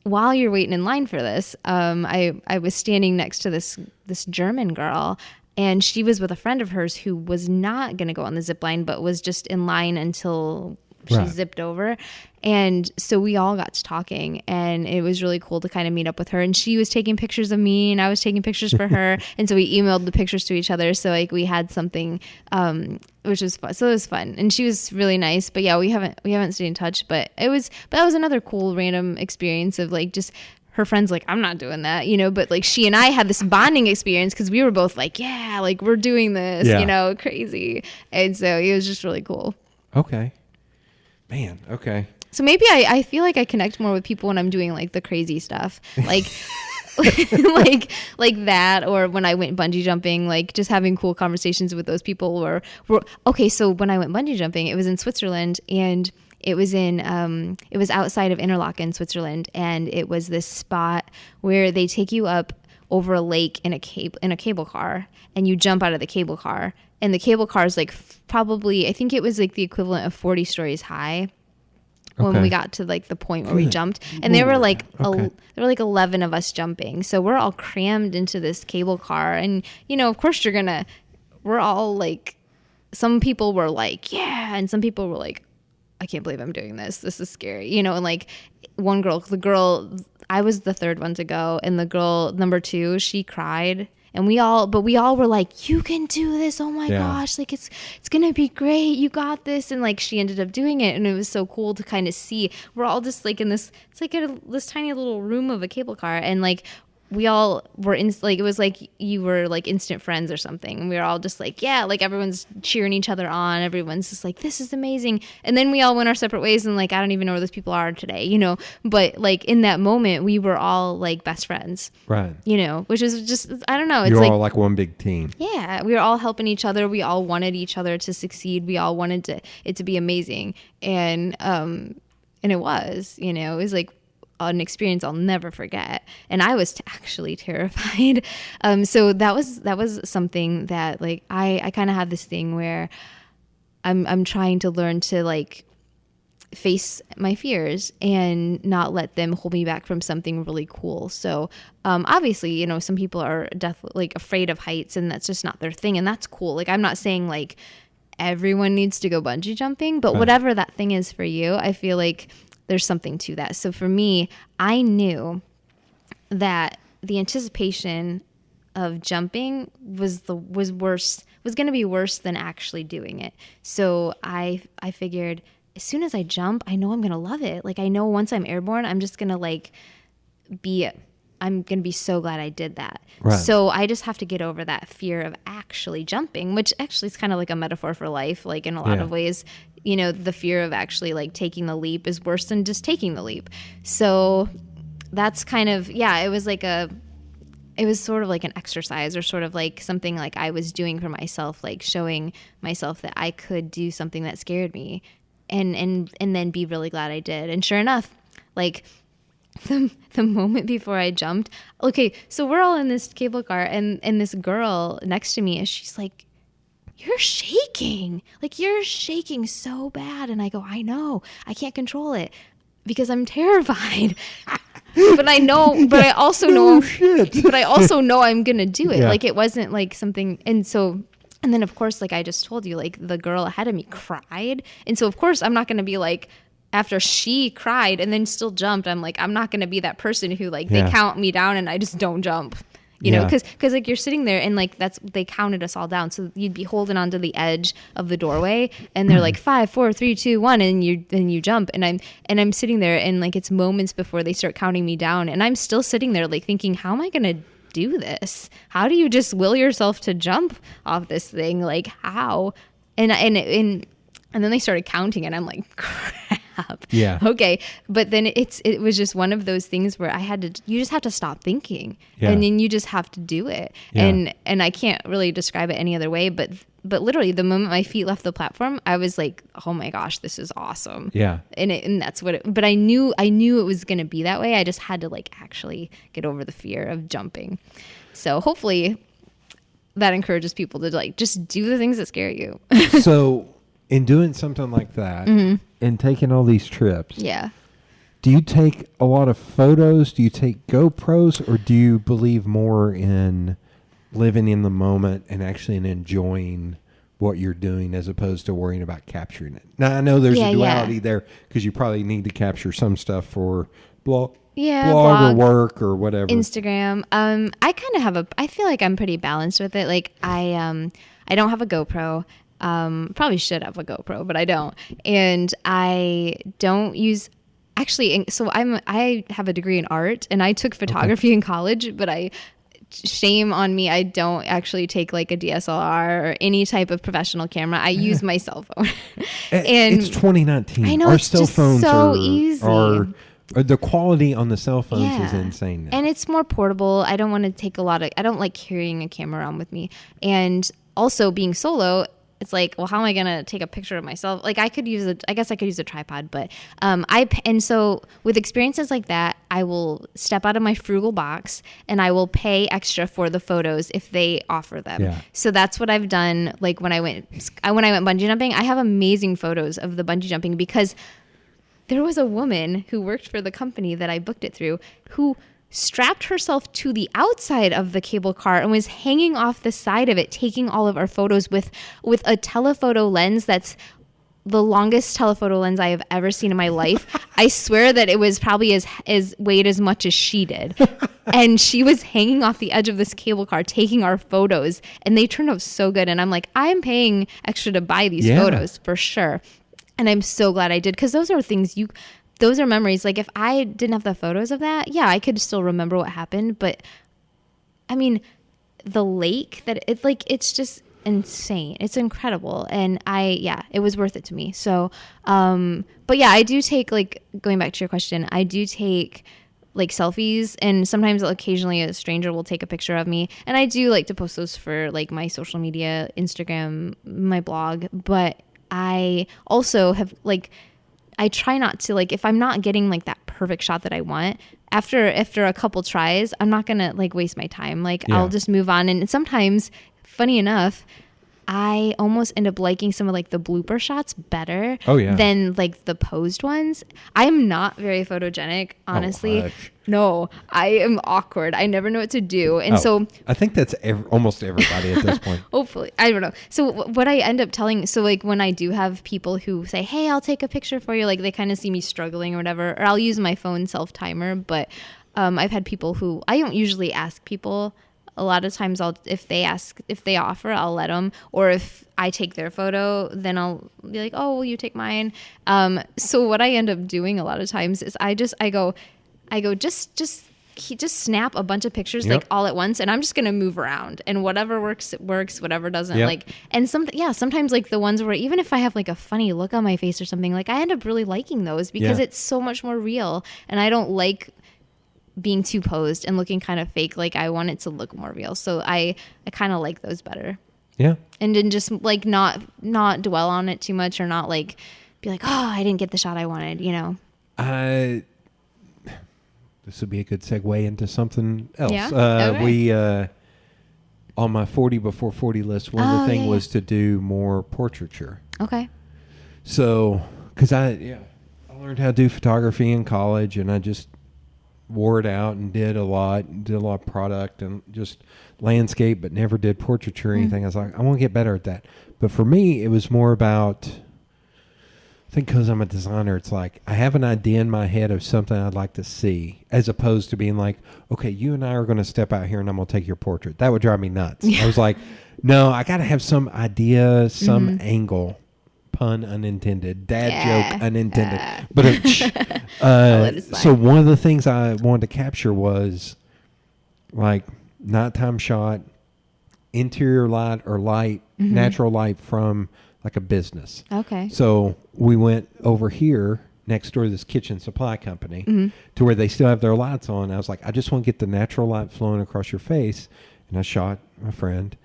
while you're waiting in line for this, I was standing next to this German girl, and she was with a friend of hers who was not going to go on the zip line, but was just in line until she zipped over. And so we all got to talking, and it was really cool to kind of meet up with her. And she was taking pictures of me, and I was taking pictures for her. And so we emailed the pictures to each other. So, like, we had something, which was fun. So it was fun, and she was really nice. But yeah, we haven't stayed in touch. But that was another cool random experience of, like, just her friends like, I'm not doing that, you know. But, like, she and I had this bonding experience because we were both like, yeah, like, we're doing this, you know, crazy. And so it was just really cool. Okay. Man, okay. So maybe I feel like I connect more with people when I'm doing, like, the crazy stuff, like like that, or when I went bungee jumping, like, just having cool conversations with those people. So when I went bungee jumping, it was in Switzerland, and it was outside of Interlaken, Switzerland, and it was this spot where they take you up. over a lake in a cable car, and you jump out of the cable car, and the cable car is like probably, I think it was like the equivalent of 40 stories high. When we got to like the point where we jumped, and there were like 11 of us jumping, so we're all crammed into this cable car, and of course we're all like, some people were like, yeah, and some people were like, I can't believe I'm doing this, is scary, and like one girl, I was the third one to go, and the girl number 2, she cried. And we all were like, you can do this. Oh my gosh. Like it's going to be great. You got this. And like, she ended up doing it. And it was so cool to kind of see. We're all just like in this, it's like this tiny little room of a cable car. And like, we all were it was like you were like instant friends or something. And we were all just like, yeah, like everyone's cheering each other on. Everyone's just like, this is amazing. And then we all went our separate ways, and like, I don't even know where those people are today, but like in that moment we were all like best friends. Right. Which is just, I don't know. It's You're all like one big team. Yeah. We were all helping each other. We all wanted each other to succeed. We all wanted it to be amazing. And it was, it was like an experience I'll never forget, and I was actually terrified. So that was something that like I kind of have this thing where I'm trying to learn to like face my fears and not let them hold me back from something really cool. So obviously, some people are definitely like afraid of heights, and that's just not their thing, and that's cool. Like I'm not saying like everyone needs to go bungee jumping, but whatever that thing is for you, I feel like there's something to that. So for me, I knew that the anticipation of jumping was going to be worse than actually doing it. So I figured as soon as I jump, I know I'm going to love it. Like I know once I'm airborne, I'm just going to I'm going to be so glad I did that. Right. So I just have to get over that fear of actually jumping, which actually is kind of like a metaphor for life. Like in a lot of ways, the fear of actually like taking the leap is worse than just taking the leap. So that's kind of, it was sort of like an exercise, or sort of like something like I was doing for myself, like showing myself that I could do something that scared me and then be really glad I did. And sure enough, like the moment before I jumped, okay, so we're all in this cable car, and this girl next to me, she's like, you're shaking so bad. And I go, I know, I can't control it because I'm terrified. But I also know I'm going to do it. Yeah. Like it wasn't like something. And then of course, like I just told you, like the girl ahead of me cried. And so of course I'm not going to be like, after she cried and then still jumped, I'm like, I'm not going to be that person who like they count me down and I just don't jump. You know, because like you're sitting there and like they counted us all down, so you'd be holding onto the edge of the doorway and they're like 5, 4, 3, 2, 1, and you jump, and I'm sitting there, and like it's moments before they start counting me down, and I'm still sitting there like thinking, how am I gonna do this? How do you just will yourself to jump off this thing? Like how? And then they started counting, and I'm like, crap. Yeah. Okay. But then it was just one of those things where you just have to stop thinking, and then you just have to do it. Yeah. And I can't really describe it any other way, but literally the moment my feet left the platform, I was like, oh my gosh, this is awesome. Yeah. And that's but I knew it was going to be that way. I just had to like actually get over the fear of jumping. So hopefully that encourages people to like, just do the things that scare you. So in doing something like that, mm-hmm. and taking all these trips, do you take a lot of photos? Do you take GoPros, or do you believe more in living in the moment and actually in enjoying what you're doing as opposed to worrying about capturing it? Now, I know there's a duality there, because you probably need to capture some stuff for blog or work or whatever. Instagram. I feel like I'm pretty balanced with it. Like I don't have a GoPro. Probably should have a GoPro, but I don't. And I don't use, actually, so I have a degree in art, and I took photography in college, but shame on me, I don't actually take like a DSLR or any type of professional camera. I use my cell phone. And it's 2019. I know, our it's cell just phones so easy. The quality on the cell phones is insane now. And it's more portable. I don't want to take I don't like carrying a camera around with me. And also being solo, it's like, well, how am I going to take a picture of myself? Like I guess I could use a tripod, but and so with experiences like that, I will step out of my frugal box and I will pay extra for the photos if they offer them. Yeah. So that's what I've done. Like when I went bungee jumping, I have amazing photos of the bungee jumping because there was a woman who worked for the company that I booked it through who strapped herself to the outside of the cable car and was hanging off the side of it, taking all of our photos with a telephoto lens that's the longest telephoto lens I have ever seen in my life. I swear that it was probably as weighed as much as she did. And she was hanging off the edge of this cable car taking our photos, and they turned out so good. And I'm like, I'm paying extra to buy these photos for sure. And I'm so glad I did, because those are things those are memories. Like if I didn't have the photos of that, yeah, I could still remember what happened. But I mean, the lake it's just insane. It's incredible. And it was worth it to me. So, but yeah, I do take, like, going back to your question, I do take like selfies, and sometimes occasionally a stranger will take a picture of me. And I do like to post those for like my social media, Instagram, my blog. But I also have I try not to, like, if I'm not getting like that perfect shot that I want, after a couple tries, I'm not going to like waste my time. Like I'll just move on. And sometimes, funny enough, I almost end up liking some of like the blooper shots better than like the posed ones. I'm not very photogenic, honestly. Oh, no, I am awkward. I never know what to do. And so I think that's almost everybody at this point. Hopefully. I don't know. So what I end up telling, so like when I do have people who say, hey, I'll take a picture for you, like they kind of see me struggling or whatever, or I'll use my phone self-timer. But I've had people who, I don't usually ask people. A lot of times if they offer, I'll let them. Or if I take their photo, then I'll be like, oh, will you take mine? So what I end up doing a lot of times is I go, just snap a bunch of pictures like all at once, and I'm just going to move around, and whatever works, it works, whatever doesn't, like, and sometimes like the ones where even if I have like a funny look on my face or something, like I end up really liking those because it's so much more real, and I don't like being too posed and looking kind of fake. Like I want it to look more real. So I kind of like those better. Yeah. And then just like not dwell on it too much, or not like be like, oh, I didn't get the shot I wanted, you know? This would be a good segue into something else. Yeah? Okay. We, on my 40 before 40 list, one of the things was to do more portraiture. Okay. So, cause I learned how to do photography in college, and I just wore it out and did a lot of product and just landscape, but never did portraiture or anything. I was like, I want to get better at that. But for me, it was more about, I think because I'm a designer, it's like I have an idea in my head of something I'd like to see, as opposed to being like, okay, you and I are going to step out here and I'm going to take your portrait. That would drive me nuts. I was like, no, I got to have some idea, some angle. Pun unintended, dad joke unintended. But so one of the things I wanted to capture was like nighttime shot, interior light or light, natural light from like a business. Okay. So we went over here next door to this kitchen supply company to where they still have their lights on. I was like, I just want to get the natural light flowing across your face. And I shot my friend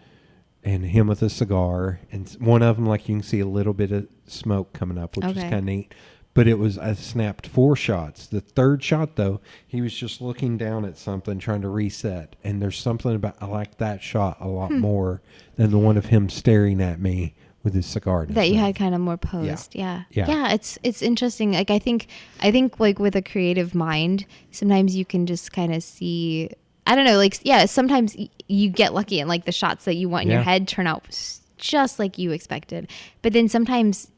and him with a cigar, and one of them, like, you can see a little bit of smoke coming up, which was kind of neat. But I snapped 4 shots. The third shot, though, he was just looking down at something, trying to reset. And there's something about, I like that shot a lot more than the one of him staring at me with his cigar. That you had kind of more posed. Yeah. It's interesting. Like, I think like with a creative mind, sometimes you can just kind of see, I don't know, like, sometimes you get lucky and like the shots that you want in your head turn out just like you expected. But then sometimes,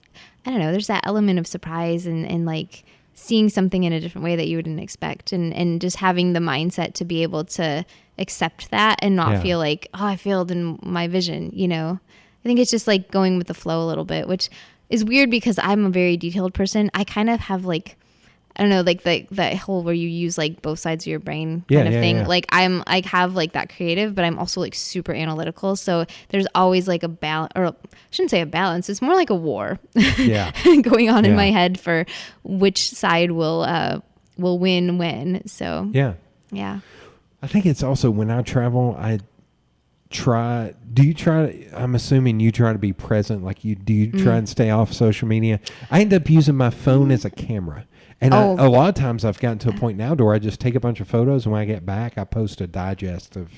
I don't know, there's that element of surprise and like seeing something in a different way that you wouldn't expect, and just having the mindset to be able to accept that and not feel like, oh, I failed in my vision, you know? I think it's just like going with the flow a little bit, which is weird because I'm a very detailed person. I kind of have like, I don't know, like that whole where you use like both sides of your brain kind of thing. Yeah. Like I have like that creative, but I'm also like super analytical. So there's always like a balance, or I shouldn't say a balance. It's more like a war going on in my head for which side will win when. So yeah. I think it's also when I travel, I I'm assuming you try to be present, like do you try and stay off social media? I end up using my phone as a camera. And a lot of times I've gotten to a point now to where I just take a bunch of photos, and when I get back, I post a digest of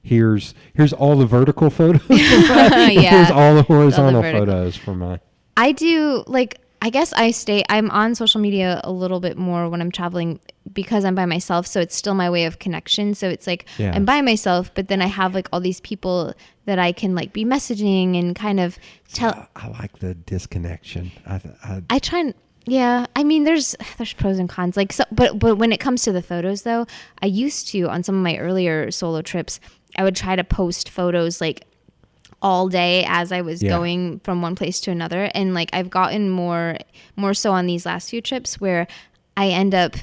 here's all the vertical photos, here's all the horizontal photos from my. I do, like, I guess I'm on social media a little bit more when I'm traveling because I'm by myself. So it's still my way of connection. So it's like I'm by myself, but then I have like all these people that I can like be messaging and kind of tell. I like the disconnection. I try and, yeah, I mean, there's pros and cons. Like, so, but when it comes to the photos though, I used to, on some of my earlier solo trips, I would try to post photos like all day as I was going from one place to another. And like I've gotten more so on these last few trips where I end up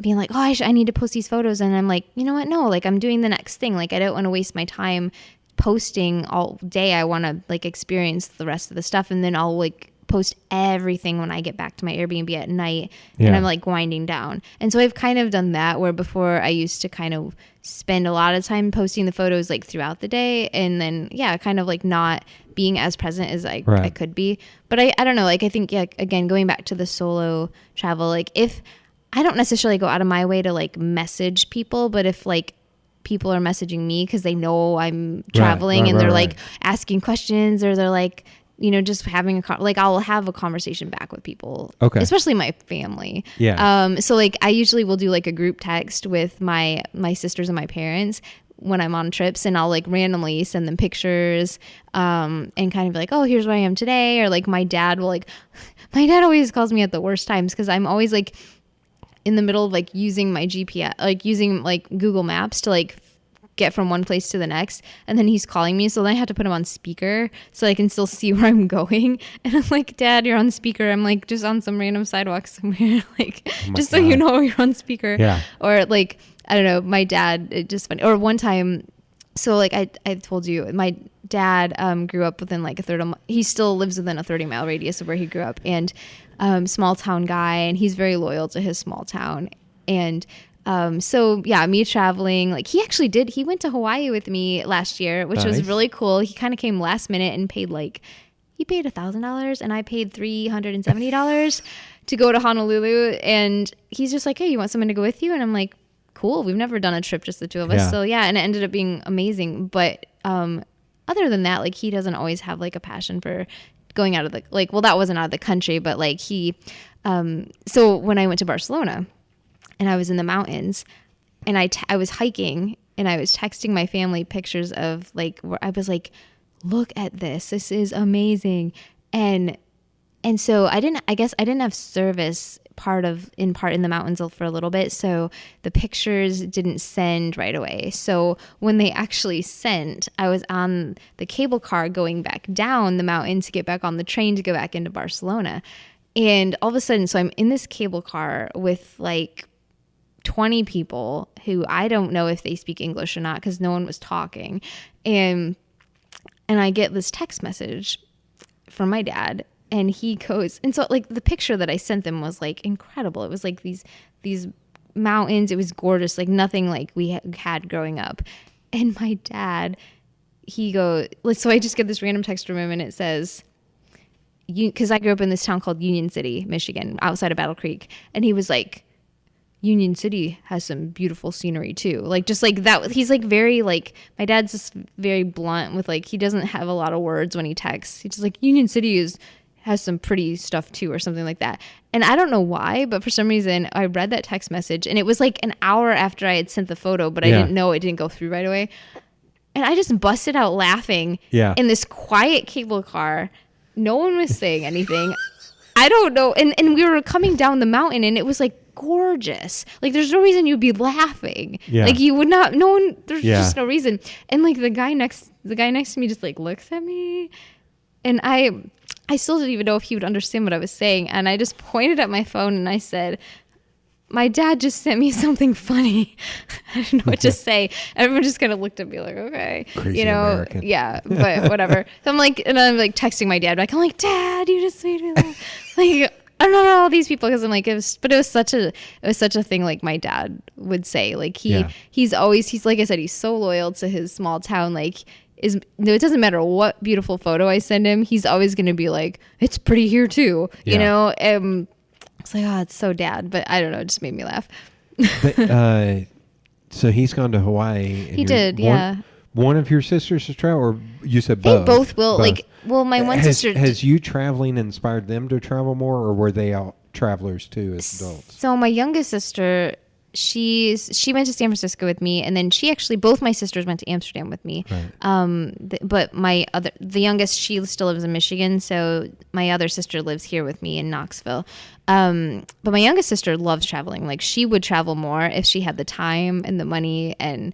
being like, oh, I need to post these photos. And I'm like, you know what? No, like I'm doing the next thing. Like I don't want to waste my time posting all day. I want to like experience the rest of the stuff. And then I'll like post everything when I get back to my Airbnb at night and I'm like winding down. And so I've kind of done that where before I used to kind of spend a lot of time posting the photos like throughout the day and then kind of like not being as present as I could be. But I don't know, like I think again going back to the solo travel, like if I don't necessarily go out of my way to like message people, but if like people are messaging me because they know I'm traveling and they're like asking questions or they're like, you know, just having I'll have a conversation back with people, especially my family. So like I usually will do like a group text with my sisters and my parents when I'm on trips, and I'll like randomly send them pictures and kind of be like, oh, here's where I am today. Or like my dad always calls me at the worst times because I'm always like in the middle of like using my GPS, like using like Google Maps to like get from one place to the next, and then he's calling me, so then I have to put him on speaker so I can still see where I'm going. And I'm like, Dad, you're on speaker. I'm like just on some random sidewalk somewhere, like just so you know you're on speaker. Or like I don't know, my dad, it just funny. Or one time, so like I told you, my dad grew up within like he still lives within a 30-mile radius of where he grew up, and small town guy, and he's very loyal to his small town. And so yeah, me traveling, like he went to Hawaii with me last year, which was really cool. He kind of came last minute and paid $1,000 and I paid $370 to go to Honolulu. And he's just like, hey, you want someone to go with you? And I'm like, cool. We've never done a trip, just the two of us. So yeah. And it ended up being amazing. But, other than that, like he doesn't always have like a passion for going out of that wasn't out of the country, but like so when I went to Barcelona, and I was in the mountains, and I was hiking, and I was texting my family pictures of like where I was like, look at this is amazing. And so I didn't have service in the mountains for a little bit, so the pictures didn't send right away. So when they actually sent, I was on the cable car going back down the mountain to get back on the train to go back into Barcelona. And all of a sudden, so I'm in this cable car with like 20 people who I don't know if they speak English or not because no one was talking. And I get this text message from my dad, and he goes, and so like the picture that I sent them was like incredible. It was like these mountains. It was gorgeous, like nothing like we had growing up. And my dad, he goes, so I just get this random text from him, and it says, because I grew up in this town called Union City, Michigan, outside of Battle Creek. And he was like, Union City has some beautiful scenery too. Like just like that. He's like very like, my dad's just very blunt with like, he doesn't have a lot of words when he texts. He's just like, Union City has some pretty stuff too, or something like that. And I don't know why, but for some reason I read that text message, and it was like an hour after I had sent the photo, but I didn't know it didn't go through right away. And I just busted out laughing in this quiet cable car. No one was saying anything. I don't know. And we were coming down the mountain, and it was like gorgeous. Like there's no reason you'd be laughing. Like you would not, no one, there's just no reason. And like the guy next to me just like looks at me, and I still didn't even know if he would understand what I was saying. And I just pointed at my phone and I said, my dad just sent me something funny. I didn't know what to say. Everyone just kind of looked at me like, okay, crazy American. Yeah, but whatever. So I'm like texting my dad back. I'm like, Dad, you just made me laugh. Like, I don't know all these people, because I'm like, it was such a thing. Like my dad would say, like he's like I said, he's so loyal to his small town. Like it doesn't matter what beautiful photo I send him, he's always going to be like, it's pretty here too, you know? It's like, oh, it's so dad, but I don't know, it just made me laugh. But, so he's gone to Hawaii. And he did, yeah. One of your sisters has traveled, or you said they both? Both will. Both. My one sister. Has you traveling inspired them to travel more, or were they all travelers too as adults? So my youngest sister, she went to San Francisco with me, and then both my sisters went to Amsterdam with me. Right. But the youngest, she still lives in Michigan, so my other sister lives here with me in Knoxville. But my youngest sister loves traveling. Like, she would travel more if she had the time and the money and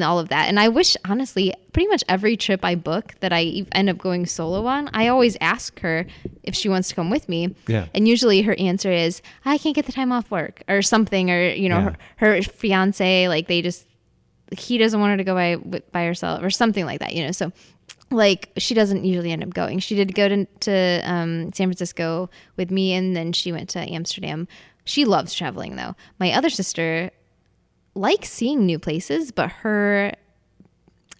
all of that. And I wish, honestly, pretty much every trip I book that I end up going solo on, I always ask her if she wants to come with me. Yeah. And usually her answer is, I can't get the time off work or something, or, you know, her fiance, like, he doesn't want her to go by herself or something like that, you know? So, like, she doesn't usually end up going. She did go to San Francisco with me, and then she went to Amsterdam. She loves traveling, though. My other sister likes seeing new places, but her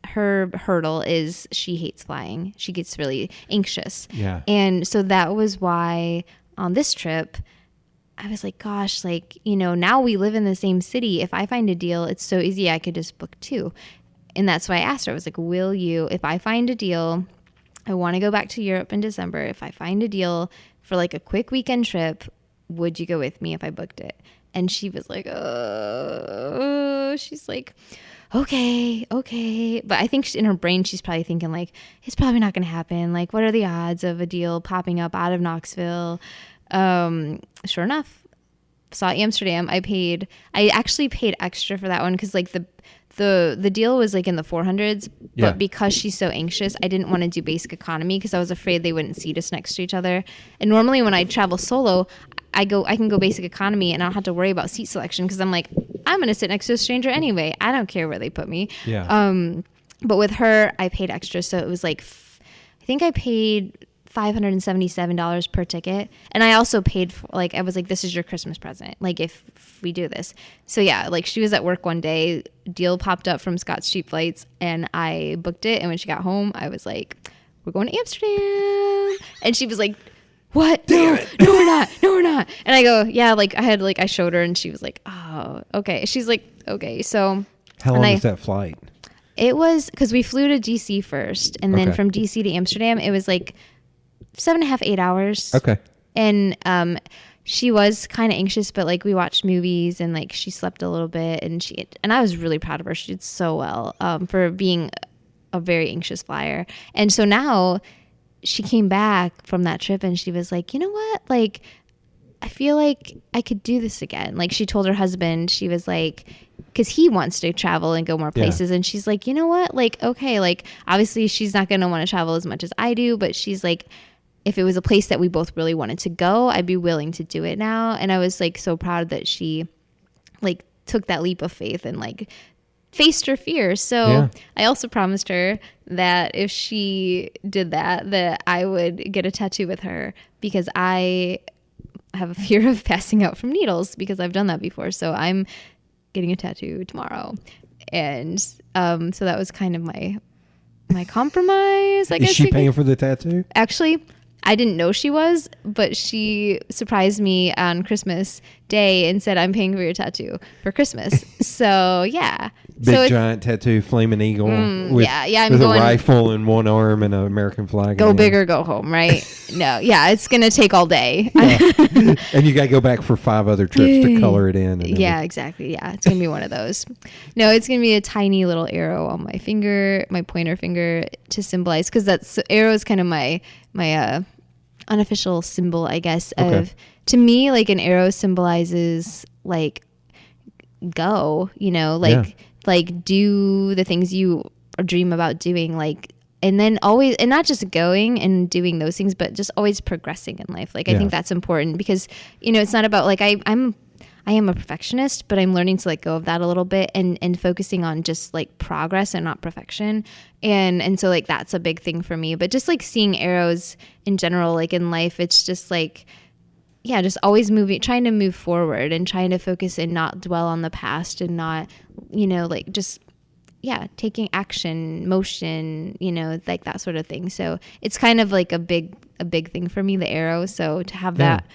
hurdle is she hates flying. She gets really anxious. Yeah. And so that was why on this trip, I was like, gosh, like, you know, now we live in the same city. If I find a deal, it's so easy. I could just book two. And that's why I asked her. I was like, will you, if I find a deal, I want to go back to Europe in December. If I find a deal for like a quick weekend trip, would you go with me if I booked it? And she was like, she's like, okay. But I think in her brain, she's probably thinking like, it's probably not going to happen. Like, what are the odds of a deal popping up out of Knoxville? Sure enough, saw Amsterdam. I actually paid extra for that one because like the deal was like in the 400s, but because she's so anxious, I didn't want to do basic economy because I was afraid they wouldn't seat us next to each other. And normally when I travel solo, I can go basic economy and I don't have to worry about seat selection because I'm like, I'm going to sit next to a stranger anyway. I don't care where they put me. Yeah. But with her, I paid extra. So it was like, I think I paid $577 per ticket. And I also paid for, like, I was like, this is your Christmas present. Like, if we do this. So yeah, like, she was at work one day, deal popped up from Scott's Cheap Flights, and I booked it. And when she got home, I was like, we're going to Amsterdam. And she was like, what? Damn it. No, we're not. And I go, yeah, like, I showed her, and she was like, oh, okay. She's like, okay. So how long was that flight? It was, because we flew to DC first, and then from DC to Amsterdam, it was like 7.5, 8 hours. Okay. And she was kind of anxious, but like we watched movies and like she slept a little bit, and I was really proud of her. She did so well for being a very anxious flyer. And so now she came back from that trip and she was like, you know what? Like, I feel like I could do this again. Like, she told her husband, she was like, because he wants to travel and go more places. And she's like, you know what? Like, okay, like, obviously she's not going to want to travel as much as I do, but she's like, if it was a place that we both really wanted to go, I'd be willing to do it now. And I was like so proud that she like took that leap of faith and like faced her fears. So I also promised her that if she did that I would get a tattoo with her, because I have a fear of passing out from needles because I've done that before. So I'm getting a tattoo tomorrow. And so that was kind of my compromise, I guess. Is she paying for the tattoo? Actually, I didn't know she was, but she surprised me on Christmas Day and said, I'm paying for your tattoo for Christmas. So, yeah. Big giant tattoo, flaming eagle with a rifle in one arm and an American flag. Go big or go home, right? No, yeah, it's going to take all day. And you got to go back for 5 other trips to color it in. Yeah, exactly. Yeah, it's going to be one of those. No, it's going to be a tiny little arrow on my finger, my pointer finger, to symbolize, because that's arrow is kind of my unofficial symbol, I guess, of, to me, like, an arrow symbolizes like go, you know, like do the things you dream about doing, like, and then always, and not just going and doing those things, but just always progressing in life. Like, I think that's important, because, you know, it's not about like, I am a perfectionist, but I'm learning to let go of that a little bit and focusing on just like progress and not perfection. And so like, that's a big thing for me, but just like seeing arrows in general, like in life, it's just like, yeah, just always trying to move forward and trying to focus and not dwell on the past and not, you know, like just, taking action, motion, like that sort of thing. So it's kind of like a big thing for me, the arrow. So to have that,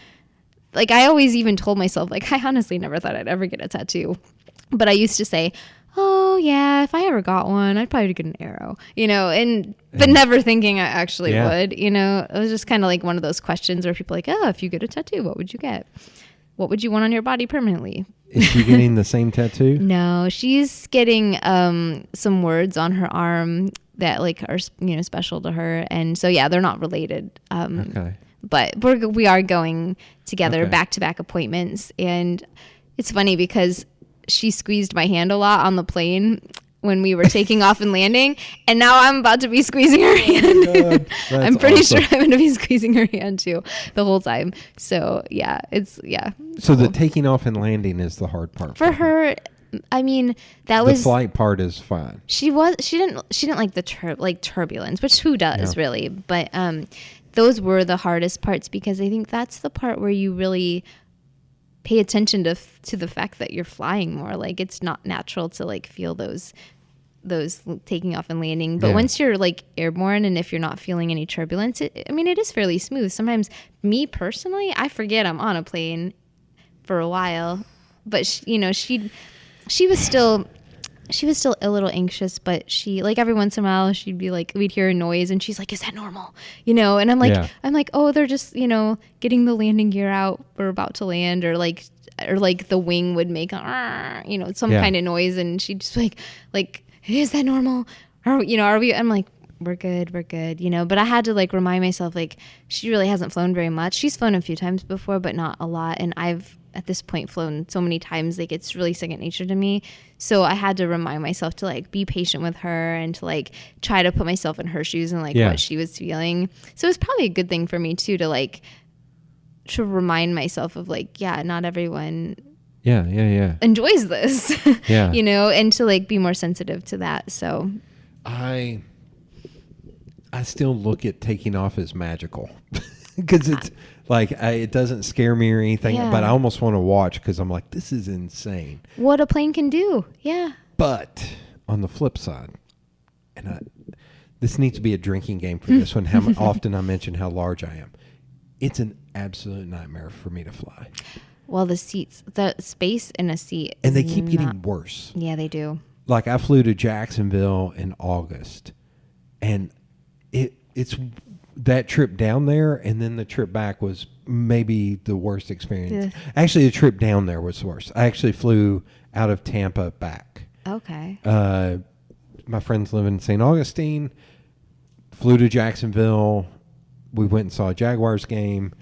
like, I always even told myself, like, I honestly never thought I'd ever get a tattoo, but I used to say, oh yeah, if I ever got one, I'd probably get an arrow, but never thinking I actually would, it was just kind of like one of those questions where people are like, oh, if you get a tattoo, what would you get? What would you want on your body permanently? Is she getting the same tattoo? No, she's getting some words on her arm that like are special to her, and so they're not related. Okay. But we are going together back-to-back appointments, and it's funny because she squeezed my hand a lot on the plane when we were taking off and landing, and now I'm about to be squeezing her hand. I'm pretty sure I'm going to be squeezing her hand too the whole time. So So the taking off and landing is the hard part for her. I mean, that was the flight part is fine. She didn't like the turbulence, which who does really? But those were the hardest parts, because I think that's the part where you really pay attention to the fact that you're flying more. Like, it's not natural to like feel those taking off and landing. But once you're like airborne, and if you're not feeling any turbulence, it is fairly smooth. Sometimes, me personally, I forget I'm on a plane for a while. But she was still a little anxious, but she, like, every once in a while she'd be like, we'd hear a noise and she's like, is that normal? And I'm like, oh, they're just, getting the landing gear out. We're about to land, or the wing would make, some kind of noise. And she'd just like, is that normal? Are we, I'm like, we're good. But I had to like remind myself, like, she really hasn't flown very much. She's flown a few times before, but not a lot. And I've, at this point, flown so many times, like, it's really second nature to me. So I had to remind myself to like be patient with her, and to like try to put myself in her shoes and like what she was feeling. So it was probably a good thing for me too, to remind myself of like, not everyone enjoys this, and to like be more sensitive to that. So I still look at taking off as magical, because it's like, it doesn't scare me or anything, but I almost want to watch, because I'm like, this is insane what a plane can do. But on the flip side, and this needs to be a drinking game for this one, how often I mention how large I am. It's an absolute nightmare for me to fly. Well, the space in a seat, and they keep getting worse. Yeah, they do. Like, I flew to Jacksonville in August, and it's that trip down there, and then the trip back was maybe the worst experience. Actually, the trip down there was worse. I actually flew out of Tampa back. Okay. My friends live in St. Augustine. Flew to Jacksonville. We went and saw a Jaguars game.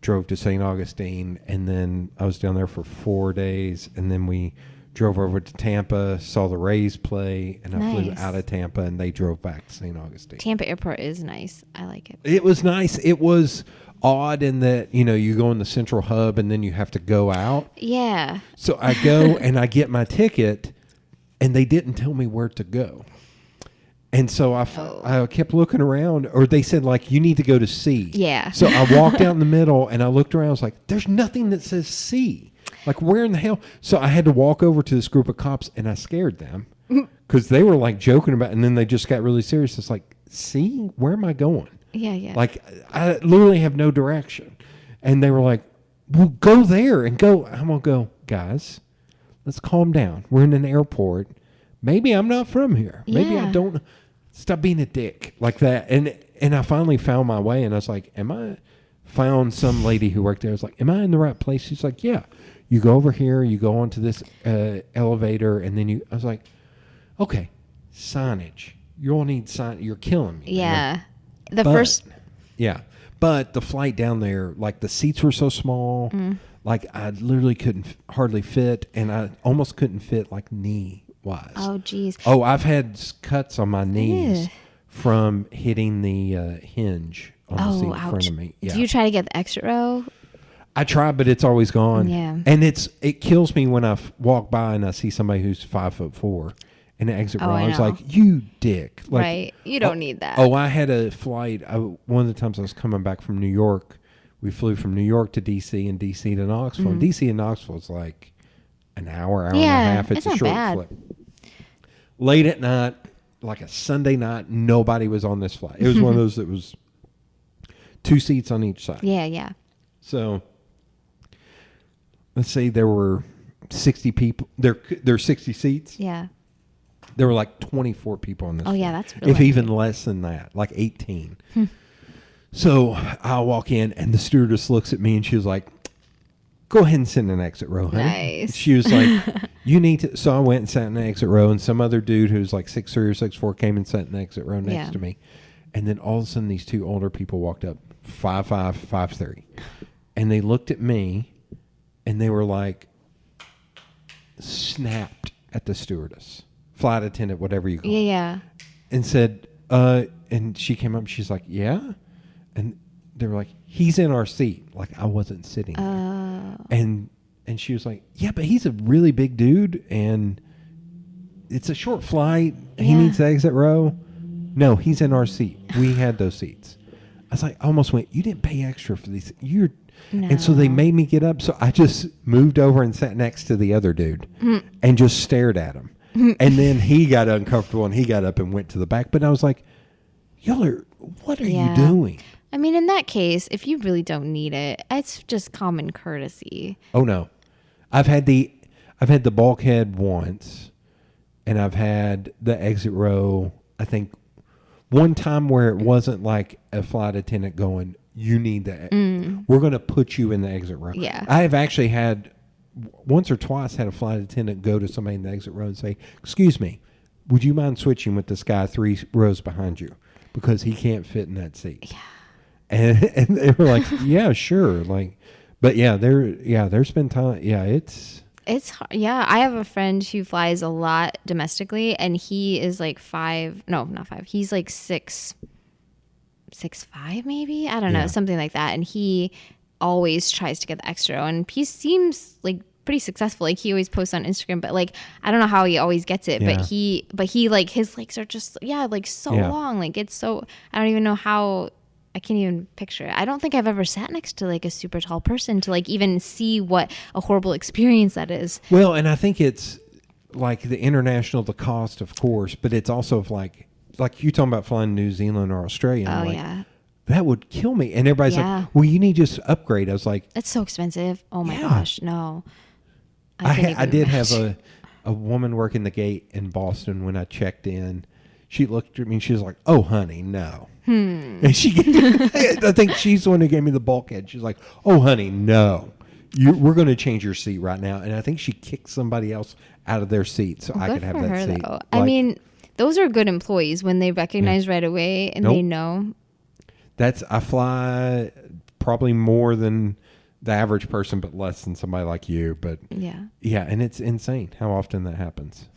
Drove to St. Augustine, and then I was down there for 4 days, and then we drove over to Tampa, saw the Rays play, and I flew out of Tampa, and they drove back to St. Augustine. Tampa Airport is nice. I like it. It was nice. It was odd in that, you go in the central hub, and then you have to go out. Yeah. So I go, and I get my ticket, and they didn't tell me where to go. And so I kept looking around, or they said, like, you need to go to C. Yeah. So I walked out in the middle, and I looked around. I was like, there's nothing that says C. Like, where in the hell? So I had to walk over to this group of cops, and I scared them, because they were, like, joking about it, and then they just got really serious. It's like, C? Where am I going? Yeah. Like, I literally have no direction. And they were like, well, go there and go. I'm going to go, guys, let's calm down. We're in an airport. Maybe I'm not from here. Maybe I don't. Stop being a dick like that. And I finally found my way, and I was like, found some lady who worked there. I was like, am I in the right place? She's like, yeah. You go over here, you go onto this elevator, and then I was like, okay, signage. You all need sign. You're killing me. Yeah. Yeah. But the flight down there, like, the seats were so small. Like, I literally couldn't hardly fit, and I almost couldn't fit, like, knee-wise. Oh, geez. Oh, I've had cuts on my knees from hitting the hinge on the seat in front of me. Yeah. Do you try to get the exit row? I try, but it's always gone. Yeah. And it kills me when I walk by and I see somebody who's 5'4" in the exit row. I was like, you dick. Like, right. You don't need that. Oh, I had a flight. One of the times I was coming back from New York, we flew from New York to D.C. and D.C. to Knoxville. Mm-hmm. And D.C. and Knoxville is like an hour and a half. It's a short bad. flight. late at night, like a Sunday night, nobody was on this flight. It was one of those that was 2 seats on each side. Yeah. So let's say there were 60 people. There's 60 seats. Yeah. There were like 24 people on this. Oh, flight. yeah, that's really if even less than that, like 18. So I walk in and the stewardess looks at me and she was like, "Go ahead and sit in an exit row, honey." Nice. She was like, "You need to." So I went and sat in the exit row, and some other dude who's like 6'3" or 6'4" came and sat in the exit row next to me. And then all of a sudden, these 2 older people walked up, 5'5", 5'3", and they looked at me, and they were like, snapped at the stewardess, flight attendant, whatever you call it. Yeah. And said, and she came up, and she's like, "Yeah," and they were like, "He's in our seat." Like I wasn't sitting there. And she was like, "Yeah, but he's a really big dude, and it's a short flight. He needs the exit row." "No, he's in our seat. We had those seats." I was like, I almost went, "You didn't pay extra for these. You're," and so they made me get up. So I just moved over and sat next to the other dude and just stared at him. And then he got uncomfortable and he got up and went to the back. But I was like, what are you doing? I mean, in that case, if you really don't need it, it's just common courtesy. Oh no, I've had the bulkhead once, and I've had the exit row. I think one time where it wasn't like a flight attendant going, "You need that. We're going to put you in the exit row." Yeah, I have actually had once or twice had a flight attendant go to somebody in the exit row and say, "Excuse me, would you mind switching with this guy 3 rows behind you because he can't fit in that seat?" Yeah. And they were like, "Yeah, sure." Like, but there's been time. Yeah, it's hard. Yeah, I have a friend who flies a lot domestically, and he is like 5. No, not 5. He's like 6'5" maybe. I don't know, something like that. And he always tries to get the extra, and he seems like pretty successful. Like he always posts on Instagram, but like I don't know how he always gets it. But he like his legs are just like so long. Like it's so I don't even know how. I can't even picture it. I don't think I've ever sat next to like a super tall person to like even see what a horrible experience that is. Well, and I think it's like the cost, of course, but it's also like you talking about flying New Zealand or Australia. Oh, like, yeah. That would kill me. And everybody's like, "Well, you need to just upgrade." I was like, "That's so expensive." Oh my gosh, no. I did have a woman working the gate in Boston when I checked in. She looked at me and she was like, "Oh, honey, no." And I think she's the one who gave me the bulkhead. She's like, "Oh, honey, no. We're going to change your seat right now." And I think she kicked somebody else out of their seat so I could have that seat. Though. I mean, those are good employees when they recognize right away and they know. I fly probably more than the average person, but less than somebody like you. But yeah, and it's insane how often that happens.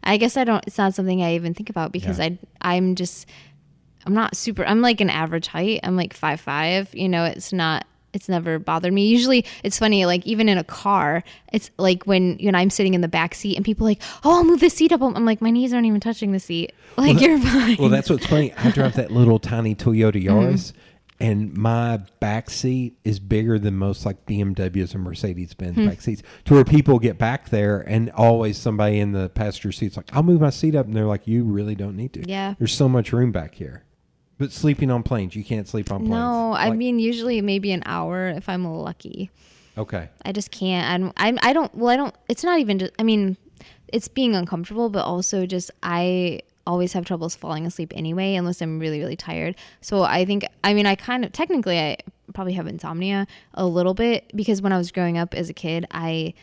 I guess it's not something I even think about because I'm not super, I'm like an average height. I'm like 5'5", it's never bothered me. Usually it's funny, like even in a car, it's like when I'm sitting in the back seat and people are like, "Oh, I'll move the seat up." I'm like, my knees aren't even touching the seat. Like, you're fine. Well, that's what's funny. I drive that little tiny Toyota Yaris. And my back seat is bigger than most like BMWs and Mercedes-Benz back seats, to where people get back there and always somebody in the passenger seat's like, "I'll move my seat up." And they're like, "You really don't need to. Yeah. There's so much room back here." But sleeping on planes, you can't sleep on planes. No, I mean, usually maybe an hour if I'm lucky. Okay. I just can't. I don't, it's not even just, I mean, it's being uncomfortable, but also just, I always have troubles falling asleep anyway, unless I'm really, really tired. So I probably have insomnia a little bit because when I was growing up as a kid, I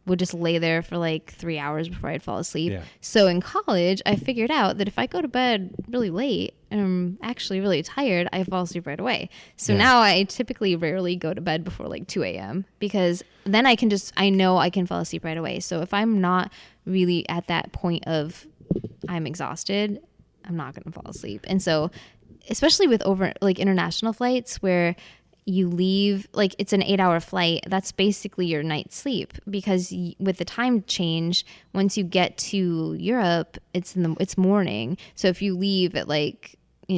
would just lay there for like 3 hours before I'd fall asleep. Yeah. So in college, I figured out that if I go to bed really late and I'm actually really tired, I fall asleep right away. So now I typically rarely go to bed before like 2 a.m. because then I know I can fall asleep right away. So if I'm not really at that point of I'm exhausted, I'm not going to fall asleep. And so especially with international flights where you leave, like it's an 8-hour flight, that's basically your night's sleep because with the time change, once you get to Europe, it's morning. So if you leave at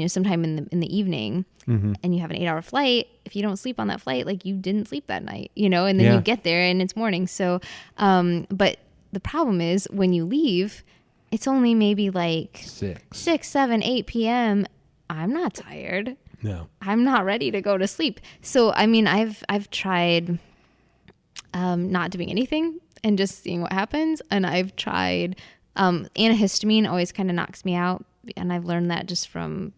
sometime in the evening and you have an 8-hour flight, if you don't sleep on that flight, like you didn't sleep that night, and then you get there and it's morning. So, but the problem is when you leave, it's only maybe like 6, 7, 8 p.m. I'm not tired. No. I'm not ready to go to sleep. So, I mean, I've tried not doing anything and just seeing what happens. And I've tried antihistamine always kind of knocks me out. And I've learned that just from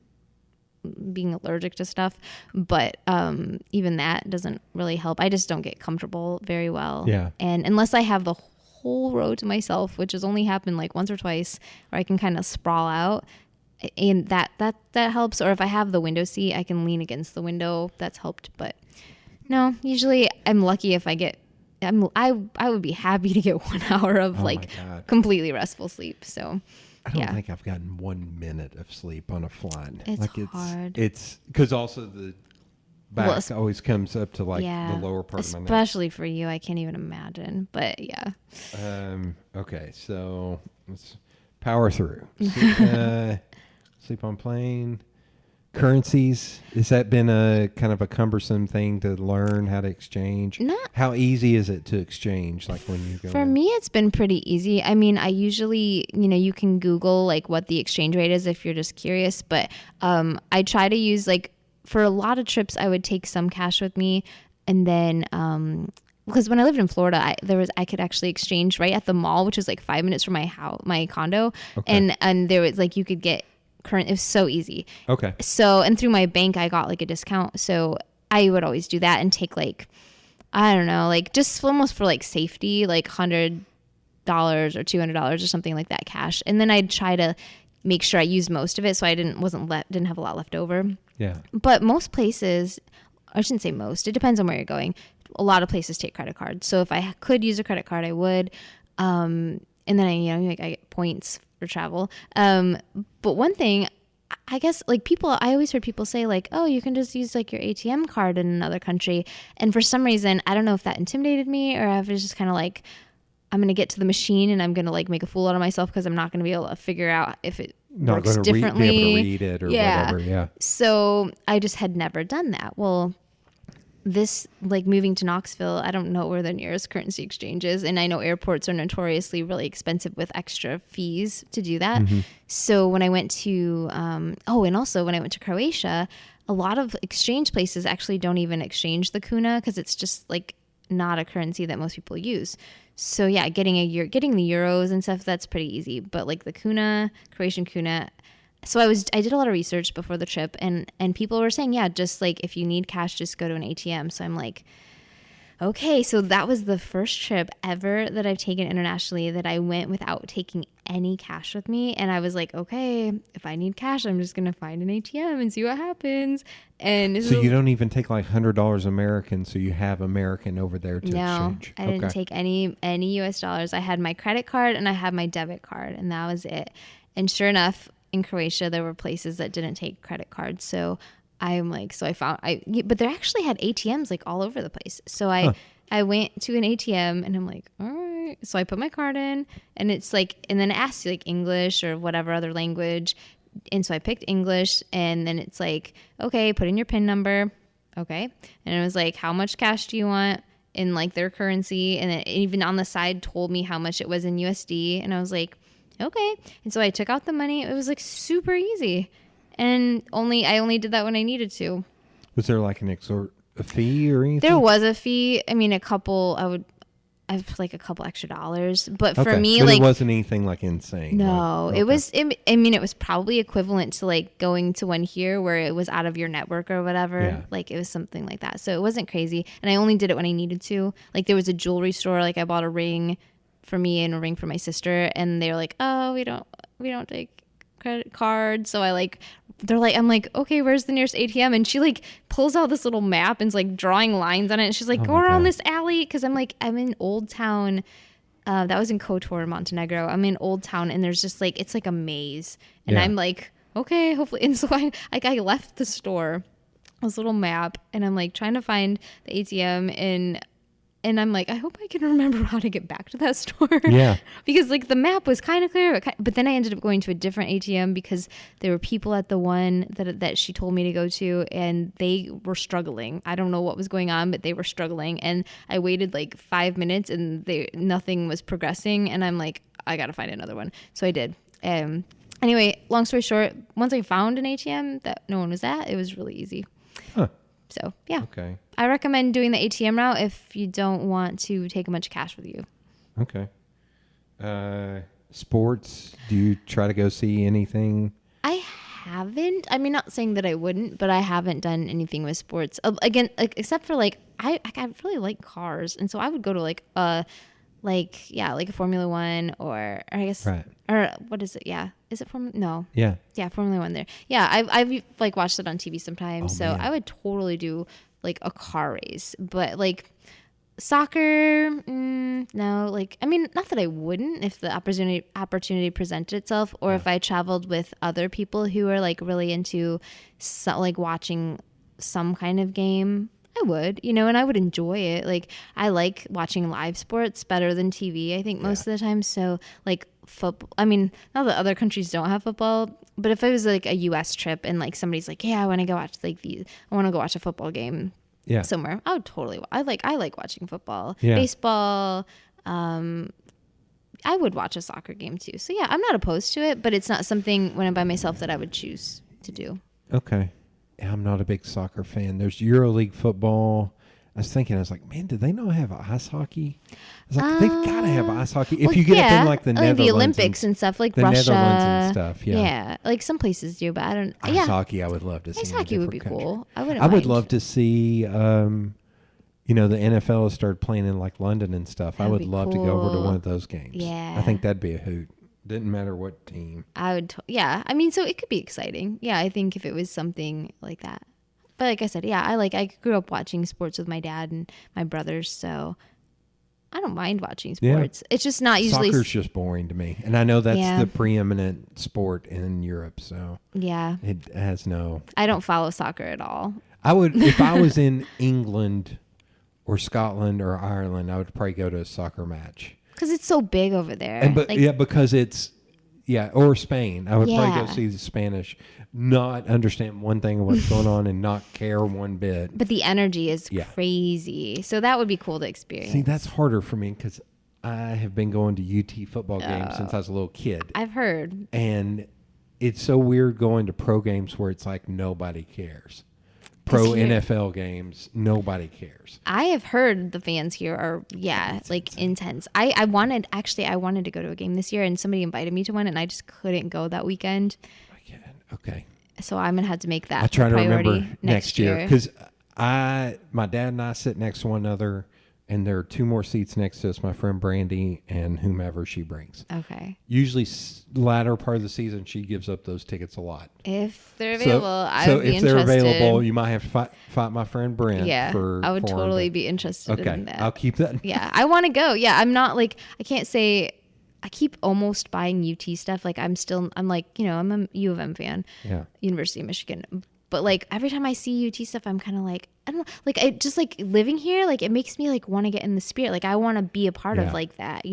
being allergic to stuff. But even that doesn't really help. I just don't get comfortable very well. Yeah. And unless I have the whole row to myself, which has only happened like once or twice, where I can kind of sprawl out, and that helps. Or if I have the window seat, I can lean against the window. That's helped. But no, usually I'm lucky if I get. I would be happy to get 1 hour of completely restful sleep. So I don't think I've gotten 1 minute of sleep on a flight. It's hard. It's because also the back always comes up to the lower part of my neck. Especially for you, I can't even imagine. But yeah. Okay, so let's power through. Sleep on plane. Currencies, has that been a kind of a cumbersome thing to learn how to exchange? How easy is it to exchange, like when you go For me, it's been pretty easy. I mean, I usually, you can Google like what the exchange rate is if you're just curious, but I try to use for a lot of trips, I would take some cash with me, and then because when I lived in Florida, I could actually exchange right at the mall, which is like 5 minutes from my condo, and there was you could get current. It was so easy. Okay. So, and through my bank, I got a discount. So I would always do that and take I don't know, just almost for safety, $100 or $200 or something like that cash. And then I'd try to make sure I used most of it, so I didn't have a lot left over. Yeah. But most places, I shouldn't say most, it depends on where you're going. A lot of places take credit cards. So if I could use a credit card, I would. And then I get points for travel. But one thing, I guess I always heard people say oh, you can just use your ATM card in another country. And for some reason, I don't know if that intimidated me or if it's just kind of I'm going to get to the machine and I'm going to make a fool out of myself because I'm not going to be able to figure out if it works differently. Be able to read it or whatever. Yeah. So I just had never done that. Well, this moving to Knoxville, I don't know where the nearest currency exchange is, and I know airports are notoriously really expensive with extra fees to do that. Mm-hmm. So when I went to and also when I went to Croatia, a lot of exchange places actually don't even exchange the kuna because it's just not a currency that most people use. So yeah, getting the euros and stuff, that's pretty easy, but the kuna, Croatian kuna. So I did a lot of research before the trip, and people were saying, yeah, just if you need cash, just go to an ATM. So I'm okay. So that was the first trip ever that I've taken internationally that I went without taking any cash with me. And I was okay, if I need cash, I'm just going to find an ATM and see what happens. And so you don't even take $100 American, so you have American over there to exchange? No, I didn't take any US dollars. I had my credit card and I had my debit card, and that was it. And sure enough, in Croatia, there were places that didn't take credit cards. So I'm but they actually had ATMs all over the place. So I went to an ATM and I'm all right. So I put my card in, and it's and then it asks you English or whatever other language. And so I picked English, and then it's okay, put in your PIN number. Okay. And it was how much cash do you want in their currency? And it even on the side told me how much it was in USD. And I was okay. And so I took out the money. It was super easy. And I only did that when I needed to. Was there a fee or anything? There was a fee. I mean, a couple extra dollars. But for me, but it wasn't anything insane. No, okay. It was, it was probably equivalent to going to one here where it was out of your network or whatever. Yeah. It was something like that. So it wasn't crazy. And I only did it when I needed to. There was a jewelry store. I bought a ring for me and a ring for my sister, and they were oh, we don't take credit cards. So I'm okay, where's the nearest ATM? And she pulls out this little map and's drawing lines on it, and she's go around this alley, because I'm in Old Town. That was in Kotor, Montenegro. I'm in Old Town, and there's just it's a maze, and I'm okay, hopefully. And so I left the store, this little map, and I'm trying to find the ATM, and I'm I hope I can remember how to get back to that store. Yeah. Because the map was kind of clear, but then I ended up going to a different ATM because there were people at the one that she told me to go to, and they were struggling. I don't know what was going on, but they were struggling. And I waited 5 minutes and nothing was progressing. And I'm I got to find another one. So I did. Anyway, long story short, once I found an ATM that no one was at, it was really easy. Huh. So, yeah. Okay. I recommend doing the ATM route if you don't want to take a bunch of cash with you. Okay. Sports, do you try to go see anything? I haven't. I mean, not saying that I wouldn't, but I haven't done anything with sports. Again, like, except for like, I really like cars. And so I would go to like a Formula One or I guess, Right. or what is it? Yeah. Is it Formula? No. Yeah. Yeah, Formula One there. Yeah, I've like watched it on TV sometimes. So man. I would totally do like a car race, but like soccer, no. Like, I mean, not that I wouldn't if the opportunity presented itself, or if I traveled with other people who are like really into like watching some kind of game. I would, and I would enjoy it. Like, I like watching live sports better than TV, I think, most of the time. So, like, football, I mean, not that other countries don't have football, but if it was like a U.S. trip and like somebody's like, yeah, I want to go watch a football game somewhere, I would totally, I like watching football, baseball. I would watch a soccer game too. So, yeah, I'm not opposed to it, but it's not something when I'm by myself that I would choose to do. Okay. I'm not a big soccer fan. There's EuroLeague football. I was like, man, do they not have ice hockey? I was like, they've got to have ice hocky. If you get up in like the Netherlands, the Olympics and stuff, like the Russia, Netherlands and stuff. Yeah, like some places do, but I don't. Ice hockey, I would love to see. Ice hockey would be cool. I wouldn't. I would mind. love to see. The NFL has started playing in like London and stuff. I would love to go over to one of those games. Yeah, I think that'd be a hoot. Didn't matter what team. I would. I mean, so it could be exciting. Yeah, I think if it was something like that. But like I said, I grew up watching sports with my dad and my brothers, so I don't mind watching sports. Yeah. It's just not usually. Soccer's just boring to me, and I know that's the preeminent sport in Europe. So it has no. I don't follow soccer at all. I would if I was in England or Scotland or Ireland, I would probably go to a soccer match because it's so big over there. Because it's. Yeah, or Spain. I would probably go see the Spanish, not understand one thing of what's going on and not care one bit. But the energy is crazy. So that would be cool to experience. See, that's harder for me because I have been going to UT football games since I was a little kid. I've heard. And it's so weird going to pro games where it's like nobody cares. Pro NFL games, nobody cares. I have heard the fans here are, intense. I wanted to go to a game this year, and somebody invited me to one, and I just couldn't go that weekend. Okay. So I'm going to have to make that I'll try to priority remember next year. Because my dad and I sit next to one another, and there are two more seats next to us, my friend Brandy and whomever she brings. Okay. Usually latter part of the season, she gives up those tickets a lot. If they're available, I would be interested. So if they're available, you might have to fight my friend Brent. Yeah, I would totally be interested in that. I'll keep that. Yeah, I want to go. Yeah, I'm not like, I can't say, I keep almost buying UT stuff. Like I'm like, I'm a U of M fan. Yeah. University of Michigan. But like every time I see UT stuff, I'm kind of like, I don't know, like I just like living here, like it makes me like want to get in the spirit. Like I want to be a part of like that,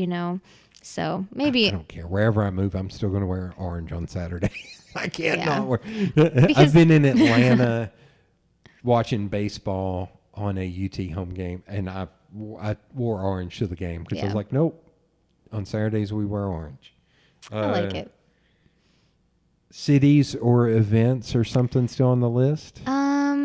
So maybe I don't care. Wherever I move, I'm still going to wear orange on Saturday. I can't not wear. Because I've been in Atlanta watching baseball on a UT home game, and I wore orange to the game because I was like, nope. On Saturdays we wear orange. I like it. Cities or events or something still on the list?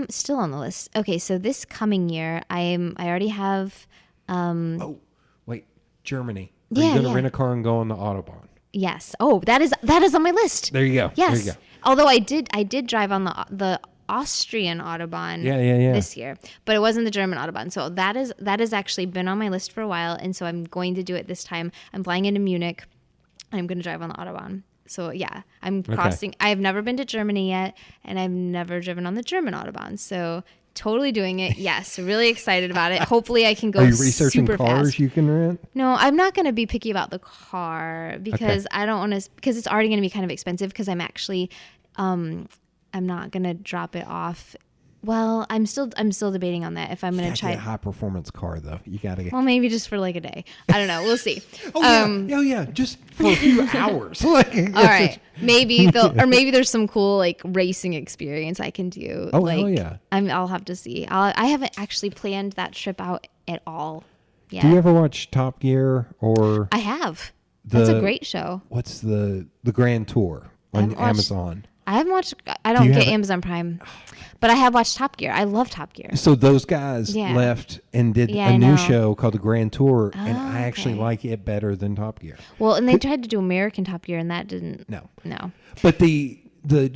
Still on the list. Okay, so this coming year, I already have. Oh, wait, Germany. Are you going to rent a car and go on the Autobahn? Yes. Oh, that is on my list. There you go. Yes. There you go. Although I did drive on the Austrian Autobahn this year, but it wasn't the German Autobahn. So that has actually been on my list for a while, and so I'm going to do it this time. I'm flying into Munich, and I'm going to drive on the Autobahn. So yeah, I'm crossing. Okay. I've never been to Germany yet, and I've never driven on the German Autobahn. So totally doing it. Yes, really excited about it. Hopefully, I can go. Are you researching super cars fast. You can rent? No, I'm not going to be picky about the car because I don't want to. Because it's already going to be kind of expensive. Because I'm actually, I'm not going to drop it off. Well, I'm still debating on that if I'm going to try a high performance car though. You got to get. Well, maybe just for like a day. I don't know. We'll see. Just for a few hours. All right, maybe maybe there's some cool like racing experience I can do. Oh, like, hell yeah! I'll have to see. I haven't actually planned that trip out at all. Yeah. Do you ever watch Top Gear or? I have. That's a great show. What's the Grand Tour on Amazon? I haven't watched. I don't get Amazon Prime, but I have watched Top Gear. I love Top Gear. So those guys left and did a new show called the Grand Tour, and I actually like it better than Top Gear. Well, and they tried to do American Top Gear, and that didn't. No. But the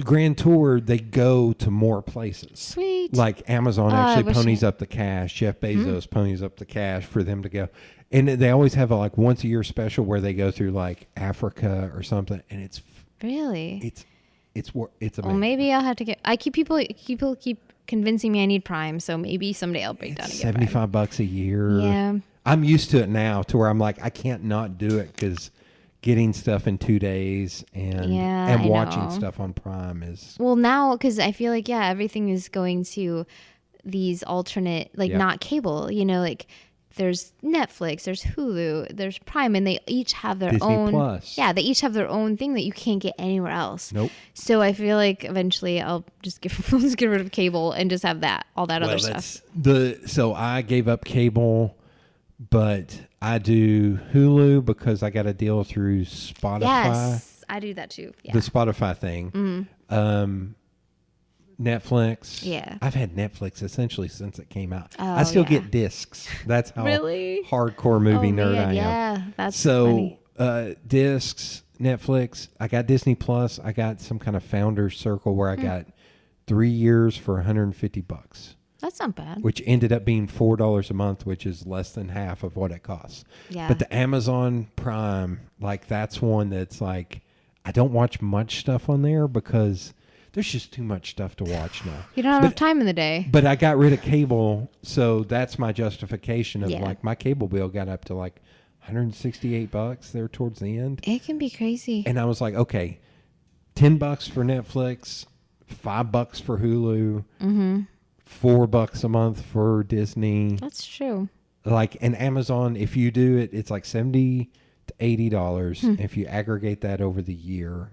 Grand Tour, they go to more places. Sweet. Like Amazon actually ponies up the cash. Jeff Bezos ponies up the cash for them to go. And they always have a like once a year special where they go through like Africa or something, and it's really it's amazing. Well, maybe I'll have to get. People keep convincing me I need Prime, so maybe someday I'll break down and get Prime. $75 a year. Yeah, I'm used to it now, to where I'm like I can't not do it because getting stuff in 2 days and watching stuff on Prime is now because I feel like everything is going to these alternate not cable. Like. There's Netflix, there's Hulu, there's Prime, and they each have their Disney own. Plus. Yeah, they each have their own thing that you can't get anywhere else. Nope. So I feel like eventually I'll just get rid of cable and just have all that other stuff. So I gave up cable, but I do Hulu because I got a deal through Spotify. Yes, I do that too. Yeah. The Spotify thing. Mm-hmm. Netflix. Yeah. I've had Netflix essentially since it came out. I still get discs. That's how hardcore movie nerd I am. Yeah, that's funny. Discs, Netflix. I got Disney Plus. I got some kind of Founders Circle where I got 3 years for $150. That's not bad. Which ended up being $4 a month, which is less than half of what it costs. Yeah. But the Amazon Prime, that's one that's I don't watch much stuff on there because there's just too much stuff to watch now. You don't have enough time in the day. But I got rid of cable, so that's my justification of my cable bill got up to $168 there towards the end. It can be crazy. And I was like, okay, $10 for Netflix, $5 for Hulu, $4 a month for Disney. That's true. And Amazon, if you do it, it's $70 to $80. If you aggregate that over the year,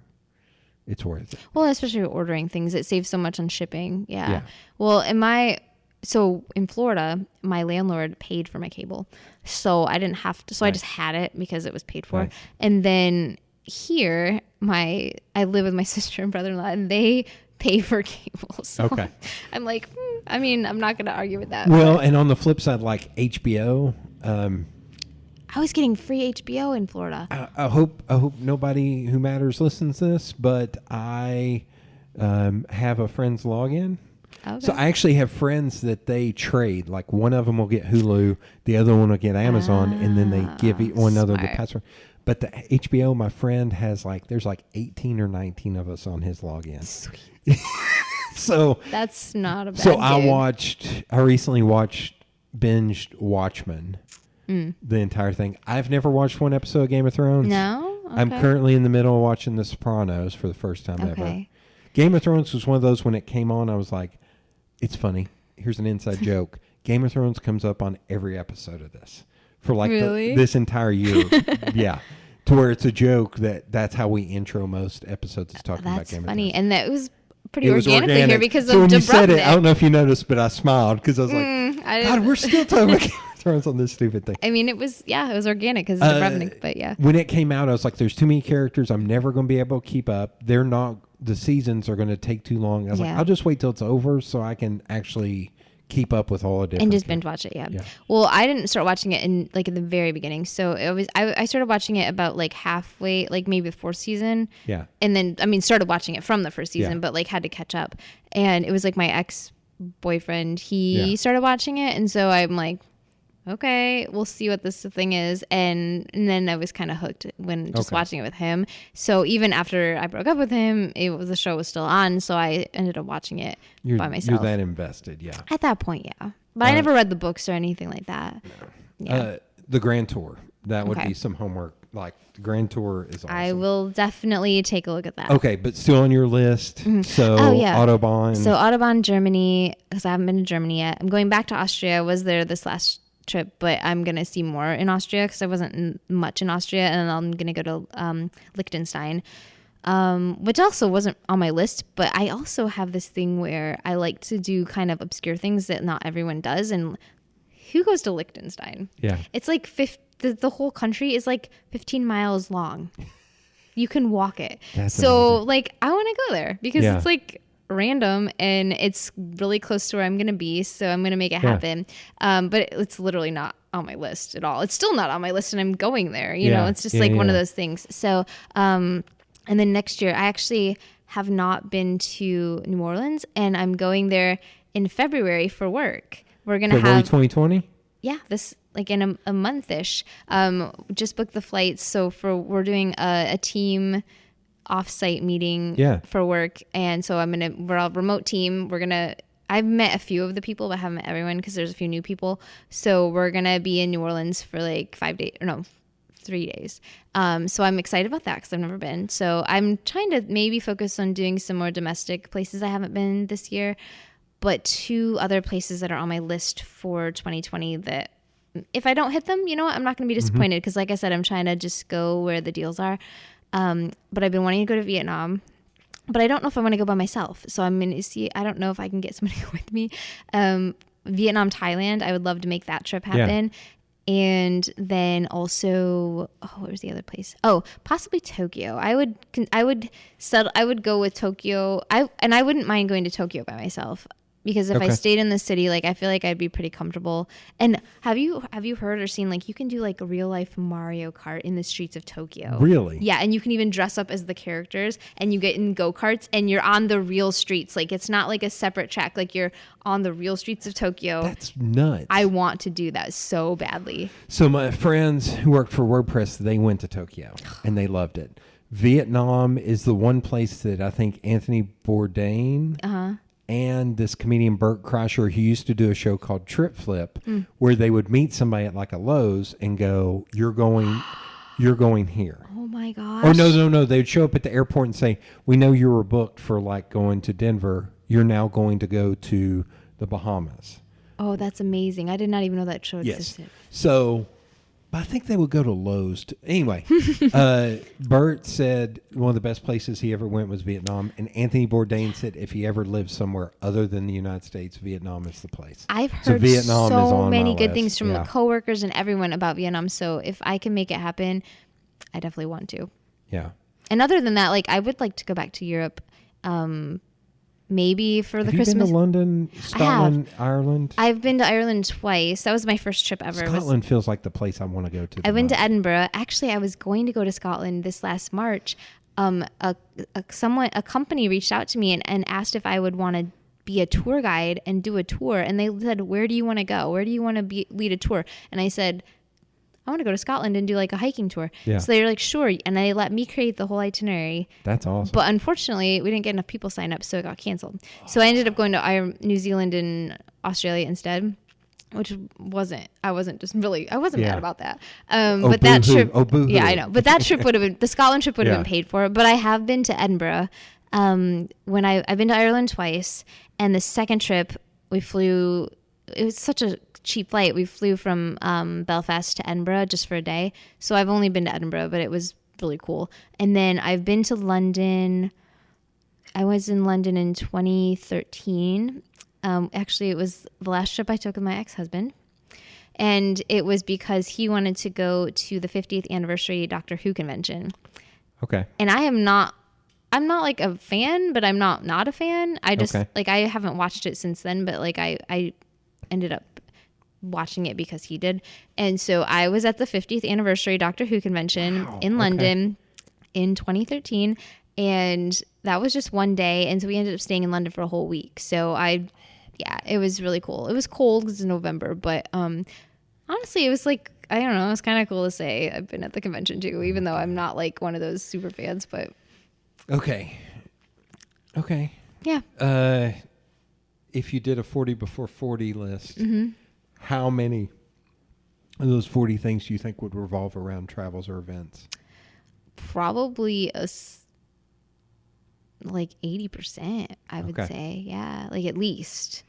it's worth it. Well, especially ordering things, it saves so much on shipping. Yeah. Well, in Florida, my landlord paid for my cable, so I didn't have to. So I just had it because it was paid for. Right. And then here, I live with my sister and brother-in-law, and they pay for cable. So I'm like, I'm not going to argue with that. Well, and on the flip side, HBO. I was getting free HBO in Florida. I hope nobody who matters listens to this, but I have a friend's login. Okay. So I actually have friends that they trade. Like one of them will get Hulu, the other one will get Amazon, and then they give one another the password. But the HBO, my friend has there's 18 or 19 of us on his login. Sweet. So that's not a bad So gig. I recently binged Watchmen. The entire thing. I've never watched one episode of Game of Thrones. No? Okay. I'm currently in the middle of watching The Sopranos for the first time ever. Game of Thrones was one of those when it came on, I was like, it's funny. Here's an inside joke. Game of Thrones comes up on every episode of this for this entire year. Yeah. To where it's a joke that's how we intro most episodes is talking about Game of Thrones. That's funny. And that was pretty organically here because of when Dubrovnik. You said it, I don't know if you noticed, but I smiled because I was like, God, we're still talking about Game of Thrones on this stupid thing. It was organic because Dubrovnik, but yeah. When it came out, I was like, there's too many characters. I'm never going to be able to keep up. The seasons are going to take too long. I was like, I'll just wait till it's over so I can actually keep up with all the different and just binge watch it. Yeah. Well, I didn't start watching it in the very beginning. So it was, I started watching it about halfway, maybe the fourth season. Yeah. And then, started watching it from the first season, but had to catch up. And it was my ex-boyfriend, he started watching it. And so I'm like, okay, we'll see what this thing is. And then I was kind of hooked when just watching it with him. So even after I broke up with him, the show was still on. So I ended up watching it by myself. You're that invested, yeah. At that point, yeah. But I never read the books or anything like that. No. Yeah. The Grand Tour. That would be some homework. The Grand Tour is awesome. I will definitely take a look at that. Okay, but still on your list. Mm-hmm. So Autobahn. So Autobahn, Germany, because I haven't been to Germany yet. I'm going back to Austria. I was there this last trip, but I'm going to see more in Austria because I wasn't much in Austria. And I'm going to go to Liechtenstein, which also wasn't on my list. But I also have this thing where I like to do kind of obscure things that not everyone does. And who goes to Liechtenstein? Yeah. It's like the whole country is like 15 miles long. You can walk it. That's so amazing. like I want to go there because Yeah. it's like random and it's really close to where I'm going to be. So I'm going to make it happen. But it's literally not on my list at all. It's still not on my list and I'm going there. You know, it's just like one of those things. So, and then next year I actually have not been to New Orleans and I'm going there in February for work. We're going to February have 2020? Yeah, this like in a month-ish. Just booked the flights. So we're doing a team off-site meeting for work. And so we're a remote team. I've met a few of the people, but haven't met everyone because there's a few new people. So we're going to be in New Orleans for like 3 days. So I'm excited about that because I've never been. So I'm trying to maybe focus on doing some more domestic places I haven't been this year. But 2 other places that are on my list for 2020 that if I don't hit them, you know what, I'm not going to be disappointed because like I said, I'm trying to just go where the deals are. But I've been wanting to go to Vietnam, but I don't know if I want to go by myself. So I'm going to see, I don't know if I can get somebody to go with me. Vietnam, Thailand, I would love to make that trip happen. Yeah. And then also, what was the other place? Oh, possibly Tokyo. I would go with Tokyo. I wouldn't mind going to Tokyo by myself. Because if I stayed in the city, like I feel like I'd be pretty comfortable. And have you heard or seen like you can do like a real life Mario Kart in the streets of Tokyo? Really? Yeah, and you can even dress up as the characters and you get in go-karts and you're on the real streets. Like it's not like a separate track. Like you're on the real streets of Tokyo. That's nuts. I want to do that so badly. So my friends who worked for WordPress, they went to Tokyo and they loved it. Vietnam is the one place that I think Anthony Bourdain and this comedian Bert Kreischer, who used to do a show called Trip Flip, where they would meet somebody at like a Lowe's and go, you're going here. Oh my gosh. Or no. They'd show up at the airport and say, we know you were booked for like going to Denver. You're now going to go to the Bahamas. Oh, that's amazing. I did not even know that show existed. So I think they would go to Lowe's. Anyway, Bert said one of the best places he ever went was Vietnam. And Anthony Bourdain said if he ever lived somewhere other than the United States, Vietnam is the place. I've heard Vietnam is on many my good list. things from coworkers and everyone about Vietnam. So if I can make it happen, I definitely want to. Yeah. And other than that, like I would like to go back to Europe. Maybe for the Christmas. Have you been to London, Scotland, Ireland? I've been to Ireland twice. That was my first trip ever. Scotland feels like the place I want to go to. I went to Edinburgh. Actually, I was going to go to Scotland this last March. A company reached out to me and asked if I would want to be a tour guide and do a tour. And they said, "Where do you want to go? Where do you want to lead a tour?" And I said, I want to go to Scotland and do like a hiking tour. Yeah. So they were like, sure. And they let me create the whole itinerary. That's awesome. But unfortunately, we didn't get enough people signed up, so it got canceled. So I ended up going to New Zealand and Australia instead, which I wasn't mad about that. But that trip, yeah, I know. But that trip would have been, the Scotland trip would have been paid for. But I have been to Edinburgh. I've been to Ireland twice. And the second trip, we flew, it was such a cheap flight. We flew from Belfast to Edinburgh just for a day. So I've only been to Edinburgh, but it was really cool. And then I've been to London. I was in London in 2013. Actually, it was the last trip I took with my ex-husband. And it was because he wanted to go to the 50th anniversary Doctor Who convention. Okay. And I'm not like a fan, but I'm not a fan. I just like, I haven't watched it since then, but like I ended up watching it because he did. And so I was at the 50th anniversary Doctor Who convention in London in 2013. And that was just one day. And so we ended up staying in London for a whole week. So it was really cool. It was cold because it's November, but honestly, it was like, I don't know, it's kind of cool to say I've been at the convention too, even though I'm not like one of those super fans, but. Okay. Yeah. If you did a 40 before 40 list, how many of those 40 things do you think would revolve around travels or events? Probably like 80%, I would say. Yeah, like at least.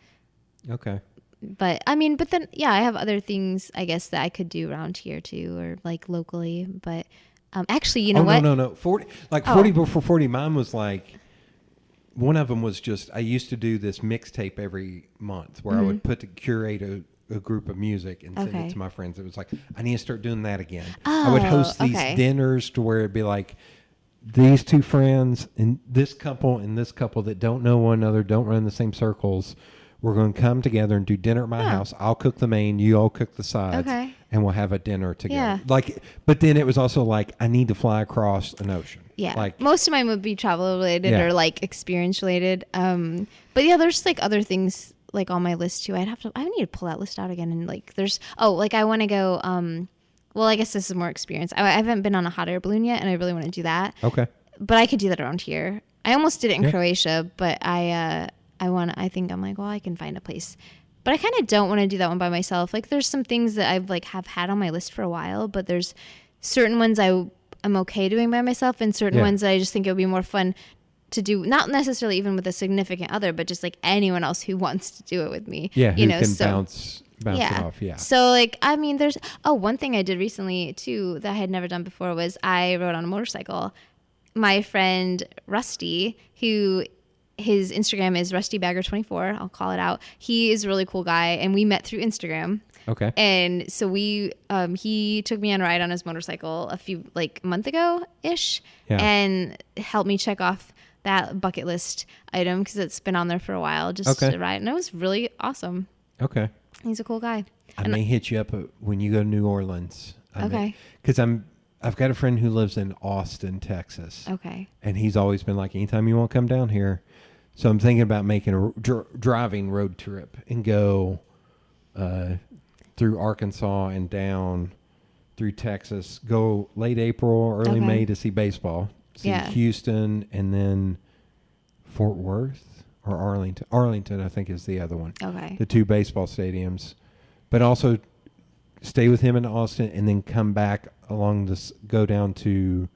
Okay. But I mean, then I have other things I guess that I could do around here too, or like locally. But actually, you know what? No. 40 before 40. Mine was like, one of them was just, I used to do this mixtape every month where I would curate a group of music and send Okay. it to my friends. It was like, I need to start doing that again. I would host these dinners to where it'd be like, these two friends and this couple that don't know one another, don't run the same circles. We're going to come together and do dinner at my house. I'll cook the main, you all cook the sides, and we'll have a dinner together. Yeah. Like, but then it was also like, I need to fly across an ocean. Yeah. Like, most of mine would be travel related or like experience related. But yeah, there's like other things like on my list too. I need to pull that list out again. And like, like I want to go, well, I guess this is more experience. I haven't been on a hot air balloon yet, and I really want to do that. Okay. But I could do that around here. I almost did it in Croatia, but I think I'm like, well, I can find a place. But I kind of don't want to do that one by myself. Like, there's some things that I've like have had on my list for a while, but there's certain ones I'm okay doing by myself, and certain ones that I just think it would be more fun to do, not necessarily even with a significant other, but just like anyone else who wants to do it with me. Yeah, who can bounce it off. Yeah. So like, I mean, there's one thing I did recently too that I had never done before was I rode on a motorcycle. My friend Rusty, who his Instagram is RustyBagger24, I'll call it out. He is a really cool guy, and we met through Instagram. Okay. And so he took me on a ride on his motorcycle a month ago ish, and helped me check off that bucket list item because it's been on there for a while, just to ride, and it was really awesome. Okay. He's a cool guy. I may hit you up when you go to New Orleans. Because I've got a friend who lives in Austin, Texas. Okay. And he's always been like, anytime you want to come down here. So I'm thinking about making a driving road trip and go through Arkansas and down through Texas. Go late April, early May to see baseball. See Houston and then Fort Worth or Arlington. Arlington, I think, is the other one. Okay. The two baseball stadiums. But also stay with him in Austin and then come back along this, go down to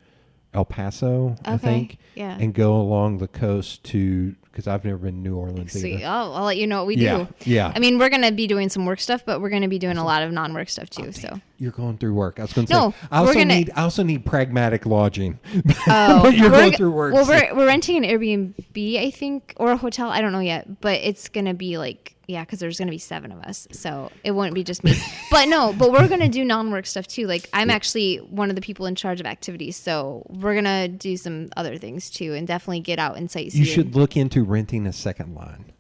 El Paso, I think. Yeah. And go along the coast to, because I've never been to New Orleans either. I'll let you know what we do. Yeah. I mean, we're going to be doing some work stuff, but we're going to be doing a lot of non-work stuff too. So you're going through work. I was going to say, I also need pragmatic lodging. But you're going through work. Well, we're renting an Airbnb, I think, or a hotel. I don't know yet, but it's going to be like, because there's going to be 7 of us. So it won't be just me. but we're going to do non-work stuff too. Like I'm actually one of the people in charge of activities. So we're going to do some other things too and definitely get out and sightsee. You should look into renting a second line.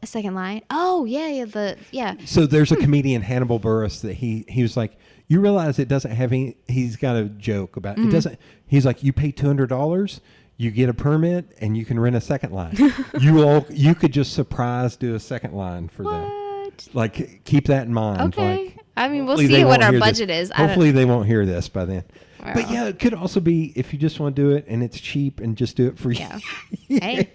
A second line? Oh, yeah. So there's a comedian, Hannibal Buress, that he was like, you realize it doesn't have any, he's got a joke about it doesn't, he's like, you pay $200, you get a permit, and you can rent a second line. You could just surprise do a second line for them. Like, keep that in mind. Okay. Like, I mean, we'll see what our budget is. Hopefully they won't hear this by then. Wow. But yeah, it could also be if you just want to do it and it's cheap and just do it for you. Hey,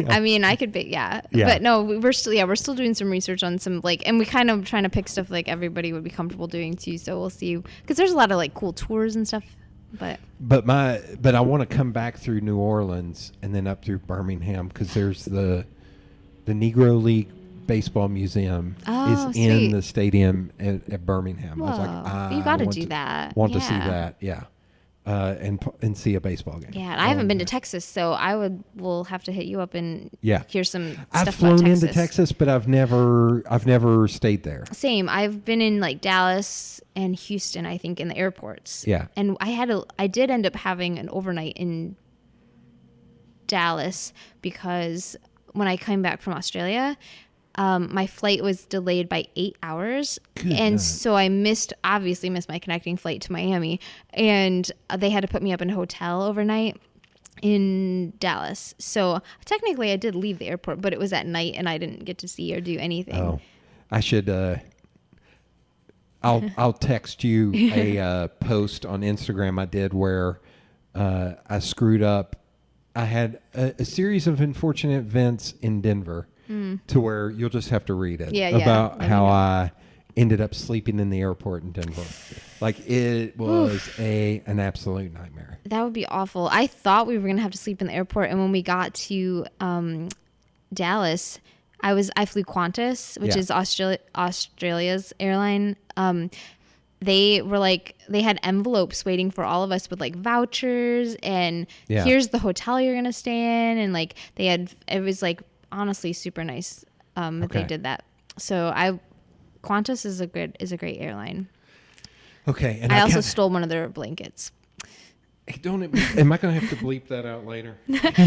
I mean, I could be, But no, we're still doing some research on some and we kind of trying to pick stuff like everybody would be comfortable doing too. So we'll see, because there's a lot of like cool tours and stuff. But I want to come back through New Orleans and then up through Birmingham because there's the Negro League Baseball Museum is in the stadium at Birmingham. Whoa. I was like, you got to do that. Want to see that, and see a baseball game. Yeah, and I haven't been to Texas, so we'll have to hit you up and hear some stuff I've flown about Texas. into Texas, but I've never stayed there. Same. I've been in like Dallas and Houston, I think, in the airports. Yeah. And I did end up having an overnight in Dallas because when I came back from Australia, my flight was delayed by 8 hours. So I obviously missed my connecting flight to Miami, and they had to put me up in a hotel overnight in Dallas. So technically I did leave the airport, but it was at night and I didn't get to see or do anything. Oh, I should, I'll text you a post on Instagram I did where I screwed up. I had a series of unfortunate events in Denver to where you'll just have to read it about how I ended up sleeping in the airport in Denver. Like it was an absolute nightmare. That would be awful. I thought we were going to have to sleep in the airport. And when we got to Dallas, I flew Qantas, which is Australia's airline. They were like, they had envelopes waiting for all of us with like vouchers and here's the hotel you're going to stay in. And like it was like honestly super nice that they did that. So Qantas is a great airline. Okay, and I also stole one of their blankets. Hey, am I going to have to bleep that out later?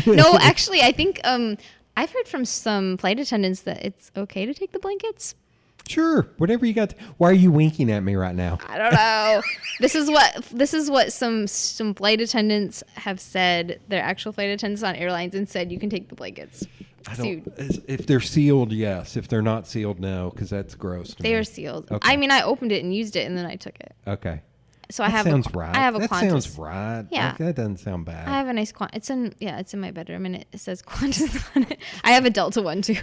No, actually, I think I've heard from some flight attendants that it's okay to take the blankets. Sure, whatever you got. Why are you winking at me right now? I don't know. This is what some flight attendants have said. They're actual flight attendants on airlines and said you can take the blankets. If they're sealed, yes. If they're not sealed, no, because that's gross. They are sealed. Okay. I mean, I opened it and used it, and then I took it. Okay. So That sounds right. I have a that Qantas. sounds right. Yeah. Like, that doesn't sound bad. I have a nice Qantas. It's in my bedroom, and it says Qantas on it. I have a Delta one too.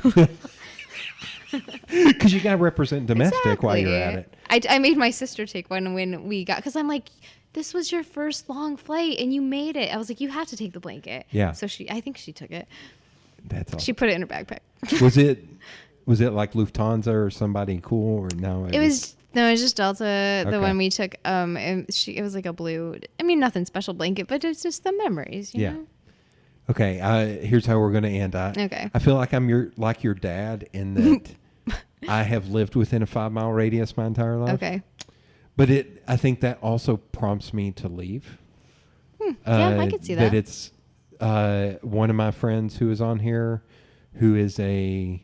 Because you got to represent domestic while you're at it. I made my sister take one when we got, because I'm like, this was your first long flight and you made it. I was like, you have to take the blanket. Yeah. So I think she took it. That's all. She put it in her backpack. Was it like Lufthansa or somebody cool, or no? It was just Delta, the Okay. one we took. And it was like a blue. I mean, nothing special blanket, but it's just the memories. You know? Okay. Here's how we're going to end. Okay. I feel like I'm your dad in that I have lived within a 5-mile radius my entire life. Okay. But I think that also prompts me to leave. Yeah, I could see that. That it's one of my friends who is on here, who is a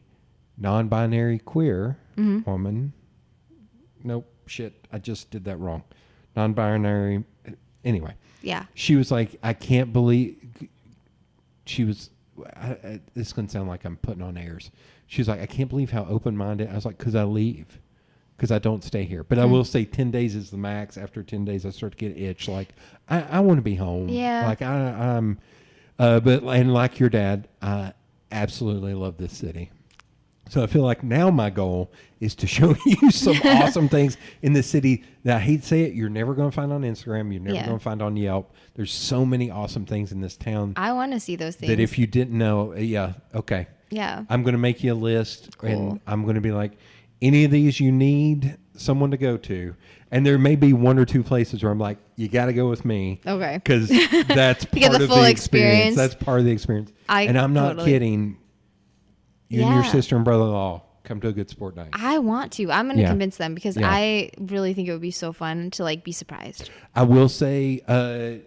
non-binary queer woman. Nope, shit, I just did that wrong. Non-binary. Anyway. Yeah. She was like, I can't believe. She was. This is gonna sound like I'm putting on airs. She was like, I can't believe how open-minded. I was like, because I leave. Because I don't stay here. But I will say 10 days is the max. After 10 days, I start to get itch. Like, I want to be home. Yeah. Like, I'm... and like your dad, I absolutely love this city. So I feel like now my goal is to show you some awesome things in the city that I hate to say it, you're never going to find on Instagram. You're never going to find on Yelp. There's so many awesome things in this town. I want to see those things. That if you didn't know, okay. Yeah. I'm going to make you a list, Cool. and I'm going to be like, any of these you need someone to go to. And there may be one or two places where I'm like, you got to go with me. Okay. Because that's To get part the of full the experience. That's part of the experience. And I'm not totally. kidding. You and your Yeah. sister and brother-in-law come to a good sport night. I want to. I'm going to Yeah. convince them because Yeah. I really think it would be so fun to like be surprised. I will say,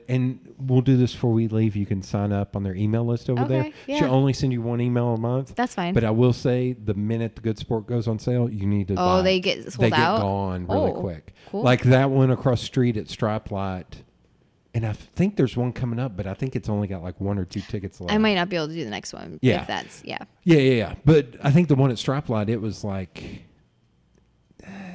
and we'll do this before we leave. You can sign up on their email list over there. Okay, yeah. She'll only send you one email a month. That's fine. But I will say, the minute the Good Sport goes on sale, you need to buy. they get sold They get out? gone really Oh, quick. cool. Like that one across the street at Stripe Light. And I think there's one coming up, but I think it's only got like 1 or 2 tickets left. I might not be able to do the next one. Yeah. If that's, yeah. Yeah. But I think the one at Stripe Light, it was like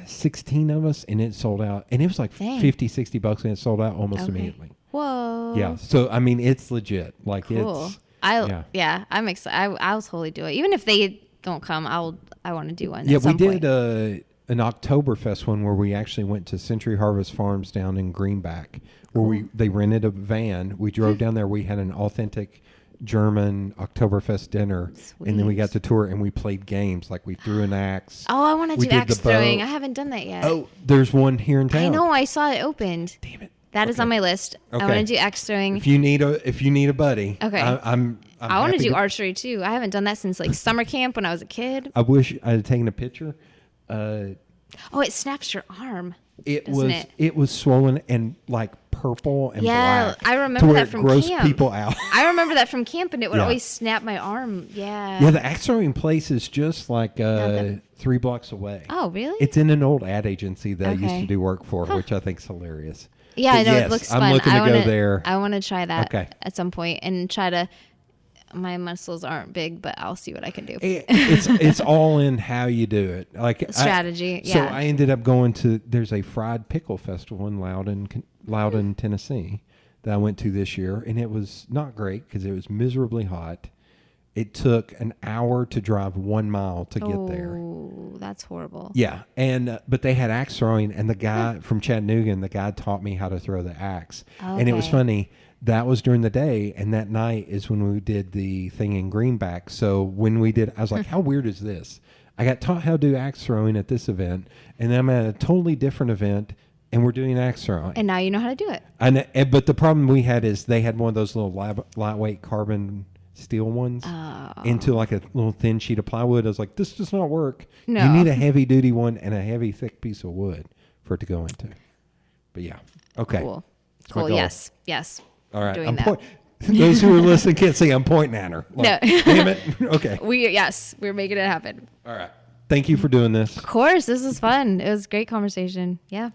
16 of us, and it sold out. And it was like Dang. $50-$60, and it sold out almost Okay. immediately. Whoa. Yeah. So, I mean, it's legit. Like, Cool. it's... I'm excited. I'll totally do it. Even if they don't come, I want to do one. Yeah, at some we point. did an Oktoberfest one where we actually went to Century Harvest Farms down in Greenback, where they rented a van. We drove down there. We had an authentic German Oktoberfest dinner, and then we got to tour and we played games. Like we threw an axe. Oh, I want to We do did axe the bow. throwing. I haven't done that yet. Oh, there's one here in town. I know. I saw it opened. Damn it. That is on my list. Okay. I want to do axe throwing. If you need a buddy, Okay. I'm I want to happy do archery too. I haven't done that since like summer camp when I was a kid. I wish I had taken a picture. Oh, it snaps your arm. It Doesn't was it? was swollen and like purple and Yeah, black. I to remember where that it from grossed camp. people out. I remember that from camp, and it would Yeah. always snap my arm. Yeah. Yeah, the axe throwing place is just like 3 blocks away. Oh, really? It's in an old ad agency that I used Okay. to do work for, which I think's hilarious. Yeah, But I know yes, it looks I'm fun. looking to I go wanna, there. I want to try that Okay. at some point and try to. My muscles aren't big, but I'll see what I can do. It's all in how you do it. Like Strategy, So yeah. I ended up going to. There's a fried pickle festival in Loudon, Tennessee, that I went to this year, and it was not great because it was miserably hot. It took an hour to drive 1 mile to get there. Oh, that's horrible. Yeah, and but they had axe throwing, and the guy from Chattanooga, the guy taught me how to throw the axe, and it was Okay. funny. That was during the day, and that night is when we did the thing in Greenback. So when we did, I was like, how weird is this? I got taught how to do axe throwing at this event, and then I'm at a totally different event, and we're doing axe throwing. And now you know how to do it. But the problem we had is they had one of those little lightweight carbon steel ones into like a little thin sheet of plywood. I was like, this does not work. No. You need a heavy duty one and a heavy thick piece of wood for it to go into. But yeah. Okay. Cool. That's my Cool. goal. Yes. All right. Doing that. Those who are listening can't see I'm pointing at her. Like, No. Damn it. Okay. We're making it happen. All right. Thank you for doing this. Of course. This was fun. It was a great conversation. Yeah.